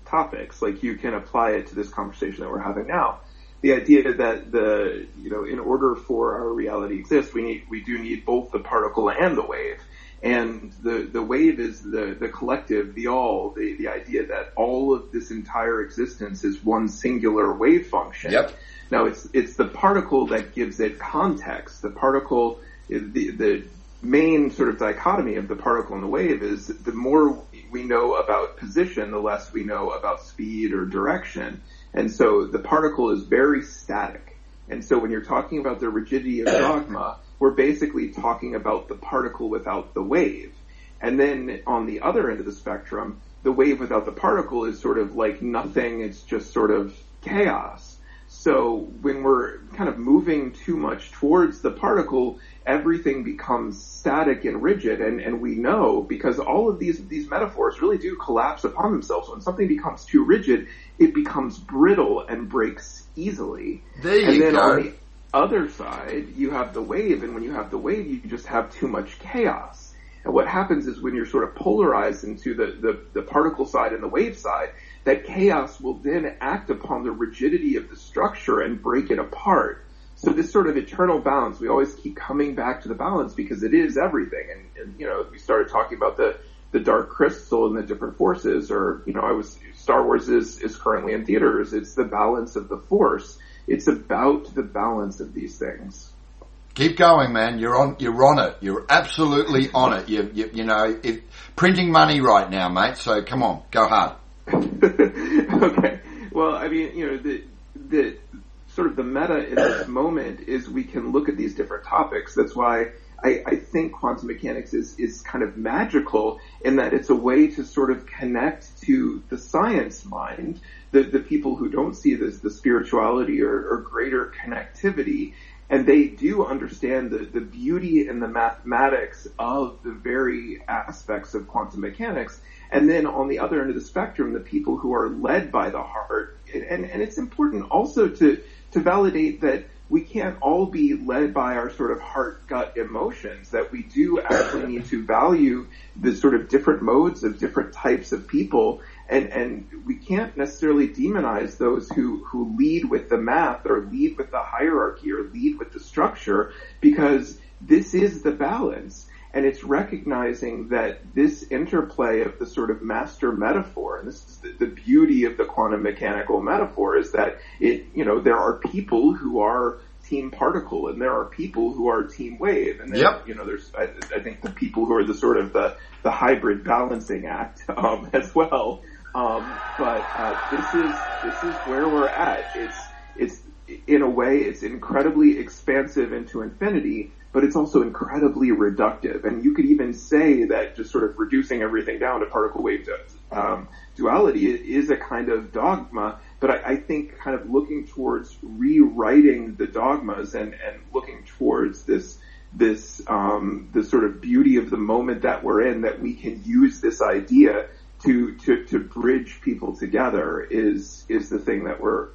topics. Like, you can apply it to this conversation that we're having now. The idea that in order for our reality to exist, we do need both the particle and the wave. And the wave is the collective, the all, the idea that all of this entire existence is one singular wave function. Yep. Now it's the particle that gives it context. The particle, the main sort of dichotomy of the particle and the wave is the more we know about position, the less we know about speed or direction. And so the particle is very static. And so when you're talking about the rigidity of dogma, we're basically talking about the particle without the wave. And then on the other end of the spectrum, the wave without the particle is sort of like nothing. It's just sort of chaos. So when we're kind of moving too much towards the particle, everything becomes static and rigid. And we know, because all of these metaphors really do collapse upon themselves. When something becomes too rigid, it becomes brittle and breaks easily. And then on the other side, you have the wave. And when you have the wave, you just have too much chaos. And what happens is when you're sort of polarized into the particle side and the wave side, that chaos will then act upon the rigidity of the structure and break it apart. So this sort of eternal balance, we always keep coming back to the balance because it is everything. And we started talking about the dark crystal and the different forces, or, Star Wars is currently in theaters. It's the balance of the force. It's about the balance of these things. Keep going, man. You're on it. You're absolutely on it. Printing money right now, mate. So come on, go hard. Okay. Well, I mean, the sort of the meta in this moment is we can look at these different topics. That's why I think quantum mechanics is kind of magical in that it's a way to sort of connect to the science mind, the people who don't see this, the spirituality or greater connectivity. And they do understand the beauty and the mathematics of the very aspects of quantum mechanics. And then on the other end of the spectrum, the people who are led by the heart. And it's important also to validate that we can't all be led by our sort of heart-gut emotions, that we do actually need to value the sort of different modes of different types of people. And we can't necessarily demonize those who lead with the math or lead with the hierarchy or lead with the structure, because this is the balance. And it's recognizing that this interplay of the sort of master metaphor, and this is the beauty of the quantum mechanical metaphor, is that there are people who are team particle and there are people who are team wave. And then, there's, I think the people who are the sort of the hybrid balancing act, as well. But this is where we're at. It's in a way, it's incredibly expansive into infinity, but it's also incredibly reductive. And you could even say that just sort of reducing everything down to particle wave duality is a kind of dogma. But I think kind of looking towards rewriting the dogmas and looking towards this sort of beauty of the moment that we're in, that we can use this idea to bridge people together is the thing that we're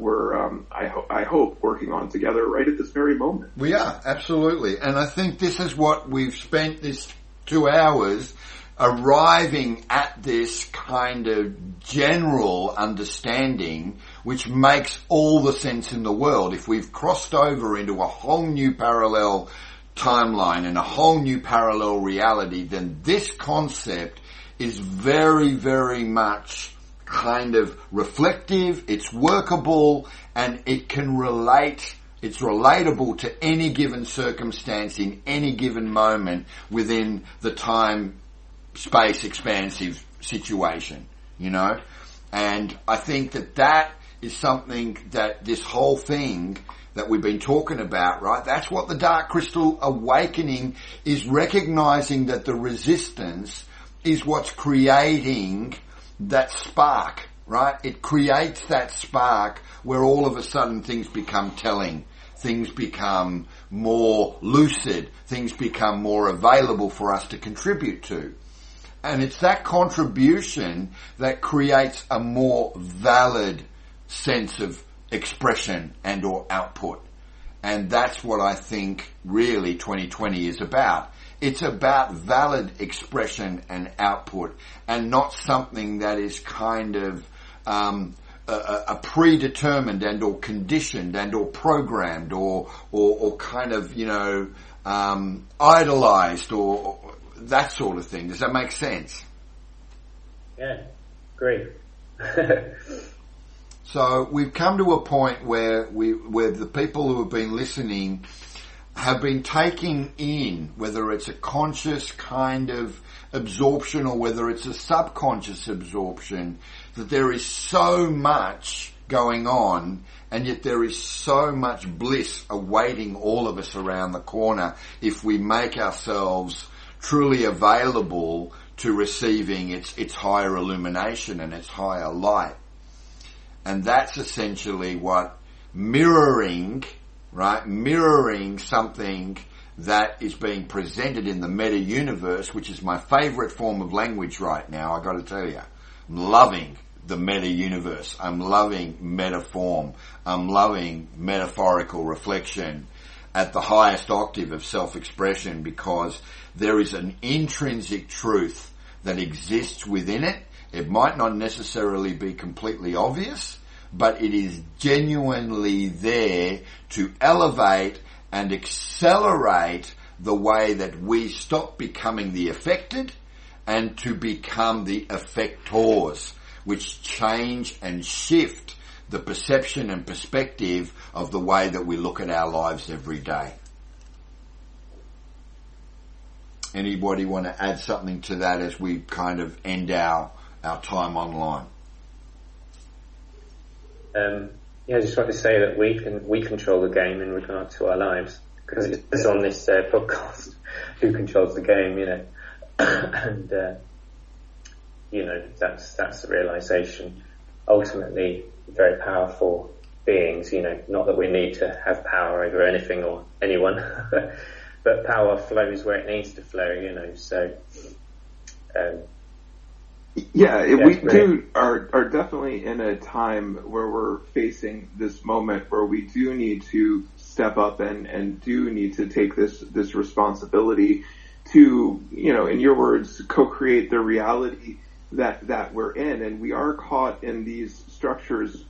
I hope working on together right at this very moment. We are, absolutely. And I think this is what we've spent this 2 hours arriving at, this kind of general understanding, which makes all the sense in the world. If we've crossed over into a whole new parallel timeline and a whole new parallel reality, then this concept is very, very much kind of reflective, it's workable, and it can relate, it's relatable to any given circumstance in any given moment within the time, space, expansive situation, And I think that is something that this whole thing that we've been talking about, right? That's what the Dark Crystal Awakening is, recognizing that the resistance is what's creating that spark, right? It creates that spark where all of a sudden things become telling, things become more lucid, things become more available for us to contribute to. And it's that contribution that creates a more valid sense of expression and or output. And that's what I think really 2020 is about. It's about valid expression and output, and not something that is kind of a predetermined and or conditioned and or programmed or kind of idolized or that sort of thing. Does that make sense? Yeah, great. So we've come to a point where the people who have been listening have been taking in, whether it's a conscious kind of absorption or whether it's a subconscious absorption, that there is so much going on, and yet there is so much bliss awaiting all of us around the corner if we make ourselves truly available to receiving its higher illumination and its higher light. And that's essentially what mirroring something that is being presented in the meta universe, which is my favorite form of language right now, I got to tell you. I'm loving the meta universe. I'm loving metaform. I'm loving metaphorical reflection at the highest octave of self-expression, because there is an intrinsic truth that exists within it. It might not necessarily be completely obvious, but it is genuinely there to elevate and accelerate the way that we stop becoming the affected and to become the effectors, which change and shift the perception and perspective of the way that we look at our lives every day. Anybody want to add something to that as we kind of end our time online? I just want to say that we control the game in regard to our lives, because it's on this podcast, who controls the game, and that's the realization. Ultimately, very powerful beings. Not that we need to have power over anything or anyone, but power flows where it needs to flow. So. We are definitely in a time where we're facing this moment where we do need to step up and do need to take this responsibility to, in your words, co-create the reality that we're in. And we are caught in these structures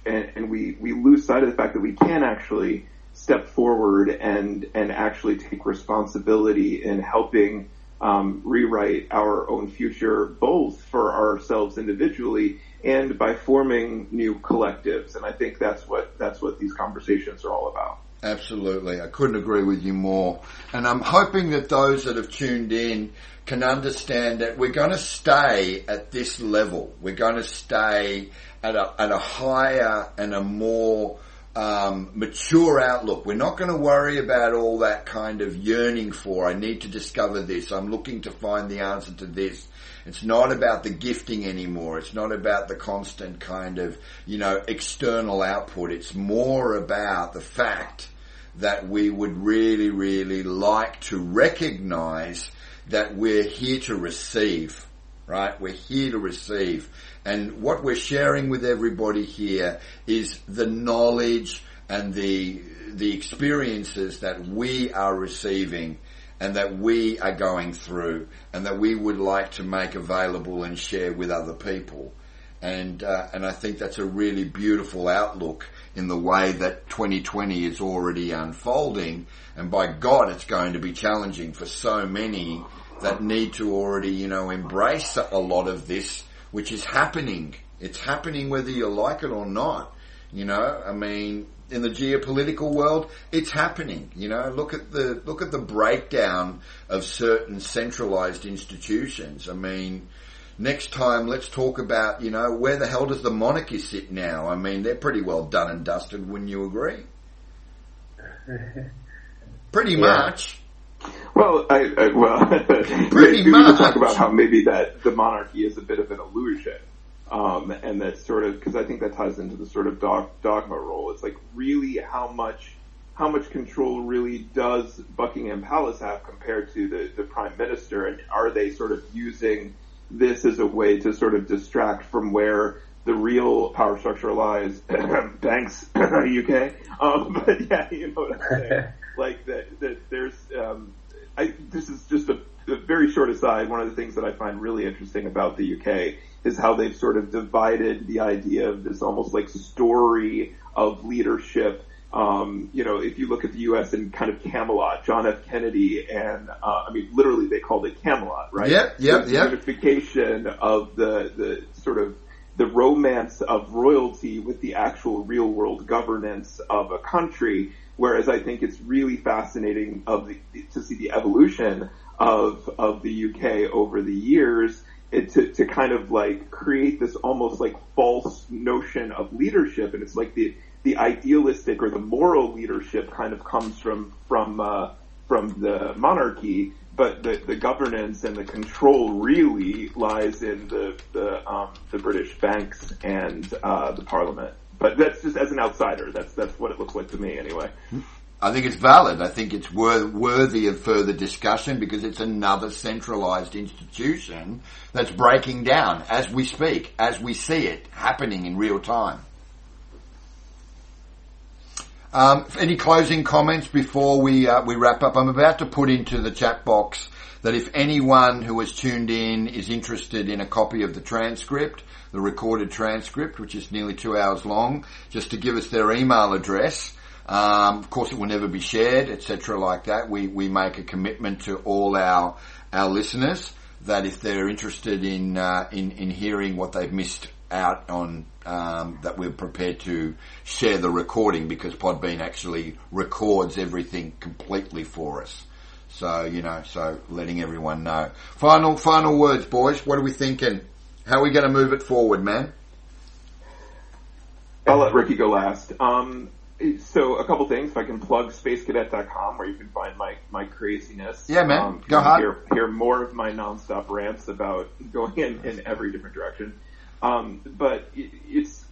and we lose sight of the fact that we can actually step forward and actually take responsibility in helping rewrite our own future, both for ourselves individually and by forming new collectives. And I think that's what these conversations are all about. Absolutely. I couldn't agree with you more. And I'm hoping that those that have tuned in can understand that we're going to stay at this level. We're going to stay at a higher and a more mature outlook. We're not going to worry about all that kind of yearning for, I need to discover this, I'm looking to find the answer to this. It's not about the gifting anymore. It's not about the constant kind of, external output. It's more about the fact that we would really, really like to recognize that we're here to receive, right? We're here to receive. And what we're sharing with everybody here is the knowledge and the experiences that we are receiving and that we are going through and that we would like to make available and share with other people. And I think that's a really beautiful outlook in the way that 2020 is already unfolding. And by God, it's going to be challenging for so many that need to already, embrace a lot of this, which is happening. It's happening whether you like it or not. In the geopolitical world, it's happening. Look at the breakdown of certain centralized institutions. Next time let's talk about, where the hell does the monarchy sit now? They're pretty well done and dusted, wouldn't you agree? Pretty much. Well, pretty much. We talk about how maybe that the monarchy is a bit of an illusion, and that sort of, because I think that ties into the sort of dogma role. It's like, really, how much control really does Buckingham Palace have compared to the Prime Minister, and are they sort of using this as a way to sort of distract from where the real power structure lies? Thanks, UK. But yeah, you know what I'm saying. Like that there's, this is just a very short aside. One of the things that I find really interesting about the UK is how they've sort of divided the idea of this almost like story of leadership. If you look at the U.S. and kind of Camelot, John F. Kennedy, and literally they called it Camelot, right? Yeah. The unification of the sort of the romance of royalty with the actual real world governance of a country. Whereas I think it's really fascinating to see the evolution of the UK over the years, to kind of like create this almost like false notion of leadership. And it's like the idealistic or the moral leadership kind of comes from the monarchy, but the governance and the control really lies in the British banks and the Parliament. But that's just as an outsider. That's what it looks like to me, anyway. I think it's valid. I think it's worthy of further discussion because it's another centralised institution that's breaking down as we speak, as we see it happening in real time. Any closing comments before we wrap up? I'm about to put into the chat box that if anyone who has tuned in is interested in a copy of the transcript, the recorded transcript, which is nearly 2 hours long, just to give us their email address. Of course, it will never be shared, etc., like that. We make a commitment to all our listeners that if they're interested in hearing what they've missed out on, that we're prepared to share the recording because Podbean actually records everything completely for us. So, so letting everyone know. Final words, boys. What are we thinking? How are we going to move it forward, man? I'll let Riki go last. So a couple things. If I can plug spacecadet.com where you can find my craziness. Yeah, man. Go hard. Hear more of my nonstop rants about going in every different direction. But it's,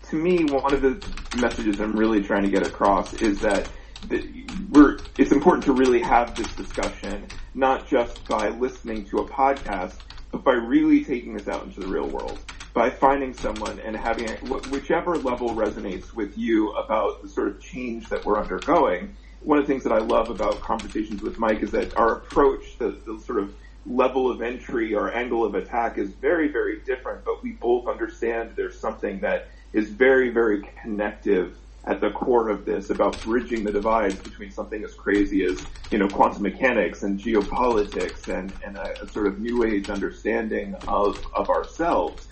to me, one of the messages I'm really trying to get across is that it's important to really have this discussion, not just by listening to a podcast, but by really taking this out into the real world, by finding someone and having whichever level resonates with you about the sort of change that we're undergoing. One of the things that I love about conversations with Mike is that our approach, the sort of level of entry or angle of attack is very, very different, but we both understand there's something that is very, very connective at the core of this about bridging the divides between something as crazy as, quantum mechanics and geopolitics and a sort of new age understanding of ourselves.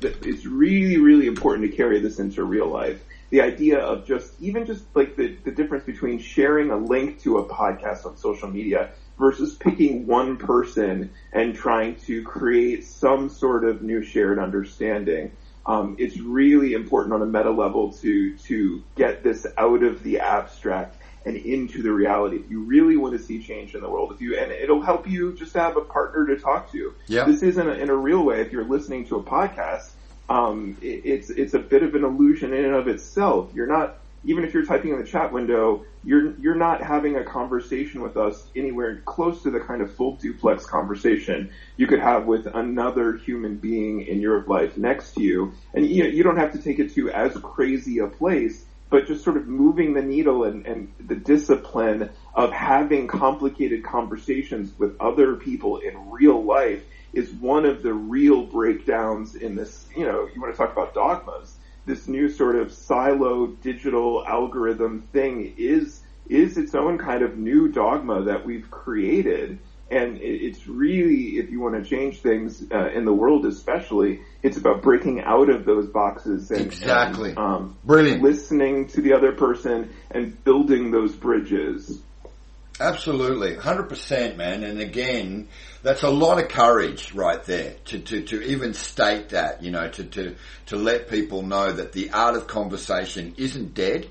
It's really, really important to carry this into real life. The idea of just like the difference between sharing a link to a podcast on social media versus picking one person and trying to create some sort of new shared understanding. It's really important on a meta level to get this out of the abstract and into the reality. If you really want to see change in the world, and it'll help you just to have a partner to talk to. Yeah. This isn't in a real way. If you're listening to a podcast, it's a bit of an illusion in and of itself. You're not, even if you're typing in the chat window, you're not having a conversation with us anywhere close to the kind of full duplex conversation you could have with another human being in your life next to you. And you don't have to take it to as crazy a place, but just sort of moving the needle and the discipline of having complicated conversations with other people in real life is one of the real breakdowns in this. You want to talk about dogmas. This new sort of silo digital algorithm thing is its own kind of new dogma that we've created. And it's really, if you want to change things in the world especially, it's about breaking out of those boxes and, exactly. Brilliant. Listening to the other person and building those bridges. Absolutely, 100%, man. And again, that's a lot of courage right there to even state that, to let people know that the art of conversation isn't dead,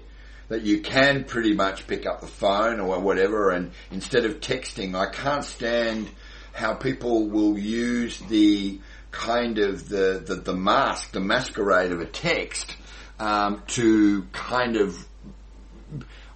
that you can pretty much pick up the phone or whatever, and instead of texting, I can't stand how people will use the kind of the masquerade of a text to kind of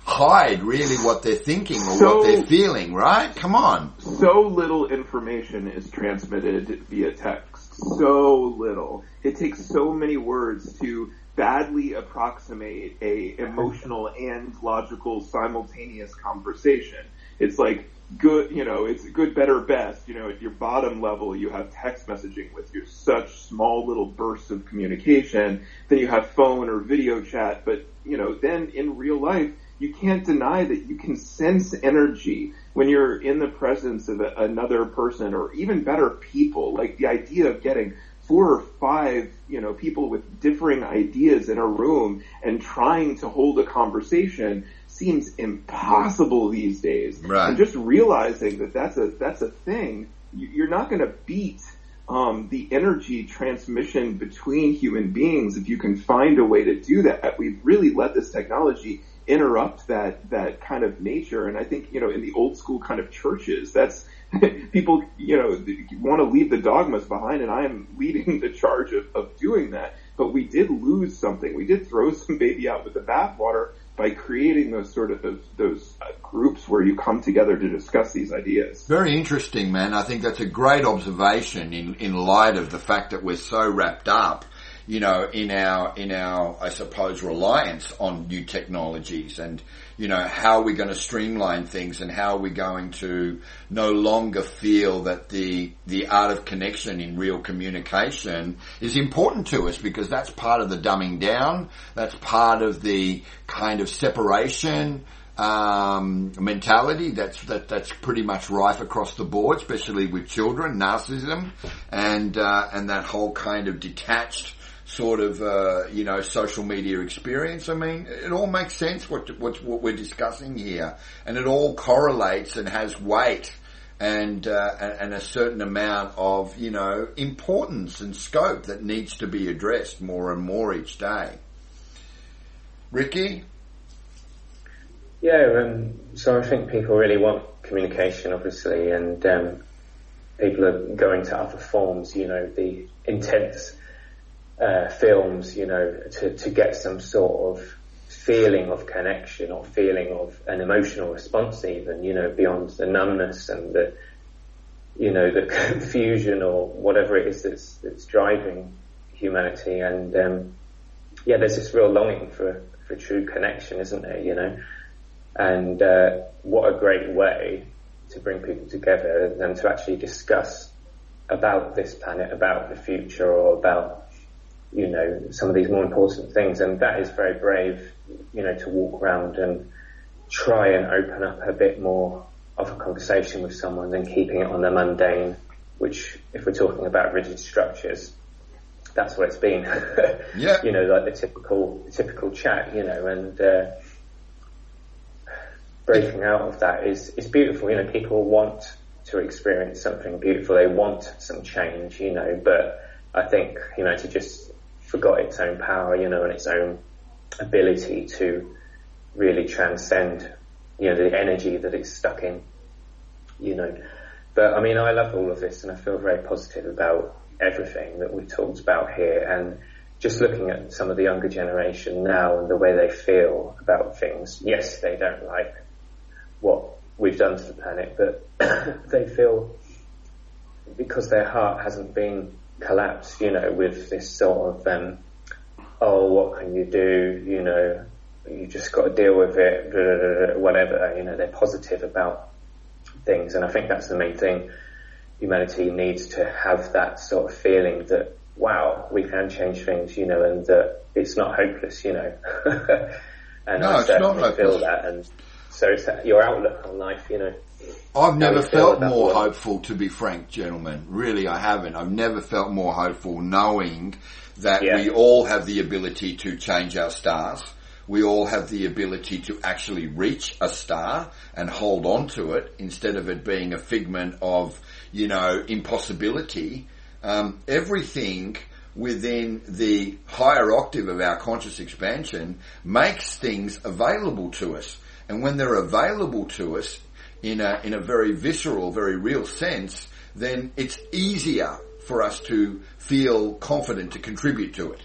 hide really what they're thinking or what they're feeling, right? Come on. So little information is transmitted via text. So little. It takes so many words to badly approximate a emotional and logical simultaneous conversation. It's like good, it's good, better, best. At your bottom level, you have text messaging with your such small little bursts of communication. Then you have phone or video chat. But, then in real life, you can't deny that you can sense energy when you're in the presence of another person or even better people. Like the idea of getting 4 or 5, people with differing ideas in a room and trying to hold a conversation seems impossible these days. Right. And just realizing that that's a thing, you're not going to beat the energy transmission between human beings if you can find a way to do that. We've really let this technology interrupt that kind of nature. And I think, in the old school kind of churches, that's people, want to leave the dogmas behind, and I am leading the charge of doing that. But we did lose something. We did throw some baby out with the bathwater by creating those sort of those groups where you come together to discuss these ideas. Very interesting, man. I think that's a great observation in light of the fact that we're so wrapped up, in our, I suppose, reliance on new technologies, and, how we're going to streamline things, and how we're going to no longer feel that the art of connection in real communication is important to us, because that's part of the dumbing down. That's part of the kind of separation mentality that's pretty much rife across the board, especially with children, narcissism, and that whole kind of detached sort of social media experience. I mean, it all makes sense what we're discussing here, and it all correlates and has weight and a certain amount of importance and scope that needs to be addressed more and more each day. Riki? Yeah, so I think people really want communication, obviously, and people are going to other forms, the intense films, to get some sort of feeling of connection or feeling of an emotional response even, beyond the numbness and the confusion or whatever it is that's driving humanity. And there's this real longing for true connection, isn't there, And what a great way to bring people together than to actually discuss about this planet, about the future, or about some of these more important things. And that is very brave, to walk around and try and open up a bit more of a conversation with someone than keeping it on the mundane, which, if we're talking about rigid structures, that's what it's been. Yeah. Like the typical chat, and breaking out of that is beautiful. People want to experience something beautiful. They want some change, but I think humanity just forgot its own power, and its own ability to really transcend, the energy that it's stuck in, But I mean, I love all of this, and I feel very positive about everything that we've talked about here. And just looking at some of the younger generation now and the way they feel about things, yes, they don't like what we've done to the planet, but they feel, because their heart hasn't been collapsed, with this sort of, what can you do, you just got to deal with it, blah, blah, blah, whatever, they're positive about things. And I think that's the main thing. Humanity needs to have that sort of feeling that, wow, we can change things, and that it's not hopeless, And No, I it's not certainly hopeless. feel that. And so it's your outlook on life, I've never felt more one. hopeful, to be frank, gentlemen. Really, I haven't. I've never felt more hopeful knowing that we all have the ability to change our stars. We all have the ability to actually reach a star and hold on to it instead of it being a figment of, impossibility. Everything within the higher octave of our conscious expansion makes things available to us. And when they're available to us in a very visceral, very real sense, then it's easier for us to feel confident to contribute to it,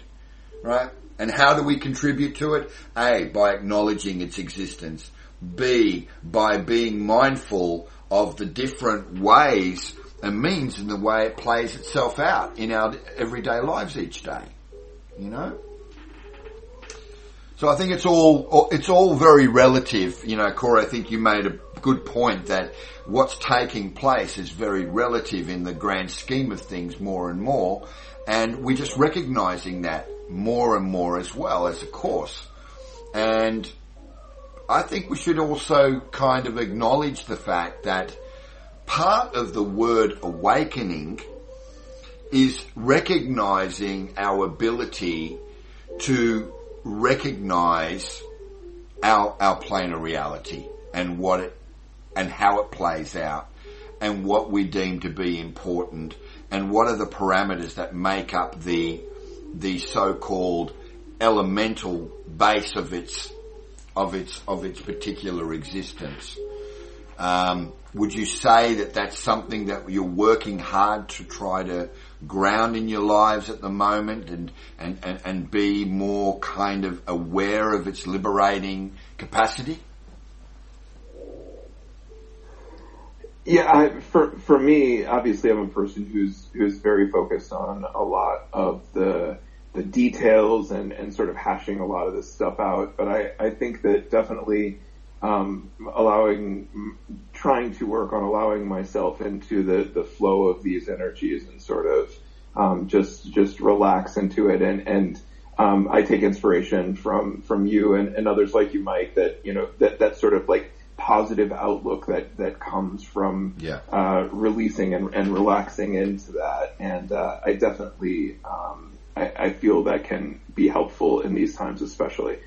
right? And how do we contribute to it? A, by acknowledging its existence. B, by being mindful of the different ways and means and the way it plays itself out in our everyday lives each day, So I think it's all very relative, Cory. I think you made a good point that what's taking place is very relative in the grand scheme of things more and more, and we're just recognizing that more and more as well as a course. And I think we should also kind of acknowledge the fact that part of the word awakening is recognizing our ability to recognize our plane of reality and what it and how it plays out and what we deem to be important and what are the parameters that make up the so-called elemental base of its particular existence. Would you say that that's something that you're working hard to try to ground in your lives at the moment and be more kind of aware of its liberating capacity? Yeah, for me, obviously, I'm a person who's very focused on a lot of the details and sort of hashing a lot of this stuff out. But I think that definitely trying to work on allowing myself into the flow of these energies and sort of just relax into it and I take inspiration from you and others like you, Mike, that sort of like positive outlook that comes from releasing and relaxing into that. And I definitely I feel that can be helpful in these times especially.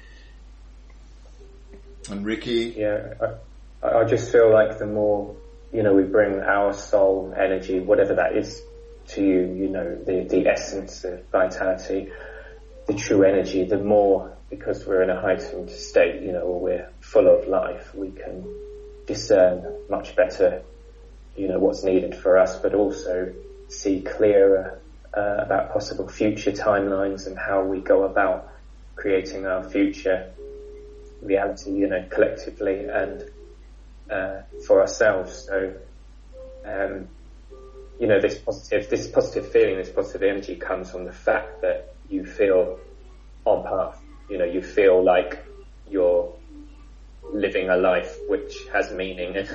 And Riki? Yeah, I just feel like the more, we bring our soul energy, whatever that is to you, the essence, the vitality, the true energy, the more, because we're in a heightened state, or we're full of life, we can discern much better, what's needed for us, but also see clearer about possible future timelines and how we go about creating our future reality, collectively and for ourselves. So, this positive feeling, this positive energy comes from the fact that you feel on path. You feel like you're living a life which has meaning, and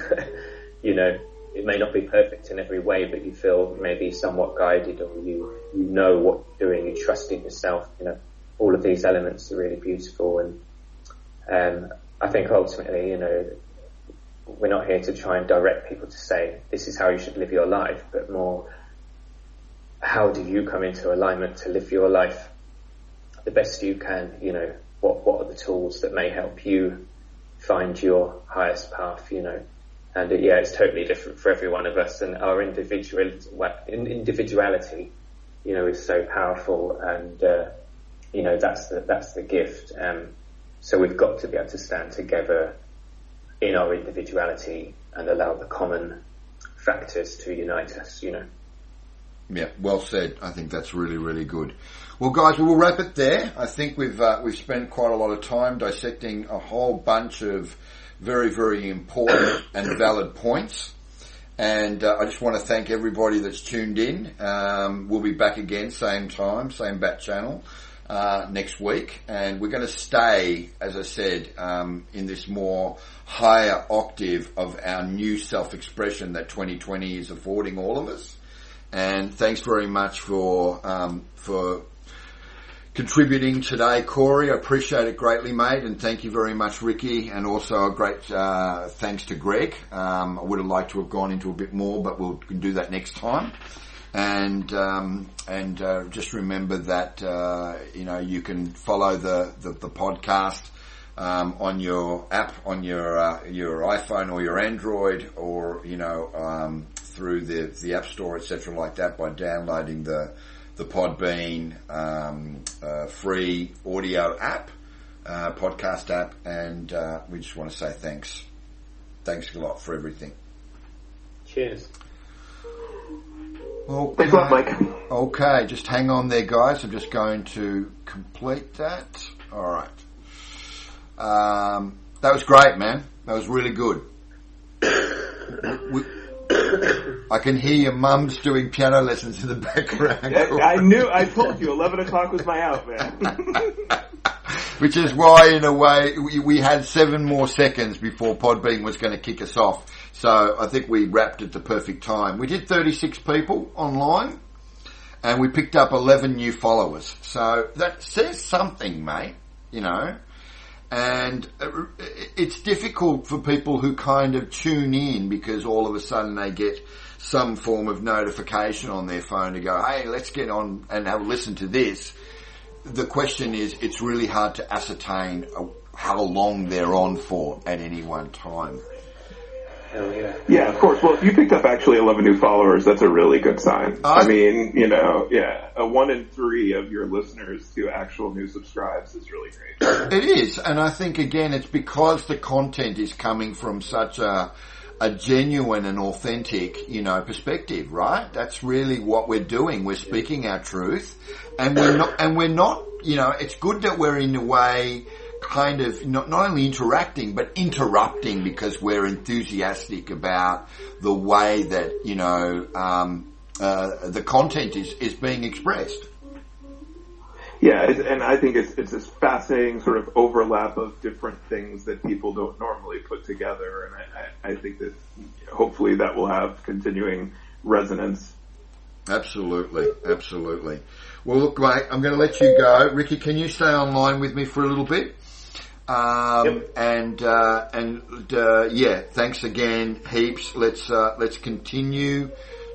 it may not be perfect in every way, but you feel maybe somewhat guided, or you know what you're doing, you trust in yourself. All of these elements are really beautiful, and I think ultimately, we're not here to try and direct people to say this is how you should live your life, but more, how do you come into alignment to live your life the best you can? What are the tools that may help you find your highest path? And it's totally different for every one of us, and our individuality, is so powerful, and that's the gift. So we've got to be able to stand together in our individuality and allow the common factors to unite us. Yeah, well said. I think that's really, really good. Well, guys, we will wrap it there. I think we've spent quite a lot of time dissecting a whole bunch of very, very important and valid points. And I just want to thank everybody that's tuned in. We'll be back again, same time, same bat channel, next week. And we're going to stay, as I said, in this more higher octave of our new self-expression that 2020 is affording all of us. And thanks very much for contributing today, Cory. I appreciate it greatly, mate. And thank you very much, Riki. And also a great thanks to Greg. I would have liked to have gone into a bit more, but we can do that next time. And just remember that you can follow the podcast on your app, on your iPhone or your Android, or through the App Store, etc., like that, by downloading the Podbean free audio app, podcast app, and we just want to say thanks a lot for everything. Cheers. Okay. Thanks a lot, Mike. Okay, just hang on there, guys. I'm just going to complete that. All right. That was great, man. That was really good. I can hear your mum's doing piano lessons in the background. I told you, 11 o'clock was my out, man. Which is why, in a way, we had 7 more seconds before Podbean was going to kick us off. So I think we wrapped at the perfect time. We did 36 people online, and we picked up 11 new followers. So that says something, mate, And it's difficult for people who kind of tune in, because all of a sudden they get some form of notification on their phone to go, hey, let's get on and have a listen to this. The question is, it's really hard to ascertain how long they're on for at any one time. Oh, yeah. Yeah, of course. Well, if you picked up actually 11 new followers, that's a really good sign. I mean, you know, yeah, 1 in 3 of your listeners to actual new subscribes is really great. It is, and I think, again, it's because the content is coming from such a genuine and authentic, you know, perspective, right? That's really what we're doing. We're speaking our truth, and we're not, you know, it's good that we're in a way kind of not only interacting but interrupting, because we're enthusiastic about the way that, you know, the content is being expressed. Yeah, and I think it's this fascinating sort of overlap of different things that people don't normally put together, and I think that hopefully that will have continuing resonance. Absolutely. Well, look, mate, I'm going to let you go. Ricky, can you stay online with me for a little bit? Yep. Yeah, thanks again, heaps. Let's continue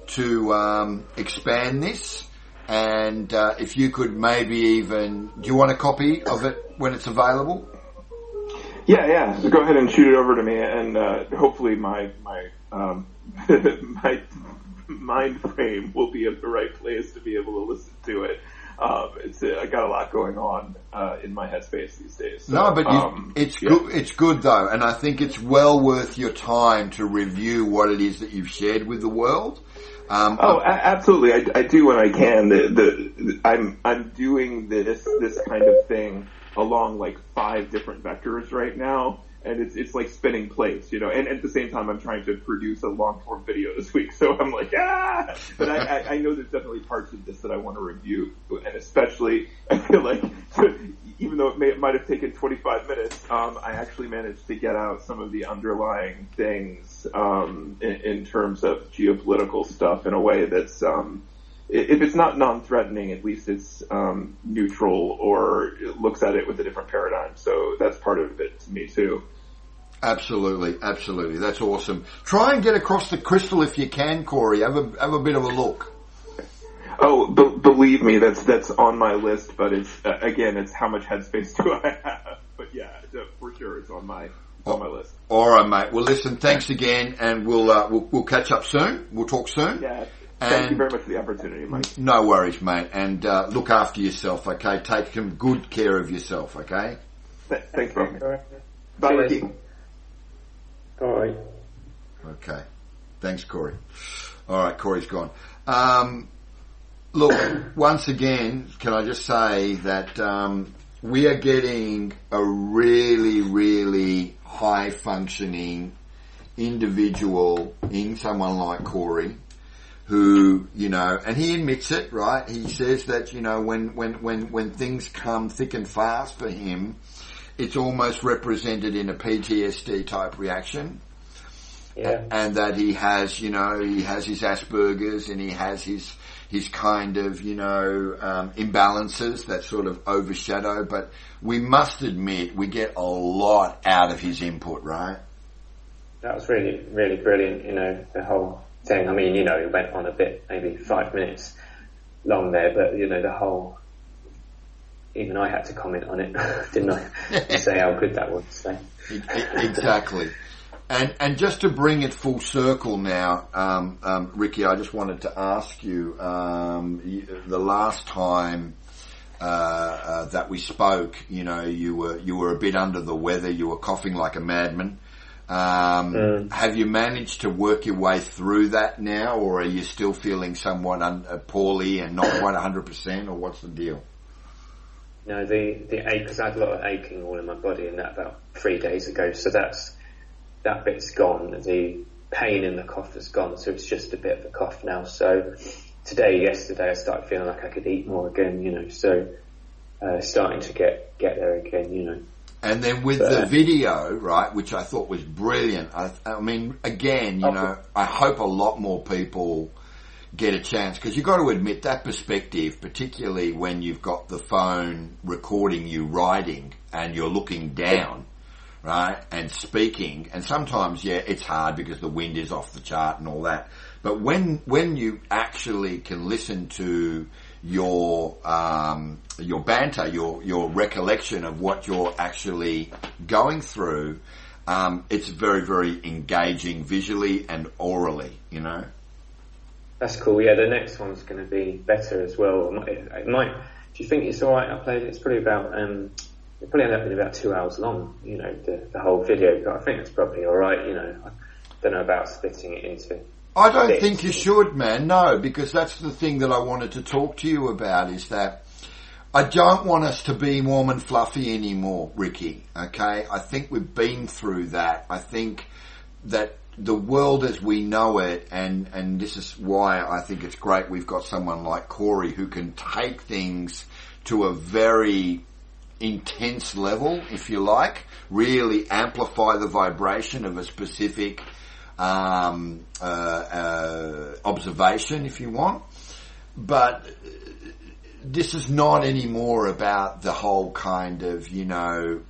to expand this, and if you could maybe even, do you want a copy of it when it's available? Yeah. So go ahead and shoot it over to me, and hopefully my my mind frame will be in the right place to be able to listen to it. I got a lot going on in my headspace these days. So, no, but good. It's good though, and I think it's well worth your time to review what it is that you've shared with the world. Absolutely. I do when I can. I'm doing this kind of thing along like 5 different vectors right now. And it's like spinning plates, you know, and at the same time I'm trying to produce a long form video this week. So I'm like, but I know there's definitely parts of this that I want to review. And especially, I feel like, even though it might have taken 25 minutes, I actually managed to get out some of the underlying things, in terms of geopolitical stuff in a way that's, if it's not non-threatening, at least it's neutral or looks at it with a different paradigm. So that's part of it to me too. Absolutely. That's awesome. Try and get across the crystal if you can, Cory. Have a bit of a look. Oh, believe me, that's on my list. But it's again, it's how much headspace do I have? But yeah, for sure, it's on my list. All right, mate. Well, listen, thanks again, and we'll catch up soon. We'll talk soon. Yeah. Thank you very much for the opportunity, Mike. No worries, mate. And look after yourself, okay? Take some good care of yourself, okay? Thanks, bro. Bye, Ricky. Bye. Okay. Thanks, Cory. All right, Cory's gone. Look, once again, can I just say that we are getting a really, really high-functioning individual in someone like Cory, who, you know, and he admits it, right? He says that, you know, when things come thick and fast for him, it's almost represented in a PTSD type reaction. Yeah. And that he has, you know, he has his Asperger's and he has his kind of, you know, imbalances that sort of overshadow, but we must admit we get a lot out of his input, right? That was really, really brilliant, you know, the whole thing. I mean, you know, it went on a bit, maybe 5 minutes long there, but, you know, the whole, even I had to comment on it, didn't I? To say how good that was. So. Exactly. And just to bring it full circle now, Ricky, I just wanted to ask you, the last time that we spoke, you know, you were a bit under the weather, you were coughing like a madman. Have you managed to work your way through that now, or are you still feeling somewhat poorly and not quite 100%, or what's the deal? No, the ache, because I had a lot of aching all in my body, and that about 3 days ago, so that bit's gone. The pain in the cough is gone, so it's just a bit of a cough now. So yesterday I started feeling like I could eat more again, you know, so starting to get there again, you know. And then with the video, right, which I thought was brilliant. I mean, again, you know, I hope a lot more people get a chance, because you've got to admit that perspective, particularly when you've got the phone recording you writing and you're looking down, right, and speaking, and sometimes, yeah, it's hard because the wind is off the chart and all that, but when you actually can listen to your banter, your recollection of what you're actually going through, it's very, very engaging visually and orally, you know. That's cool. Yeah, the next one's going to be better as well. It might. Do you think it's all right? I played it. It's probably about. It probably ended up being about 2 hours long. You know, the whole video. But I think it's probably all right. You know, I don't know about splitting it into. I don't think you should, man. No, because that's the thing that I wanted to talk to you about. Is that I don't want us to be warm and fluffy anymore, Riki. Okay, I think we've been through that. I think that the world as we know it, and this is why I think it's great we've got someone like Cory who can take things to a very intense level, if you like, really amplify the vibration of a specific observation, if you want. But this is not anymore about the whole kind of, you know,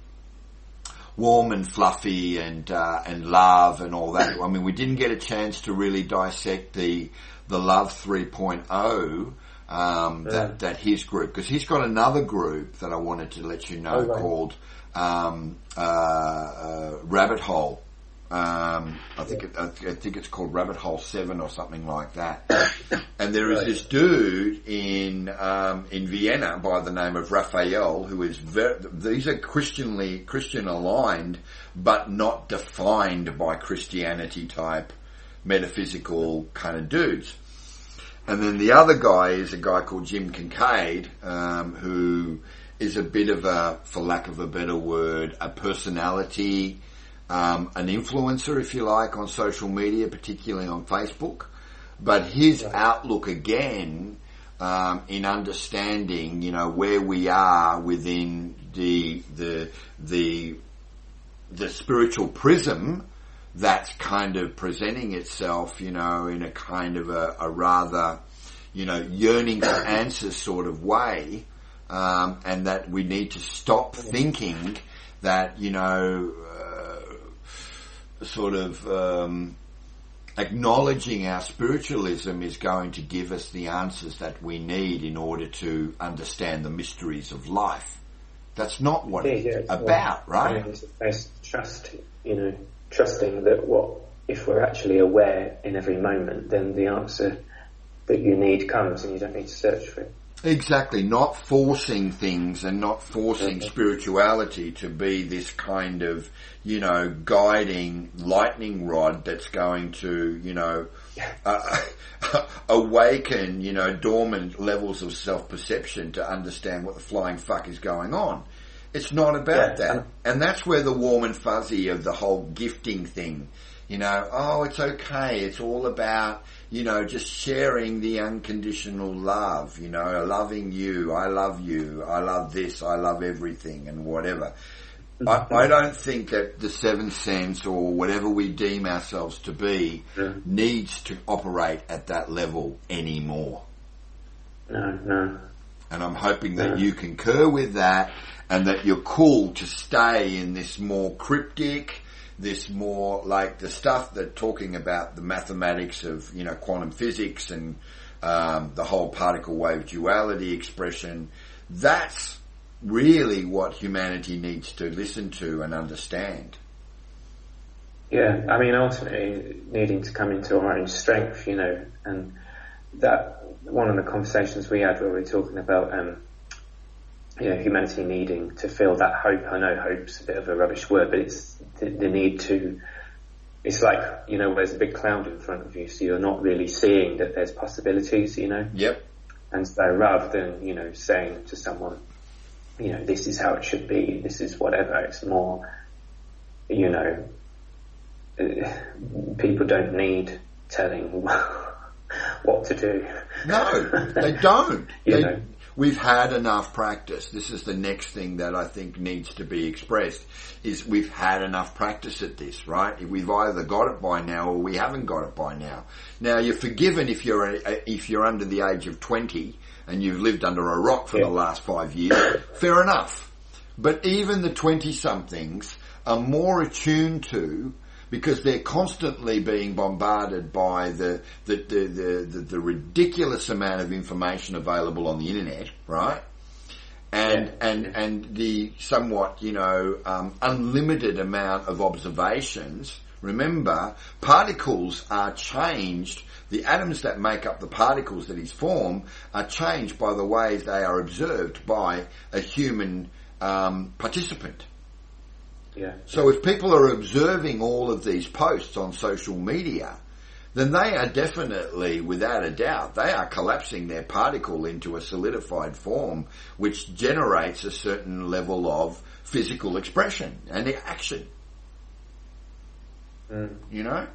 warm and fluffy and love and all that. I mean, we didn't get a chance to really dissect the Love 3.0 that his group, because he's got another group that I wanted to let you know called Rabbit Hole. I think it's called Rabbit Hole 7 or something like that. And there is this dude in Vienna by the name of Raphael, who is these are Christian aligned, but not defined by Christianity type metaphysical kind of dudes. And then the other guy is a guy called Jim Kincaid, who is a bit of a, for lack of a better word, a personality, an influencer, if you like, on social media, particularly on Facebook. But his outlook again, in understanding, you know, where we are within the spiritual prism that's kind of presenting itself, you know, in a kind of a rather, you know, yearning for answers sort of way, and that we need to stop thinking that, you know, sort of acknowledging our spiritualism is going to give us the answers that we need in order to understand the mysteries of life. That's not what it's about, right? It's based on trust, you know, trusting that if we're actually aware in every moment, then the answer that you need comes and you don't need to search for it. Exactly, not forcing things and not forcing spirituality to be this kind of, you know, guiding lightning rod that's going to, you know, awaken, you know, dormant levels of self-perception to understand what the flying fuck is going on. It's not about that. And that's where the warm and fuzzy of the whole gifting thing, you know, oh, it's okay, it's all about, you know, just sharing the unconditional love, you know, loving you, I love this, I love everything and whatever. I don't think that the seventh sense or whatever we deem ourselves to be needs to operate at that level anymore. No. And I'm hoping that you concur with that and that you're cool to stay in this more cryptic, this more like the stuff that talking about the mathematics of, you know, quantum physics and the whole particle wave duality expression. That's really what humanity needs to listen to and understand. Yeah, I mean, ultimately needing to come into our own strength, you know, and that one of the conversations we had where we were talking about, you know, humanity needing to feel that hope. I know hope's a bit of a rubbish word, but it's the need to, it's like, you know, there's a big cloud in front of you, so you're not really seeing that there's possibilities, you know? Yep. And so rather than, you know, saying to someone, you know, this is how it should be, this is whatever, it's more, you know, people don't need telling what to do. No, they don't. You know? We've had enough practice. This is the next thing that I think needs to be expressed, is we've had enough practice at this, right? We've either got it by now or we haven't got it by now. Now, you're forgiven if you're under the age of 20 and you've lived under a rock for the last 5 years. Fair enough. But even the 20-somethings are more attuned to, because they're constantly being bombarded by the ridiculous amount of information available on the internet, right? And the somewhat, unlimited amount of observations. Remember, particles are changed. The atoms that make up the particles that is formed are changed by the ways they are observed by a human participant. Yeah. So if people are observing all of these posts on social media, then they are definitely, without a doubt, they are collapsing their particle into a solidified form, which generates a certain level of physical expression and action. You know?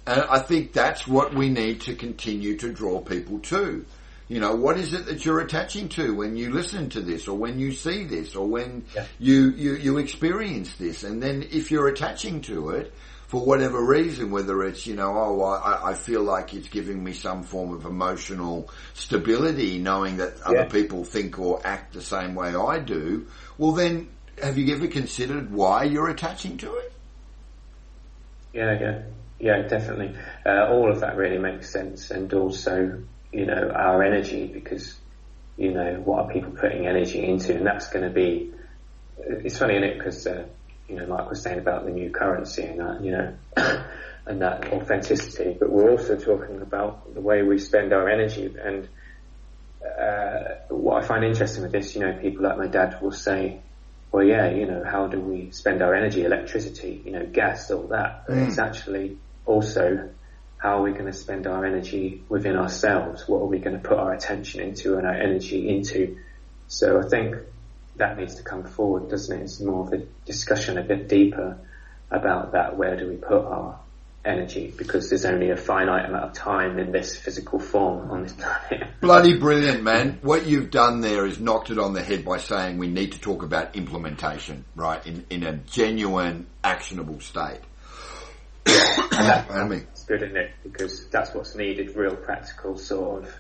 And I think that's what we need to continue to draw people to. You know, what is it that you're attaching to when you listen to this, or when you see this, or when you experience this? And then if you're attaching to it for whatever reason, whether it's, I feel like it's giving me some form of emotional stability knowing that other people think or act the same way I do, well then, have you ever considered why you're attaching to it? Yeah, definitely. All of that really makes sense. And also, our energy, because, what are people putting energy into? And that's going to be, it's funny, isn't it? Because, Mike was saying about the new currency and that, and that authenticity, but we're also talking about the way we spend our energy. And what I find interesting with this, people like my dad will say, well, how do we spend our energy? Electricity, gas, all that. But it's actually also, how are we going to spend our energy within ourselves? What are we going to put our attention into and our energy into? So I think that needs to come forward, doesn't it? It's more of a discussion a bit deeper about that. Where do we put our energy? Because there's only a finite amount of time in this physical form on this planet. Bloody brilliant, man. What you've done there is knocked it on the head by saying we need to talk about implementation, right, in a genuine, actionable state. It's good, isn't it? Because that's what's needed, real practical sort of,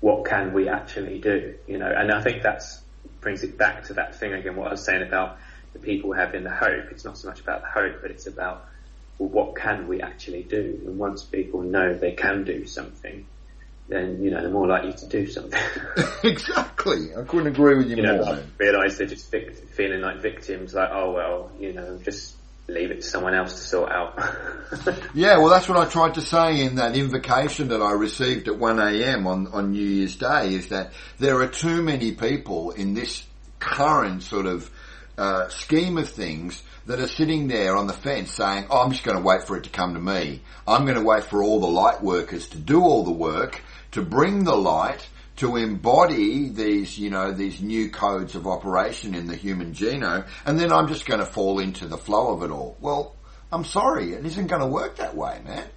what can we actually do, and I think that's brings it back to that thing again, what I was saying about the people having the hope. It's not so much about the hope, but it's about, well, what can we actually do? And once people know they can do something, then, they're more likely to do something. Exactly. I couldn't agree with you more. Realise they're just feeling like victims, like, oh, well, just leave it to someone else to sort out. Yeah, well, that's what I tried to say in that invocation that I received at 1 a.m. on New Year's Day, is that there are too many people in this current sort of scheme of things that are sitting there on the fence saying, I'm just going to wait for it to come to me. I'm going to wait for all the light workers to do all the work, to bring the light, to embody these, these new codes of operation in the human genome, and then I'm just going to fall into the flow of it all. Well, I'm sorry, it isn't going to work that way, man.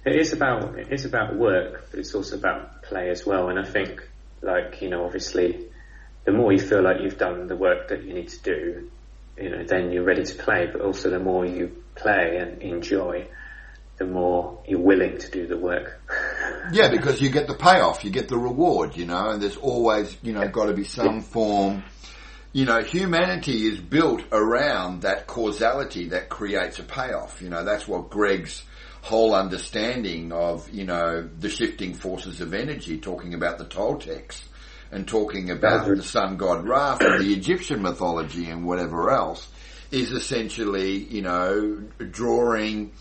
It is about work, but it's also about play as well. And I think, obviously, the more you feel like you've done the work that you need to do, then you're ready to play. But also, the more you play and enjoy, the more you're willing to do the work. Yeah, because you get the payoff, you get the reward, and there's always, got to be some form. Humanity is built around that causality that creates a payoff. That's what Greg's whole understanding of, the shifting forces of energy, talking about the Toltecs and talking about the sun god Ra and the Egyptian mythology and whatever else, is essentially, drawing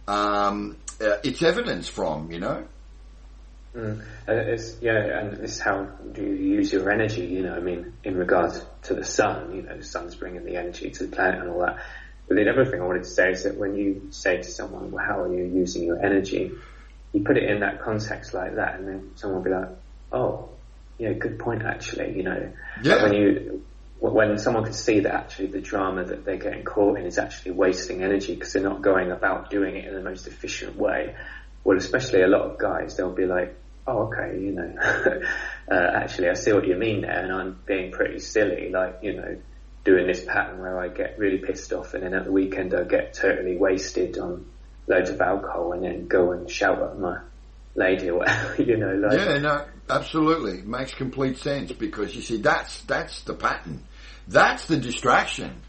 it's evidence from, and it's how do you use your energy, in regards to the sun, the sun's bringing the energy to the planet and all that. But the other thing I wanted to say is that when you say to someone, well, how are you using your energy? You put it in that context like that, and then someone will be like, oh, yeah, good point actually, Yeah. When someone can see that actually the drama that they're getting caught in is actually wasting energy because they're not going about doing it in the most efficient way. Well, especially a lot of guys, they'll be like, oh, okay, actually I see what you mean there, and I'm being pretty silly, doing this pattern where I get really pissed off and then at the weekend I get totally wasted on loads of alcohol and then go and shout at my lady or whatever, Yeah, no, absolutely. It makes complete sense because, you see, that's the pattern. That's the distraction.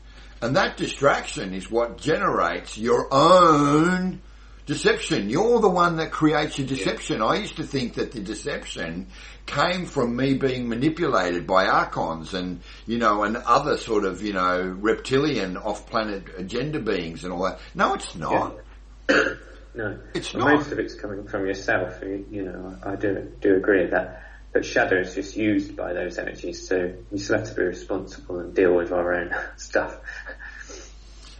And that distraction is what generates your own deception. You're the one that creates your deception. I used to think that the deception came from me being manipulated by archons and, and other sort of, reptilian off-planet agenda beings and all that. No, it's not. Yeah. No. It's not. Most of it's coming from yourself. I do agree that. But shadow is just used by those energies, so we still have to be responsible and deal with our own stuff.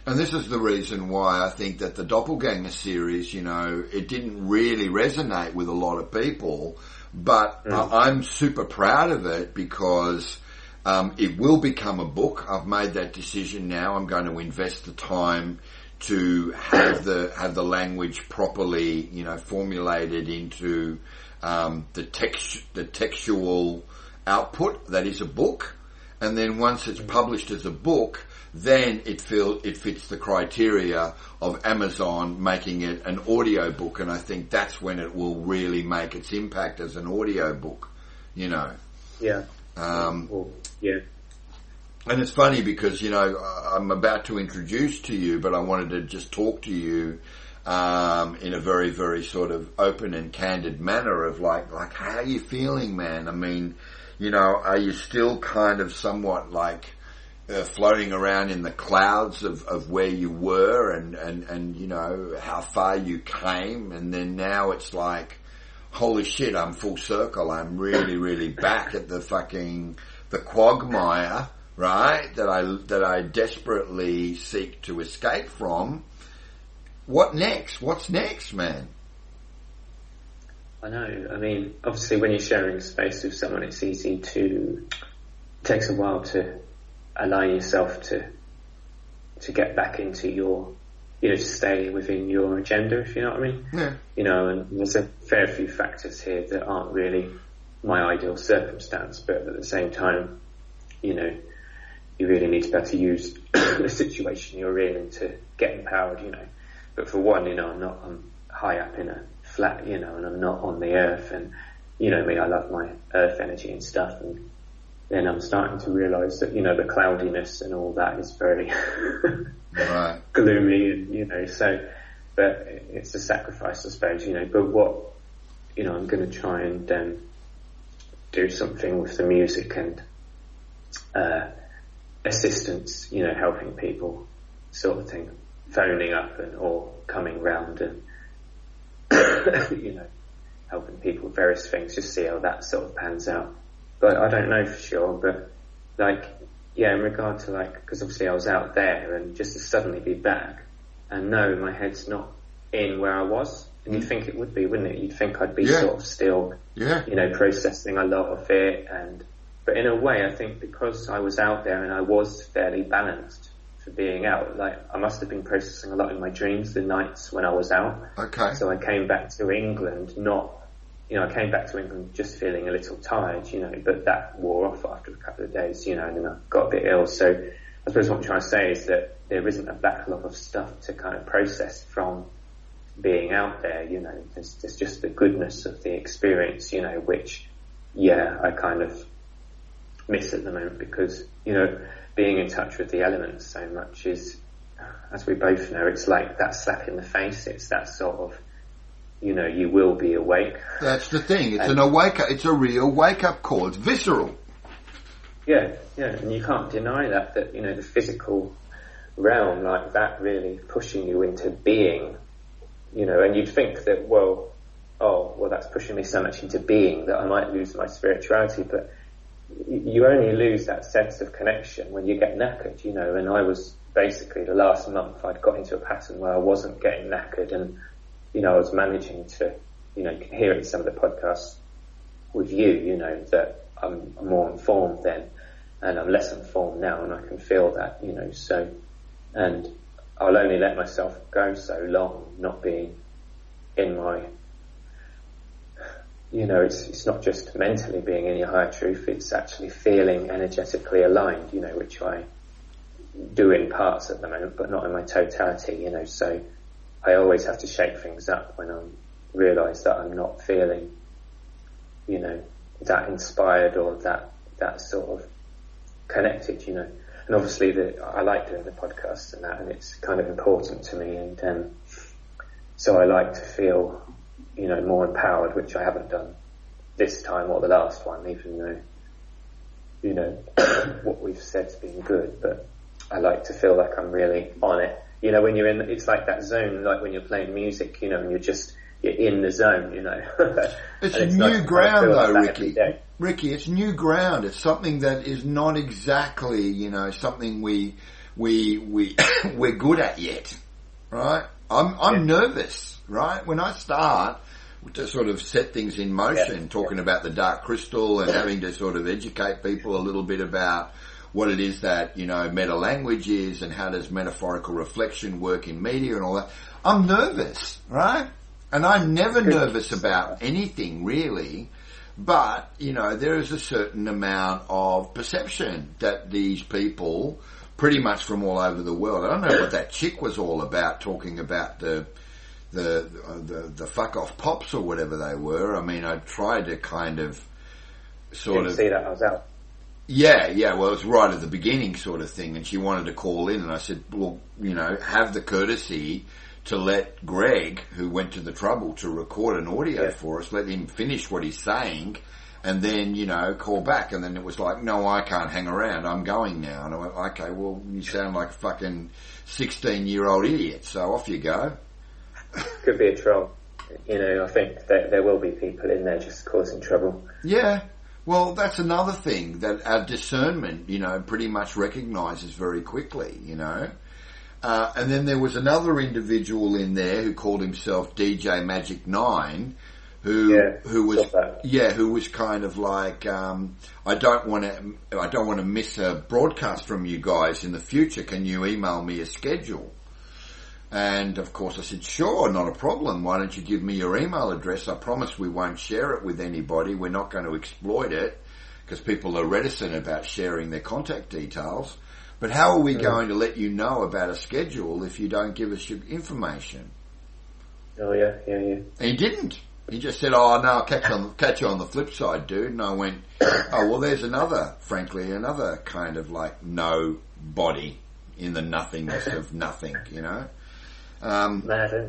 And this is the reason why I think that the Doppelganger series, it didn't really resonate with a lot of people, but I'm super proud of it because it will become a book. I've made that decision now. I'm going to invest the time to have the language properly, formulated into the textual output that is a book. And then once it's published as a book, then it fits the criteria of Amazon making it an audio book, and I think that's when it will really make its impact as an audio book, Yeah. Yeah. And it's funny because, I'm about to introduce to you, but I wanted to just talk to you in a very, very sort of open and candid manner of like how are you feeling, man? I mean, are you still kind of somewhat like floating around in the clouds of where you were and how far you came, and then now it's like, holy shit, I'm full circle. I'm really, really back at the quagmire, right? That I desperately seek to escape from. What next? What's next, man? I know. I mean, obviously when you're sharing space with someone, it takes a while to allow yourself to get back into your, to stay within your agenda, if you know what I mean. Yeah. And there's a fair few factors here that aren't really my ideal circumstance, but at the same time, you really need to be able to use the situation you're in and to get empowered, But for one, I'm high up in a flat, and I'm not on the earth, and me, I love my earth energy and stuff, and then I'm starting to realise that, the cloudiness and all that is very right. gloomy, and, so, but it's a sacrifice, I suppose, but what, I'm going to try and do something with the music and assistance, helping people sort of thing, phoning up or coming round and, helping people with various things, just see how that sort of pans out. But I don't know for sure, but in regard to because obviously I was out there and just to suddenly be back and no, my head's not in where I was, and you'd think it would be, wouldn't it? You'd think I'd be sort of still, processing a lot of it, but in a way I think because I was out there and I was fairly balanced for being out, I must have been processing a lot in my dreams the nights when I was out. Okay. So I came back to England I came back to England just feeling a little tired, but that wore off after a couple of days, and then I got a bit ill. So I suppose what I'm trying to say is that there isn't a backlog of stuff to kind of process from being out there, there's just the goodness of the experience, which, I kind of miss at the moment because, being in touch with the elements so much is, as we both know, it's like that slap in the face. It's that sort of, you will be awake. That's the thing. It's a real wake-up call. It's visceral. Yeah, and you can't deny that, the physical realm like that really pushing you into being, and you'd think that, well, that's pushing me so much into being that I might lose my spirituality, but you only lose that sense of connection when you get knackered, and I was basically the last month I'd got into a pattern where I wasn't getting knackered, and I was managing to, you can hear it in some of the podcasts with you, that I'm more informed then, and I'm less informed now, and I can feel that, so, and I'll only let myself go so long, not being in my, it's not just mentally being in your higher truth, it's actually feeling energetically aligned, which I do in parts at the moment, but not in my totality, so I always have to shake things up when I realise that I'm not feeling, that inspired or that sort of connected, And obviously I like doing the podcast and that, and it's kind of important to me, and so I like to feel, you know, more empowered, which I haven't done this time or the last one, even though, you know, what we've said's been good, but I like to feel like I'm really on it. You know, when you're in, it's like that zone, like when you're playing music, you know, and you're in the zone, you know. It's new ground though, like Ricky. Ricky, it's new ground. It's something that is not exactly, you know, something we're good at yet, right? I'm nervous, right? When I start to sort of set things in motion, talking about the dark crystal and having to sort of educate people a little bit about what it is that, you know, meta language is and how does metaphorical reflection work in media and all that, I'm nervous, right? And I'm never nervous about anything really, but, you know, there is a certain amount of perception that these people, pretty much from all over the world, I don't know what that chick was all about, talking about the fuck off pops or whatever they were. I mean, I tried to kind of Didn't see that, I was out. Yeah, well, it was right at the beginning sort of thing, and she wanted to call in, and I said, well, you know, have the courtesy to let Greg, who went to the trouble to record an audio for us, let him finish what he's saying, and then, you know, call back. And then it was like, no, I can't hang around, I'm going now. And I went, okay, well, you sound like a fucking 16-year-old idiot, so off you go. Could be a troll. You know, I think that there will be people in there just causing trouble. Yeah. Well, that's another thing that our discernment, you know, pretty much recognises very quickly, you know. And then there was another individual in there who called himself DJ Magic 9, who was kind of like, I don't want to miss a broadcast from you guys in the future. Can you email me a schedule? And of course I said, sure, not a problem. Why don't you give me your email address? I promise we won't share it with anybody. We're not going to exploit it because people are reticent about sharing their contact details. But how are we going to let you know about a schedule if you don't give us your information? Oh yeah. And he didn't. He just said, oh no, I'll catch you on the flip side, dude. And I went, oh well, there's another kind of like nobody in the nothingness of nothing, you know. Mad, eh?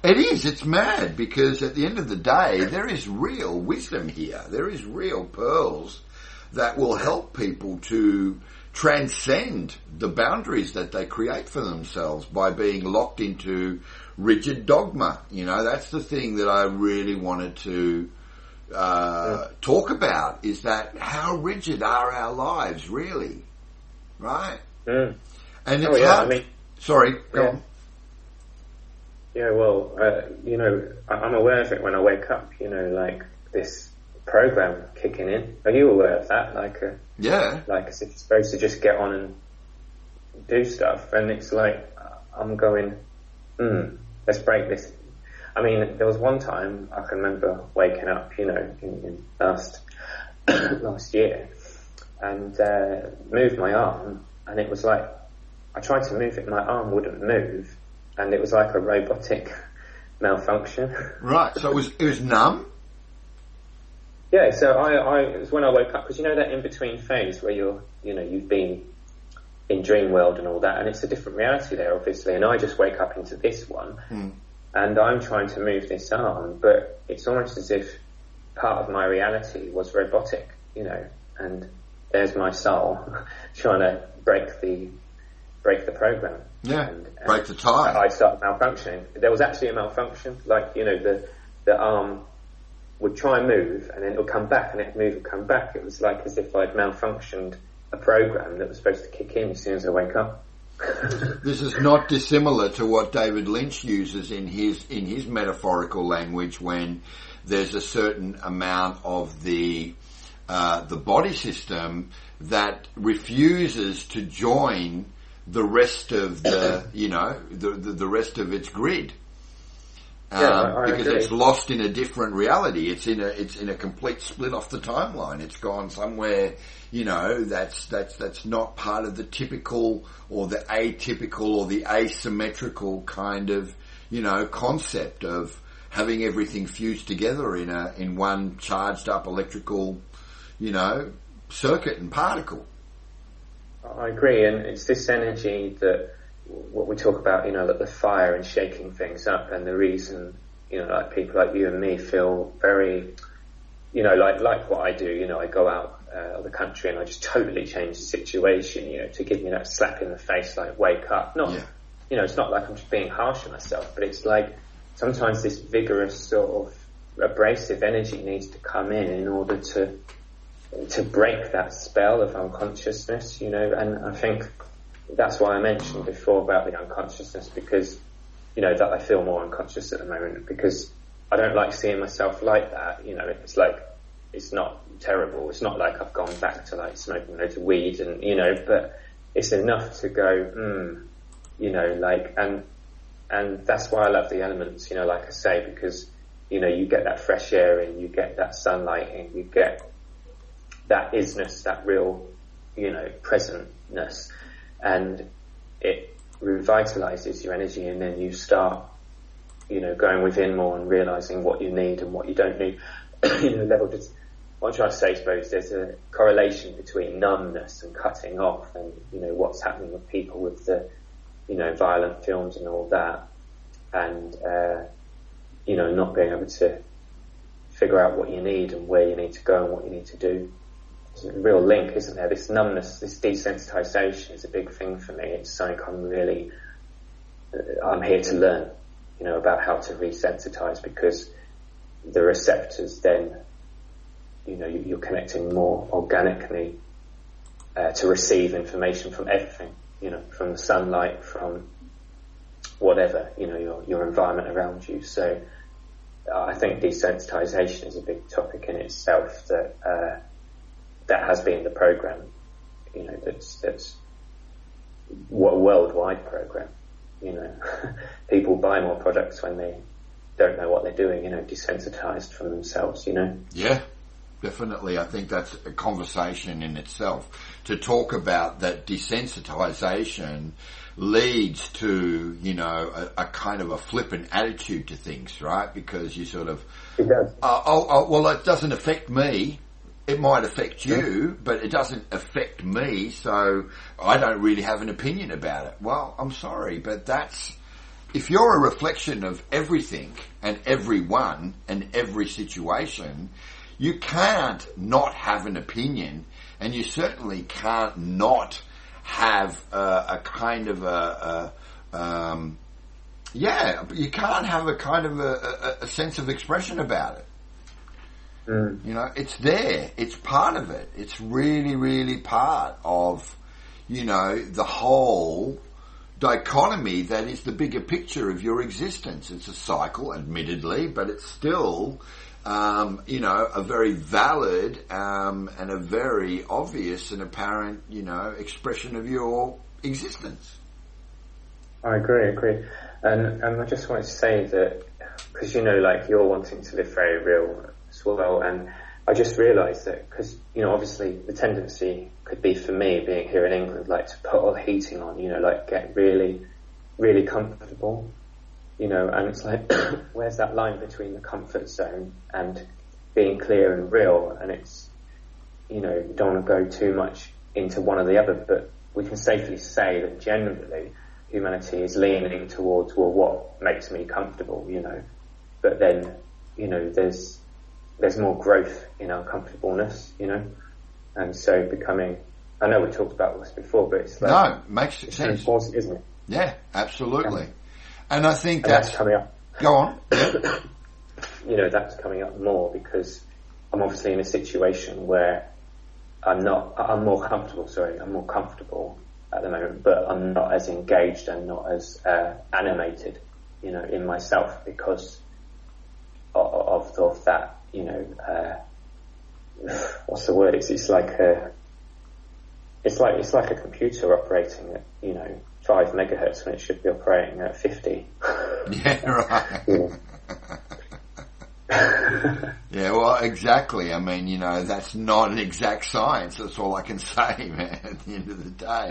It is. It's mad because at the end of the day, there is real wisdom here. There is real pearls that will help people to transcend the boundaries that they create for themselves by being locked into rigid dogma. You know, that's the thing that I really wanted to talk about, is that how rigid are our lives really, right? And it's hard. Sorry, go on. Yeah, well, you know, I'm aware of it when I wake up, you know, like this program kicking in. Are you aware of that? Like as if you're supposed to just get on and do stuff, and it's like, I'm going, let's break this. I mean, there was one time I can remember waking up, you know, in last year, and moved my arm, and it was like, I tried to move it, my arm wouldn't move, and it was like a robotic malfunction. Right, so it was numb? Yeah, so it was when I woke up, because you know that in-between phase where you've been in dream world and all that, and it's a different reality there, obviously, and I just wake up into this one, and I'm trying to move this arm, but it's almost as if part of my reality was robotic, you know, and there's my soul trying to break the program. Yeah, and break the tie. I started malfunctioning. There was actually a malfunction, like, you know, the arm would try and move, and then it would come back, and it would move and come back. It was like as if I'd malfunctioned a program that was supposed to kick in as soon as I wake up. This is not dissimilar to what David Lynch uses in his metaphorical language when there's a certain amount of the body system that refuses to join the rest of the, you know, the rest of its grid. I because agree. It's lost in a different reality. It's in a complete split off the timeline. It's gone somewhere, you know, that's not part of the typical or the atypical or the asymmetrical kind of, you know, concept of having everything fused together in one charged up electrical, you know, circuit and particle. I agree, and it's this energy that what we talk about, like the fire and shaking things up, and the reason, like people like you and me feel very, like what I do, I go out of the country and I just totally change the situation, to give me that slap in the face, like wake up. Not, it's not like I'm just being harsh on myself, but it's like sometimes this vigorous sort of abrasive energy needs to come in order to break that spell of unconsciousness, and I think that's why I mentioned before about the unconsciousness, because, that I feel more unconscious at the moment, because I don't like seeing myself like that, it's like, it's not terrible, it's not like I've gone back to like smoking loads of weed and, but it's enough to go, and that's why I love the elements, like I say, because, you get that fresh air and you get that sunlight and you get that isness, that real, presentness, and it revitalizes your energy, and then you start, going within more and realizing what you need and what you don't need. What I'm trying to say, I suppose, there's a correlation between numbness and cutting off, and what's happening with people with the, violent films and all that, and not being able to figure out what you need and where you need to go and what you need to do. There's a real link, isn't there? This numbness, this desensitization is a big thing for me. It's something I'm here to learn, about how to resensitize, because the receptors then, you're connecting more organically to receive information from everything, from the sunlight, from whatever, your environment around you. So I think desensitization is a big topic in itself that has been the program, that's what a worldwide program, people buy more products when they don't know what they're doing, desensitized from themselves, Yeah, definitely. I think that's a conversation in itself. To talk about that desensitization leads to, a kind of a flippant attitude to things, right? Because you sort of, it does. Well, it doesn't affect me. It might affect you, but it doesn't affect me, so I don't really have an opinion about it. Well, I'm sorry, but if you're a reflection of everything and everyone and every situation, you can't not have an opinion, and you certainly can't not have a kind of you can't have a kind of a sense of expression about it. It's there. It's part of it. It's really, really part of, the whole dichotomy that is the bigger picture of your existence. It's a cycle, admittedly, but it's still, a very valid and a very obvious and apparent, expression of your existence. I agree. And I just wanted to say that, because, you're wanting to live very real as well, and I just realised that, because, obviously the tendency could be for me, being here in England, like to put all the heating on, get really, really comfortable, and it's like, where's that line between the comfort zone and being clear and real? And it's, you don't want to go too much into one or the other, but we can safely say that generally humanity is leaning towards, well, what makes me comfortable, but then, there's more growth in our comfortableness, and so becoming, I know we talked about this before, but it's like, no, it makes it's sense, important, isn't it? Yeah, absolutely. And I think that's coming up. Go on. That's coming up more because I'm obviously in a situation where I'm more comfortable at the moment, but I'm not as engaged and not as animated, in myself because of that, what's the word? It's like a computer operating at 5 megahertz when it should be operating at 50. Yeah, right. Yeah, well, exactly. I mean, that's not an exact science. That's all I can say, man, at the end of the day.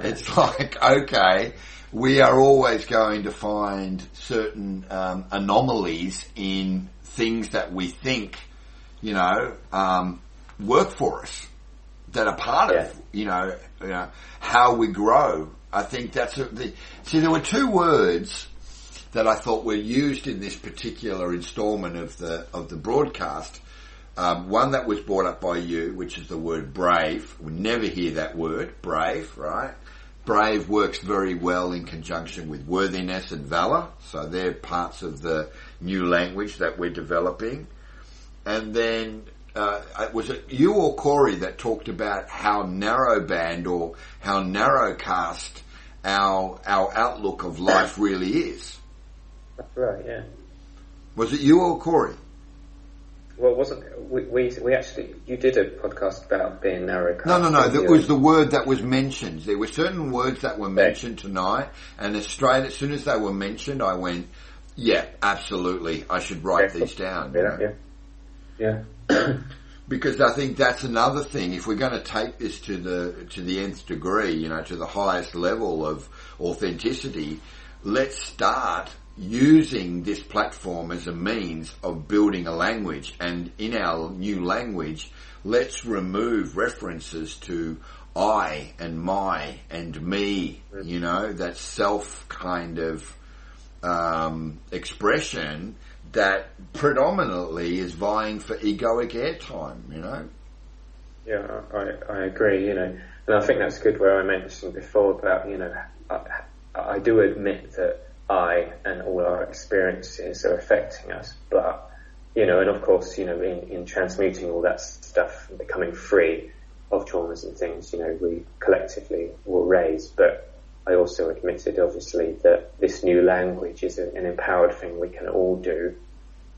It's like, okay, we are always going to find certain anomalies in things that we think, work for us. that are part of, you know, how we grow. I think that's see, there were two words that I thought were used in this particular installment of the broadcast. One that was brought up by you, which is the word brave. We never hear that word, brave, right? Brave works very well in conjunction with worthiness and valor. So they're parts of the new language that we're developing. And then, was it you or Cory that talked about how narrowband or how narrowcast our outlook of life really is? That's right, yeah. Was it you or Cory? Well, it wasn't we actually, you did a podcast about being narrowcast. No, that was the word that was mentioned. There were certain words that were mentioned tonight, and as soon as they were mentioned, I went, yeah, absolutely, I should write these down. Yeah. Because I think that's another thing. If we're going to take this to the nth degree, you know, to the highest level of authenticity, let's start using this platform as a means of building a language. And in our new language, let's remove references to I and my and me, you know, that self kind of expression that predominantly is vying for egoic airtime, you know. Yeah, I agree, you know, and I think that's good where I mentioned before about, you know, I do admit that I and all our experiences are affecting us, but, you know, and of course, you know, in transmuting all that stuff and becoming free of traumas and things, you know, we collectively will raise, but I also admitted, obviously, that this new language is an empowered thing we can all do,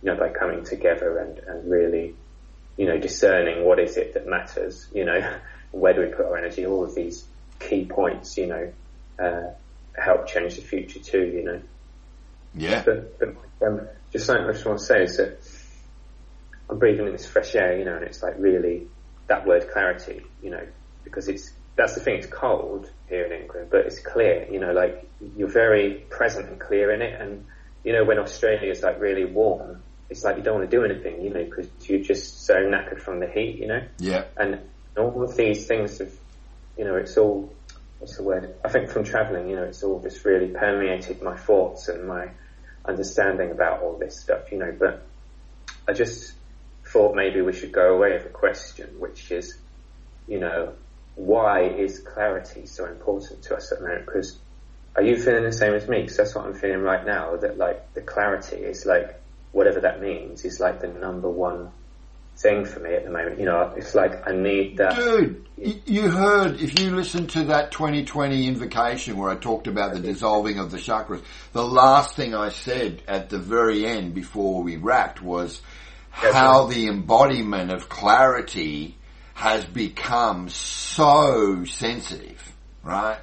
you know, by coming together and really, you know, discerning what is it that matters, you know, where do we put our energy, all of these key points, you know, help change the future too, you know. Yeah. But just something I just want to say is that I'm breathing in this fresh air, you know, and it's like really that word clarity, you know, because that's the thing, it's cold here in England, but it's clear, you know, like you're very present and clear in it. And, you know, when Australia is like really warm, it's like you don't want to do anything, you know, because you're just so knackered from the heat, you know. Yeah. And all of these things have, you know, it's all, what's the word? I think from travelling, you know, it's all just really permeated my thoughts and my understanding about all this stuff, you know. But I just thought maybe we should go away with a question, which is, you know, why is clarity so important to us at the moment? Because are you feeling the same as me? Because that's what I'm feeling right now, that like the clarity is like, whatever that means, is like the number one thing for me at the moment. You know, it's like I need that. Dude, you heard, if you listened to that 2020 invocation where I talked about the dissolving of the chakras, the last thing I said at the very end before we wrapped was how the embodiment of clarity has become so sensitive, right?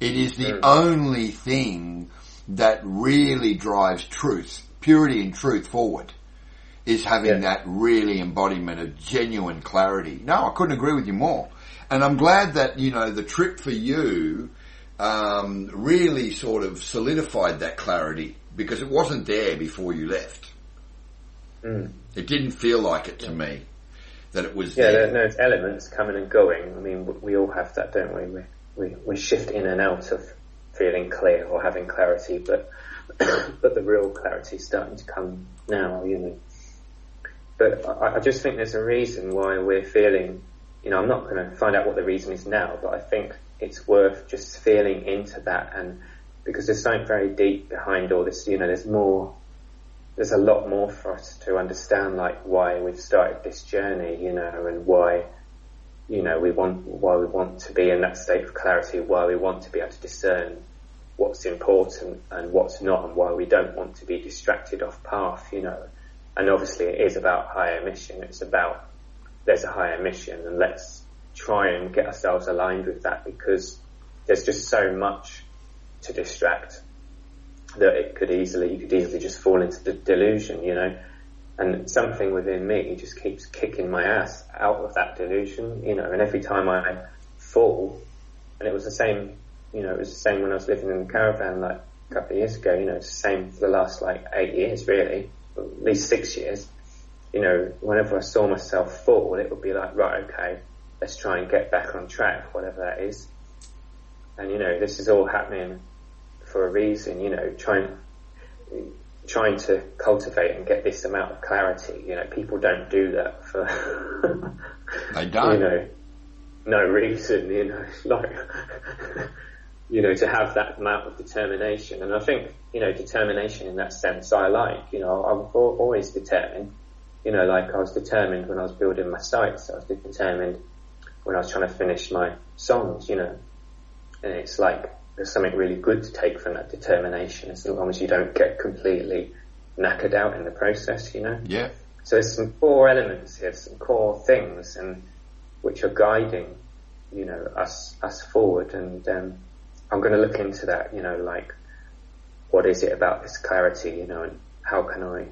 It is the only thing that really drives truth, purity and truth forward, is having that really embodiment of genuine clarity. No, I couldn't agree with you more. And I'm glad that, you know, the trip for you really sort of solidified that clarity, because it wasn't there before you left. It didn't feel like it to me, that it was there. There's elements coming and going. I mean, we all have that, don't we? We shift in and out of feeling clear or having clarity, but the real clarity is starting to come now, you know. But I just think there's a reason why we're feeling, you know, I'm not going to find out what the reason is now, but I think it's worth just feeling into that, and because there's something very deep behind all this, you know, there's a lot more for us to understand, like why we've started this journey, you know, and why, you know, why we want to be in that state of clarity, why we want to be able to discern what's important and what's not, and why we don't want to be distracted off path, you know. And obviously it is about higher mission. It's about, there's a higher mission, and let's try and get ourselves aligned with that, because there's just so much to distract that you could easily just fall into the delusion, you know. And something within me just keeps kicking my ass out of that delusion, you know. And every time I fall, and it was the same, you know, it was the same when I was living in the caravan like a couple of years ago, you know, it's the same for the last like 8 years really, at least 6 years. You know, whenever I saw myself fall, it would be like, right, okay, let's try and get back on track, whatever that is. And, you know, this is all happening for a reason, you know, trying to cultivate and get this amount of clarity. You know, people don't do that for, they don't. You know, no reason, you know, like, you know, to have that amount of determination. And I think, you know, determination in that sense I like, you know, I'm always determined, you know, like I was determined when I was building my sites, I was determined when I was trying to finish my songs, you know, and it's like, there's something really good to take from that determination as long as you don't get completely knackered out in the process, you know? Yeah. So there's some core elements here, some core things, and which are guiding, you know, us forward. And I'm going to look into that, you know, like, what is it about this clarity, you know, and how can I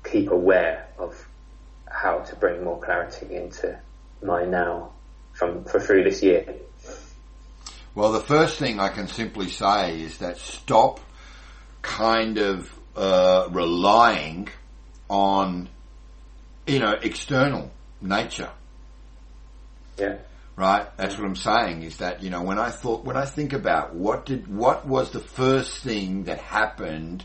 keep aware of how to bring more clarity into my now through this year. Well, the first thing I can simply say is that stop kind of relying on, you know, external nature. Yeah. Right? That's what I'm saying, is that, you know, when I think about what was the first thing that happened,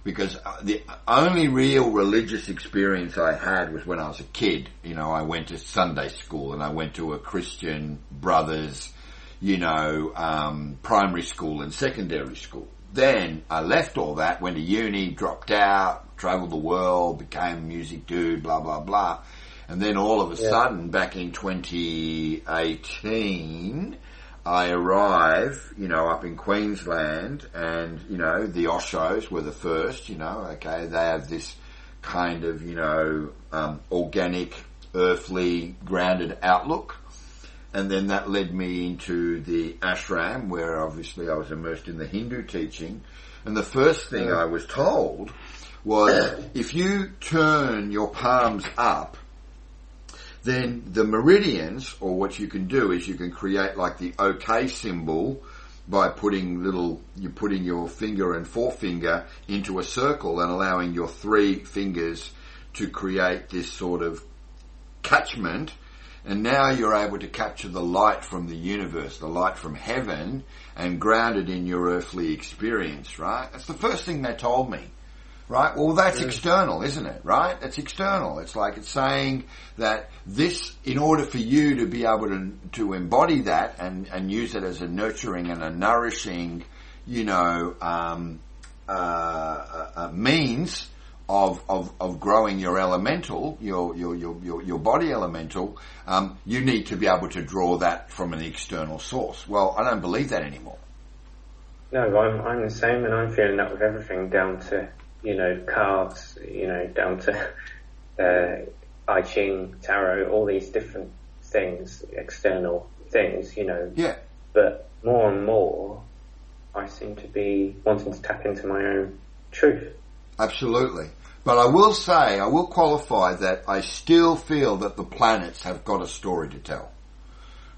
because the only real religious experience I had was when I was a kid. You know, I went to Sunday school and I went to a Christian Brothers, you know, primary school and secondary school. Then I left all that, went to uni, dropped out, travelled the world, became a music dude, blah, blah, blah. And then all of a sudden, back in 2018, I arrive, you know, up in Queensland, and, you know, the Oshos were the first, you know, okay, they have this kind of, you know, organic, earthly, grounded outlook. And then that led me into the ashram, where obviously I was immersed in the Hindu teaching. And the first thing I was told was, if you turn your palms up, then the meridians, or what you can do is you can create like the OK symbol by putting your finger and forefinger into a circle and allowing your three fingers to create this sort of catchment. And now you're able to capture the light from the universe, the light from heaven, and ground it in your earthly experience, right? That's the first thing they told me, right? Well, that's external, isn't it, right? It's external. It's like it's saying that this, in order for you to be able to embody that and use it as a nurturing and a nourishing, you know, means of growing your elemental, your body elemental, you need to be able to draw that from an external source. Well, I don't believe that anymore. No, I'm the same, and I'm feeling that with everything, down to, you know, cards, you know, down to I Ching, tarot, all these different things, external things, you know. Yeah. But more and more, I seem to be wanting to tap into my own truth. Absolutely. But I will qualify that I still feel that the planets have got a story to tell.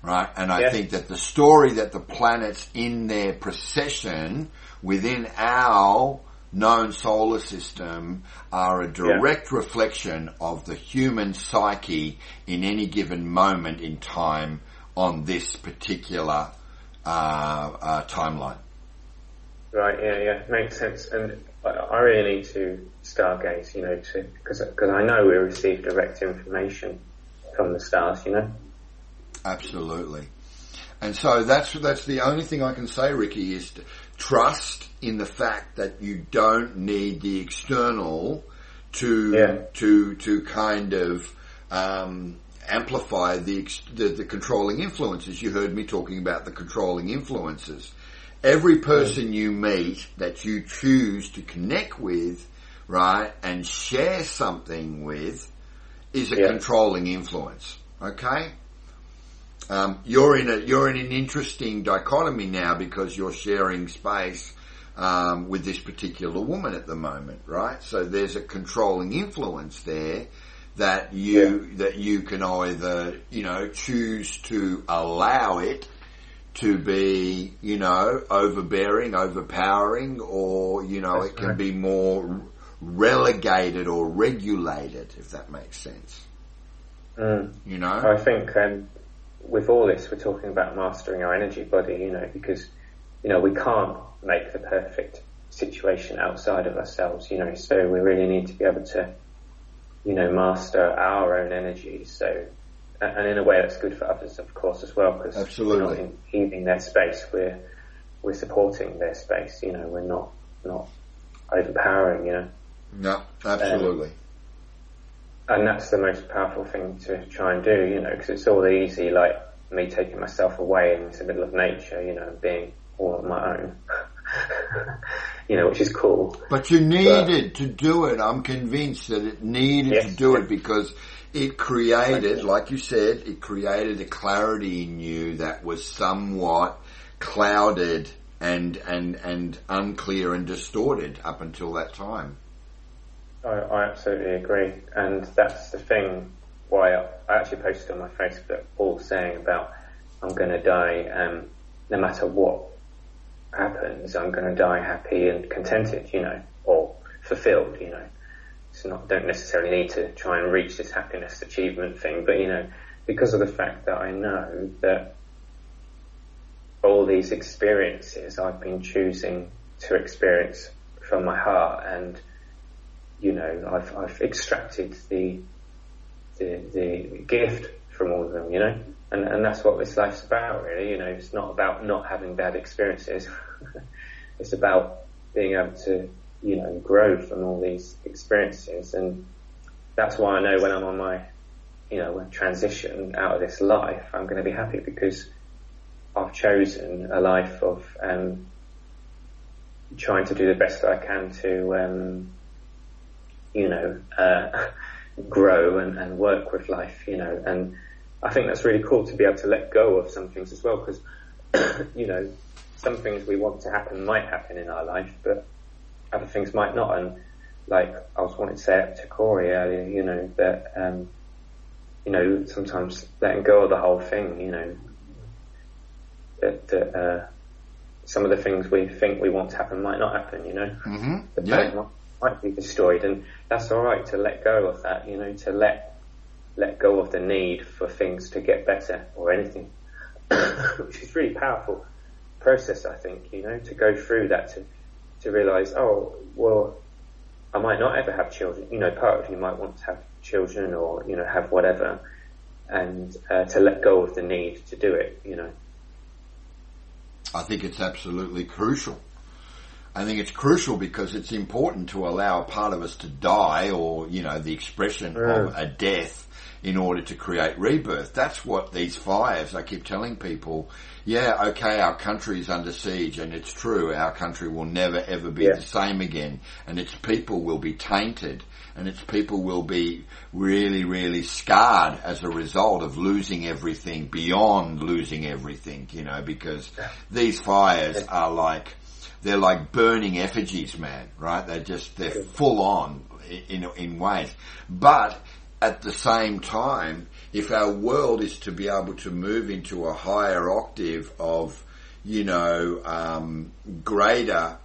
Right? And I think that the story that the planets in their procession within our known solar system are a direct reflection of the human psyche in any given moment in time on this particular timeline. Right, yeah, makes sense. And I really need to stargaze, you know, because I know we receive direct information from the stars, you know. Absolutely. And so that's the only thing I can say, Riki, is to trust in the fact that you don't need the external to kind of amplify the controlling influences. You heard me talking about the controlling influences. Every person you meet that you choose to connect with, right, and share something with, is a controlling influence. Okay? You're in an interesting dichotomy now, because you're sharing space with this particular woman at the moment, right? So there's a controlling influence there that you can either, you know, choose to allow it to be, you know, overbearing, overpowering, or, you know, it can be more relegated or regulated, if that makes sense. You know? I think with all this, we're talking about mastering our energy body, you know, because, you know, we can't make the perfect situation outside of ourselves, you know, so we really need to be able to, you know, master our own energy. So, and in a way that's good for others, of course, as well, because we're not impeding their space, we're supporting their space, you know, we're not overpowering, you know. No, absolutely. And that's the most powerful thing to try and do, you know, because it's all easy, like me taking myself away into the middle of nature, you know, being all on my own, you know, which is cool. But you needed to do it. I'm convinced that it needed to do it because it created, like you said, it created a clarity in you that was somewhat clouded and unclear and distorted up until that time. I absolutely agree, and that's the thing why I actually posted on my Facebook all saying about I'm going to die, no matter what happens, I'm going to die happy and contented, you know, or fulfilled, you know. It's not, don't necessarily need to try and reach this happiness achievement thing, but, you know, because of the fact that I know that all these experiences I've been choosing to experience from my heart, and you know, I've extracted the gift from all of them, you know, and that's what this life's about, really. You know, it's not about not having bad experiences. It's about being able to, you know, grow from all these experiences, and that's why I know when I'm on my, you know, transition out of this life, I'm going to be happy because I've chosen a life of trying to do the best I can to you know, grow and work with life, you know, and I think that's really cool to be able to let go of some things as well, because, you know, some things we want to happen might happen in our life, but other things might not, and like I was wanting to say it to Cory earlier, you know, that, you know, sometimes letting go of the whole thing, you know, that some of the things we think we want to happen might not happen, you know. Mm-hmm. The planet might be destroyed, and that's all right to let go of that, you know, to let go of the need for things to get better or anything, which is really powerful process, I think, you know, to go through that, to realise, oh, well, I might not ever have children, you know, part of you might want to have children or, you know, have whatever, and to let go of the need to do it, you know. I think it's absolutely crucial. I think it's crucial because it's important to allow a part of us to die, or, you know, the expression of a death in order to create rebirth. That's what these fires, I keep telling people, yeah, okay, our country is under siege, and it's true, our country will never ever be the same again, and its people will be tainted, and its people will be really, really scarred as a result of losing everything beyond losing everything, you know, because these fires are like, they're like burning effigies, man, right? They're full on in ways. But at the same time, if our world is to be able to move into a higher octave of, you know, greater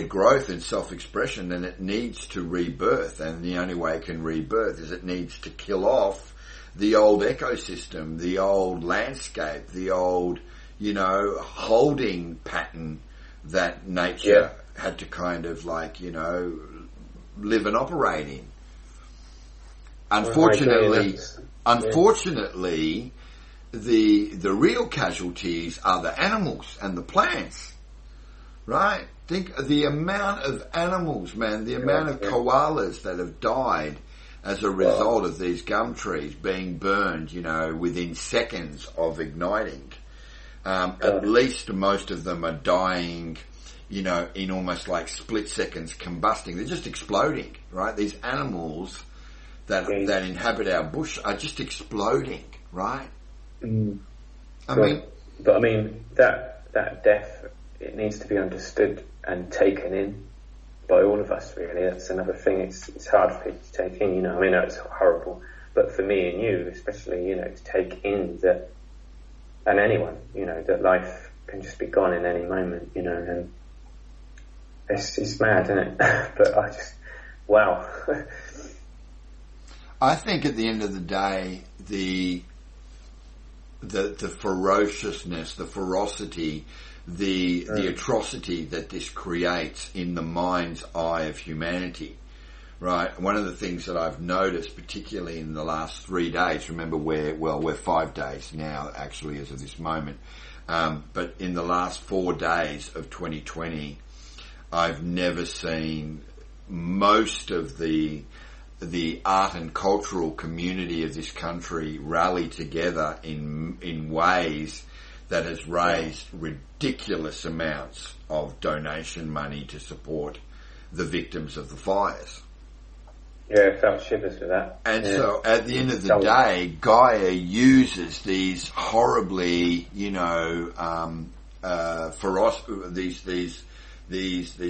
growth and self-expression, then it needs to rebirth. And the only way it can rebirth is it needs to kill off the old ecosystem, the old landscape, the old, you know, holding pattern that nature had to kind of like, you know, live and operate in. Unfortunately, the real casualties are the animals and the plants, right? Think of the amount of animals, man, the amount of koalas that have died as a result of these gum trees being burned, you know, within seconds of igniting. At least most of them are dying, you know, in almost like split seconds, combusting. They're just exploding, right? These animals that inhabit our bush are just exploding, right? I mean, that death, it needs to be understood and taken in by all of us, really. That's another thing. It's hard for people to take in, you know. I mean, it's horrible, but for me and you, especially, you know, to take in that, and anyone, you know, that life can just be gone in any moment, you know, and it's mad, isn't it? But I just, wow. I think at the end of the day, the ferociousness, the ferocity, the atrocity that this creates in the mind's eye of humanity. Right. One of the things that I've noticed, particularly in the last 3 days, remember we're 5 days now, actually, as of this moment. But in the last 4 days of 2020, I've never seen most of the art and cultural community of this country rally together in ways that has raised ridiculous amounts of donation money to support the victims of the fires. Yeah, I felt shivers with that. And so at the end of the day, Gaia uses these horribly, these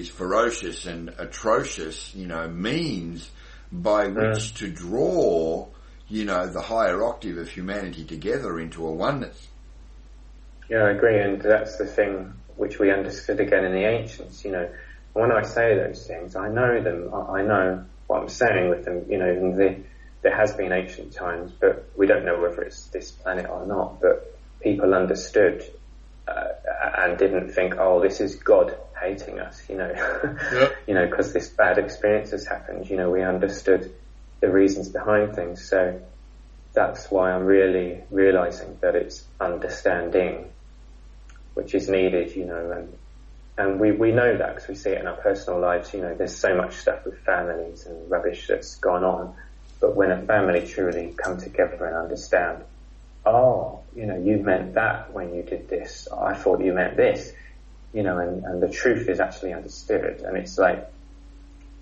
ferocious and atrocious, means by which to draw, the higher octave of humanity together into a oneness. Yeah, I agree, and that's the thing which we understood again in the ancients. When I say those things, I know them. I know what I'm saying with them. And there has been ancient times, but we don't know whether it's this planet or not. But people understood and didn't think, "Oh, this is God hating us," Yep. because this bad experience has happened. We understood the reasons behind things. So that's why I'm really realizing that it's understanding which is needed, and we know that because we see it in our personal lives. There's so much stuff with families and rubbish that's gone on, but when a family truly come together and understand, oh, you meant that when you did this, I thought you meant this, and the truth is actually understood, and it's like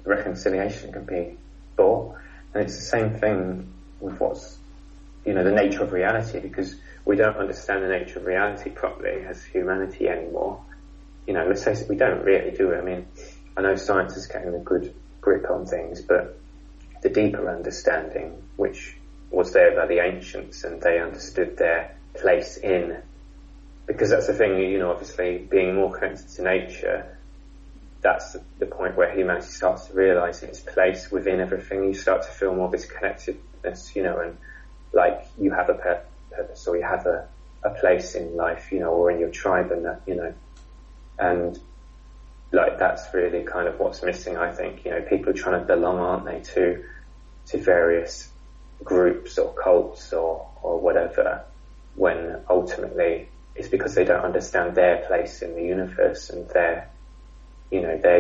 reconciliation can be bought. And it's the same thing with what's, the nature of reality, because we don't understand the nature of reality properly as humanity anymore. Let's face it, we don't really do it. I mean, I know science is getting a good grip on things, but the deeper understanding, which was there by the ancients, and they understood their place in, because that's the thing, obviously being more connected to nature, that's the point where humanity starts to realise its place within everything. You start to feel more this connectedness, and like you have a purpose, or you have a place in life, or in your tribe, and that, and like that's really kind of what's missing, I think. People are trying to belong, aren't they, to various groups or cults or whatever, when ultimately it's because they don't understand their place in the universe and their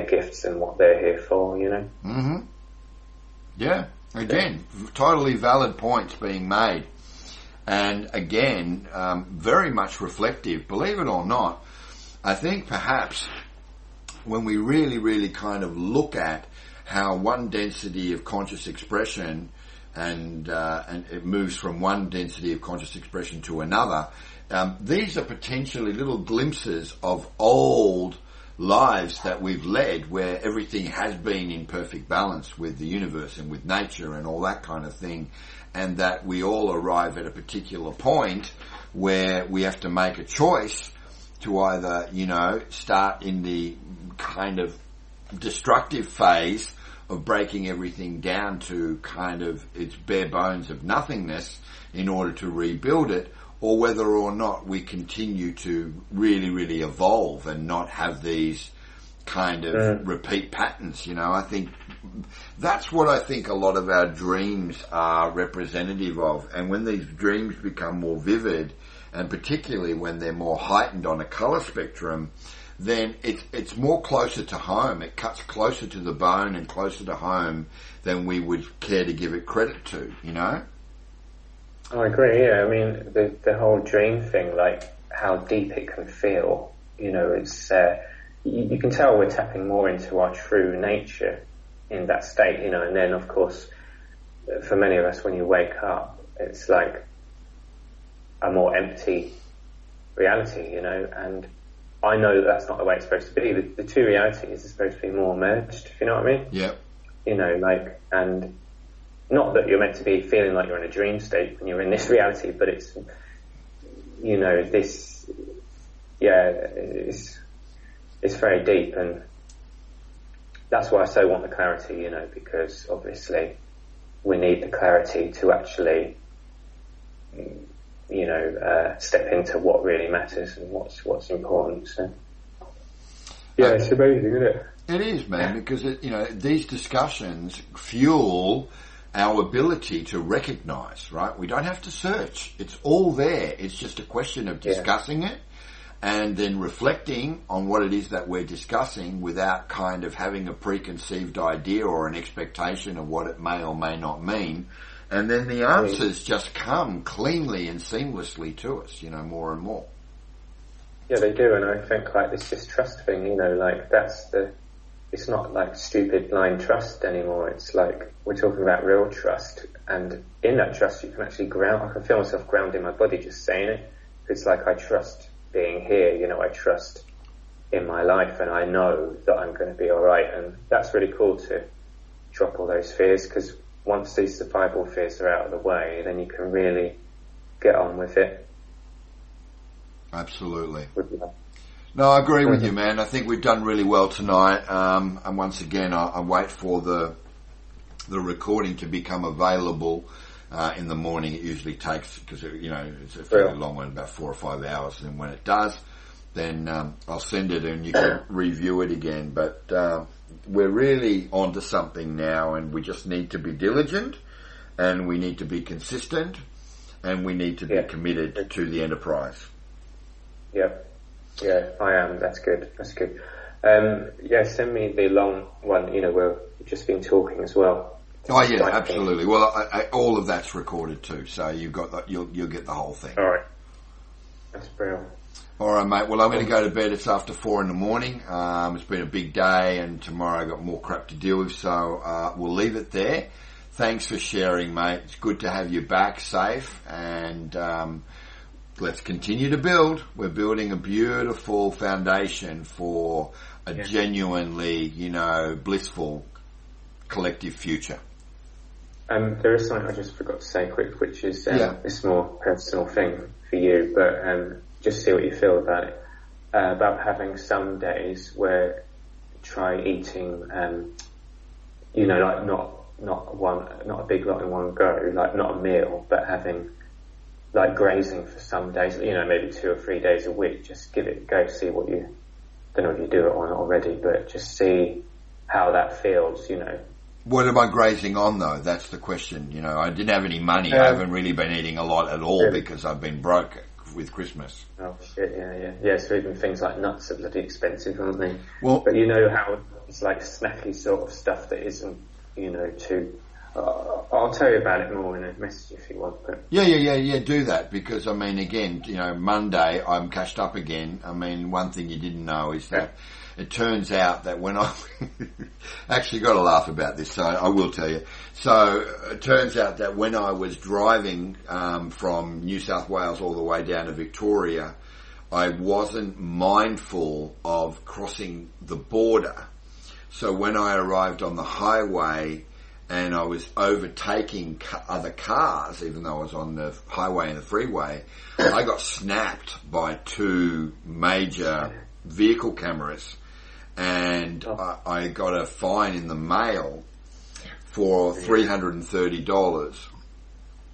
gifts and what they're here for, Mm-hmm. Yeah. Again, totally valid points being made. And again, very much reflective. Believe it or not, I think perhaps when we really, really kind of look at how one density of conscious expression and it moves from one density of conscious expression to another, these are potentially little glimpses of old lives that we've led where everything has been in perfect balance with the universe and with nature and all that kind of thing, and that we all arrive at a particular point where we have to make a choice to either, start in the kind of destructive phase of breaking everything down to kind of its bare bones of nothingness in order to rebuild it, or whether or not we continue to really, really evolve and not have these kind of repeat patterns. I think that's what I think a lot of our dreams are representative of. And when these dreams become more vivid, and particularly when they're more heightened on a colour spectrum, then it's more closer to home. It cuts closer to the bone and closer to home than we would care to give it credit to, I agree, yeah. I mean, the whole dream thing, like how deep it can feel, it's, you can tell we're tapping more into our true nature in that state, and then of course, for many of us, when you wake up, it's like a more empty reality, and I know that's not the way it's supposed to be. The two realities are supposed to be more merged, if you know what I mean? Yeah. And not that you're meant to be feeling like you're in a dream state when you're in this reality, but it's, it's very deep, and that's why I so want the clarity, because obviously we need the clarity to actually step into what really matters and what's important. So, yeah, it's amazing, isn't it? It is, man, because these discussions fuel our ability to recognise, right? We don't have to search. It's all there. It's just a question of discussing it and then reflecting on what it is that we're discussing without kind of having a preconceived idea or an expectation of what it may or may not mean. And then the answers just come cleanly and seamlessly to us, more and more. Yeah, they do, and I think this just trust thing, it's not like stupid blind trust anymore. It's like we're talking about real trust, and in that trust you can actually ground. I can feel myself grounding my body just saying it. It's like I trust being here, I trust in my life, and I know that I'm going to be alright, and that's really cool to drop all those fears, because once these survival fears are out of the way, then you can really get on with it. Absolutely. No, I agree with you, man. I think we've done really well tonight. And once again, I wait for the recording to become available in the morning. It usually takes, because it's a fairly long one, about 4 or 5 hours. And when it does, then I'll send it and you can review it again. But we're really onto something now, and we just need to be diligent, and we need to be consistent, and we need to be committed to the enterprise. Yep. Yeah, I am. That's good. Send me the long one, where we've just been talking as well. Oh yeah, absolutely. Well, all of that's recorded too, so you'll get the whole thing. All right. That's brilliant. All right, mate. Well, I'm going to go to bed. It's after 4 a.m. It's been a big day, and tomorrow I've got more crap to deal with, so we'll leave it there. Thanks for sharing, mate. It's good to have you back safe, and let's continue to build. We're building a beautiful foundation for a genuinely, blissful collective future. There is something I just forgot to say quick, which is this more personal thing for you, but just see what you feel about it. About having some days where try eating, like not a big lot in one go, like not a meal, but having like grazing for some days, maybe 2 or 3 days a week. Just give it a go, see what you, don't know if you do it or not already, but just see how that feels, What am I grazing on though? That's the question. I didn't have any money. I haven't really been eating a lot at all because I've been broke with Christmas. Oh shit, yeah. So even things like nuts are bloody expensive, aren't they? Well, but how it's like snacky sort of stuff that isn't, too. I'll tell you about it more in a message if you want. But. Yeah. Do that, because again, Monday I'm cashed up again. One thing you didn't know is that it turns out that when I actually got to laugh about this, so I will tell you. So it turns out that when I was driving from New South Wales all the way down to Victoria, I wasn't mindful of crossing the border. So when I arrived on the highway and I was overtaking other cars, even though I was on the highway and the freeway, I got snapped by 2 major vehicle cameras, and I got a fine in the mail for $330.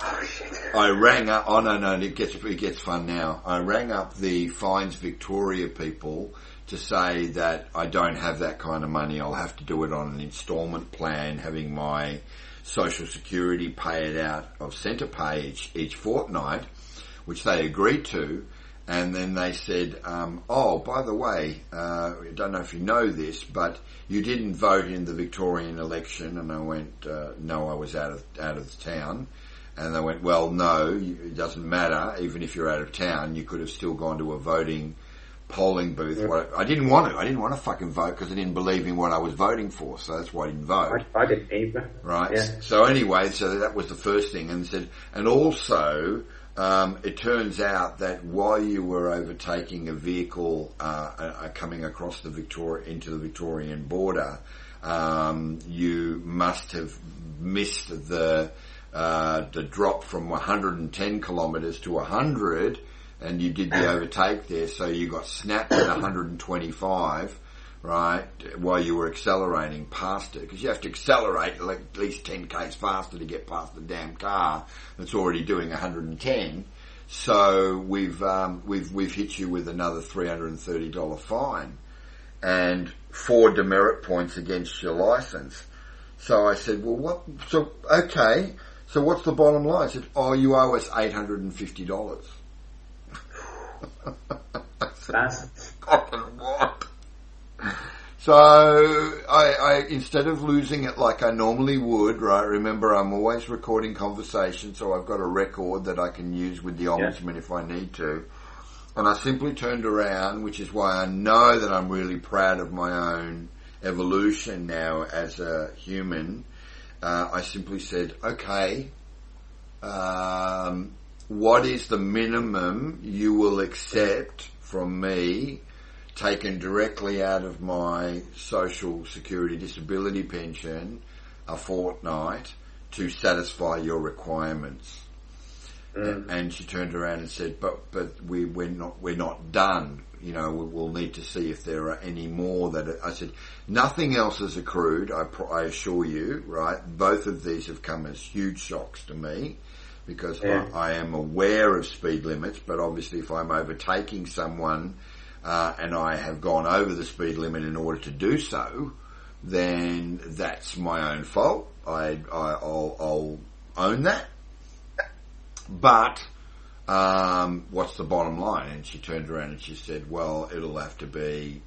Oh shit! I rang up. Oh no! It gets fun now. I rang up the Fines Victoria people to say that I don't have that kind of money. I'll have to do it on an instalment plan, having my Social Security pay it out of centre pay each fortnight, which they agreed to. And then they said, by the way, I don't know if you know this, but you didn't vote in the Victorian election. And I went, no, I was out of town. And they went, well, no, it doesn't matter. Even if you're out of town, you could have still gone to a polling booth. I didn't want to. I didn't want to fucking vote because I didn't believe in what I was voting for. So that's why I didn't vote. I didn't either. Right. Yeah. So anyway, so that was the first thing. And said, and also, it turns out that while you were overtaking a vehicle coming across into the Victorian border, you must have missed the drop from 110 kilometres to 100, and you did the overtake there, so you got snapped at 125, right, while you were accelerating past it, because you have to accelerate like at least 10 k's faster to get past the damn car that's already doing 110. So we've hit you with another $330 fine and 4 demerit points against your license. So I said, well, what? So okay. So what's the bottom line? I said, oh, you owe us $850. That's Fucking what? So I instead of losing it like I normally would, right? Remember, I'm always recording conversations, so I've got a record that I can use with the ombudsman if I need to. And I simply turned around, which is why I know that I'm really proud of my own evolution now as a human. I simply said, okay, what is the minimum you will accept from me, taken directly out of my social security disability pension, a fortnight, to satisfy your requirements? And she turned around and said, but we're not done. You know, we'll need to see if there are any more that I said, nothing else has accrued. I assure you, right? Both of these have come as huge shocks to me because I am aware of speed limits, but obviously if I'm overtaking someone, and I have gone over the speed limit in order to do so, then that's my own fault. I'll own that. But what's the bottom line? And she turned around and she said, well, it'll have to be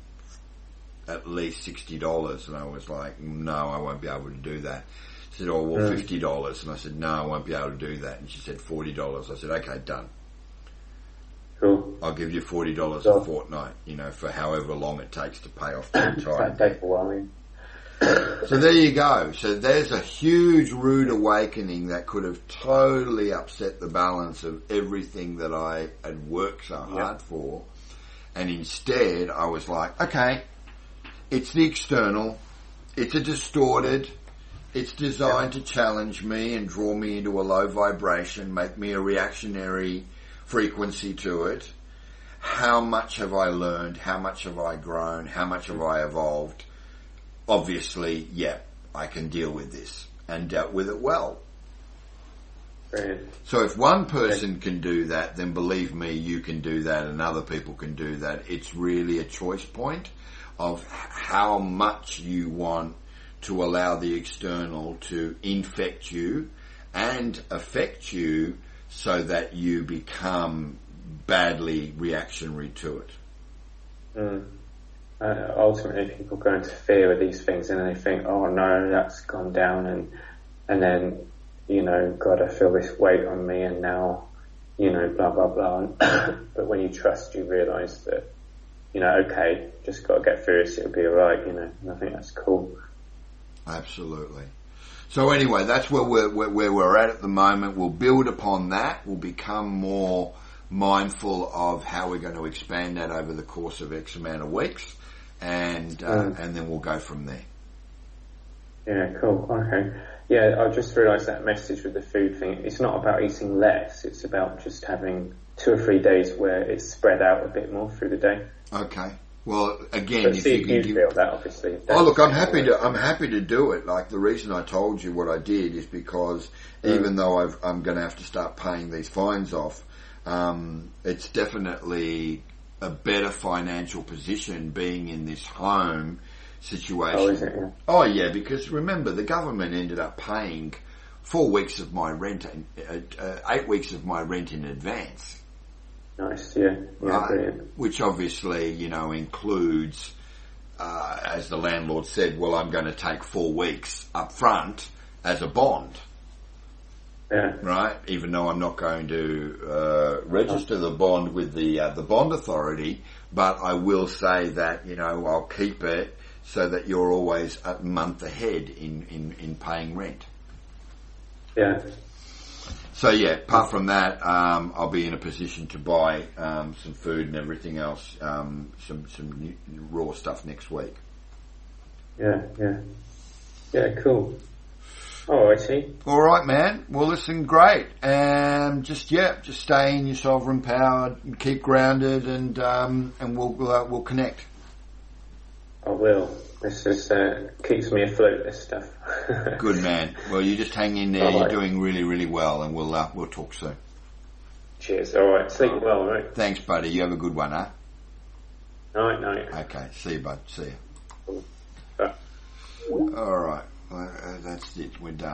at least $60. And I was like, no, I won't be able to do that. She said, oh, well, $50. And I said, no, I won't be able to do that. And she said, $40. I said, okay, done. cool. I'll give you $40 a fortnight, you know, for however long it takes to pay off the entire That take a while, yeah. So there you go. So there's a huge rude awakening that could have totally upset the balance of everything that I had worked so hard for. And instead I was like, okay, it's the external. It's a distorted. It's designed to challenge me and draw me into a low vibration, make me a reactionary frequency to it. How much have I learned? How much have I grown? How much have I evolved? Obviously, yeah, I can deal with this and dealt with it well. Brilliant. So if one person can do that, then believe me, you can do that and other people can do that. It's really a choice point of how much you want to allow the external to infect you and affect you so that you become badly reactionary to it. Ultimately, people go into fear with these things, and they think, "Oh no, that's gone down," and then, you know, God, I feel this weight on me, and now, you know, blah blah blah. But when you trust, you realise that, you know, okay, just got to get through this; it'll be alright, you know. And I think that's cool. Absolutely. So anyway, that's where we're at the moment. We'll build upon that. We'll become more mindful of how we're going to expand that over the course of X amount of weeks, and then we'll go from there. Yeah, cool. Okay. Yeah, I just realised that message with the food thing. It's not about eating less. It's about just having 2 or 3 days where it's spread out a bit more through the day. Okay. Well, again, But if see you if can you give... feel that, obviously. Oh, look, I'm happy to do it. Like, the reason I told you what I did is because even though I'm going to have to start paying these fines off, it's definitely a better financial position being in this home situation. Oh, is it? Yeah. Oh, yeah, because remember, the government ended up paying 4 weeks of my rent, 8 weeks of my rent in advance. Nice, yeah. Yeah, brilliant. Which obviously, you know, includes, as the landlord said, well, I'm going to take 4 weeks up front as a bond. Yeah. Right? Even though I'm not going to register the bond with the bond authority, but I will say that, you know, I'll keep it so that you're always a month ahead in paying rent. Yeah. So yeah, apart from that, I'll be in a position to buy some food and everything else, some raw stuff next week. Yeah, cool. Alrighty. All right, man. Well, listen, great. Just stay in your sovereign power and keep grounded, and we'll connect. I will. This is keeps me afloat, this stuff. Good man. Well, you just hang in there. All right. You're doing really, really well, and we'll talk soon. Cheers. All right. Sleep well, all right? Thanks, buddy. You have a good one, huh? Night. Okay. See you, bud. See you. Bye. All right. Well, that's it. We're done.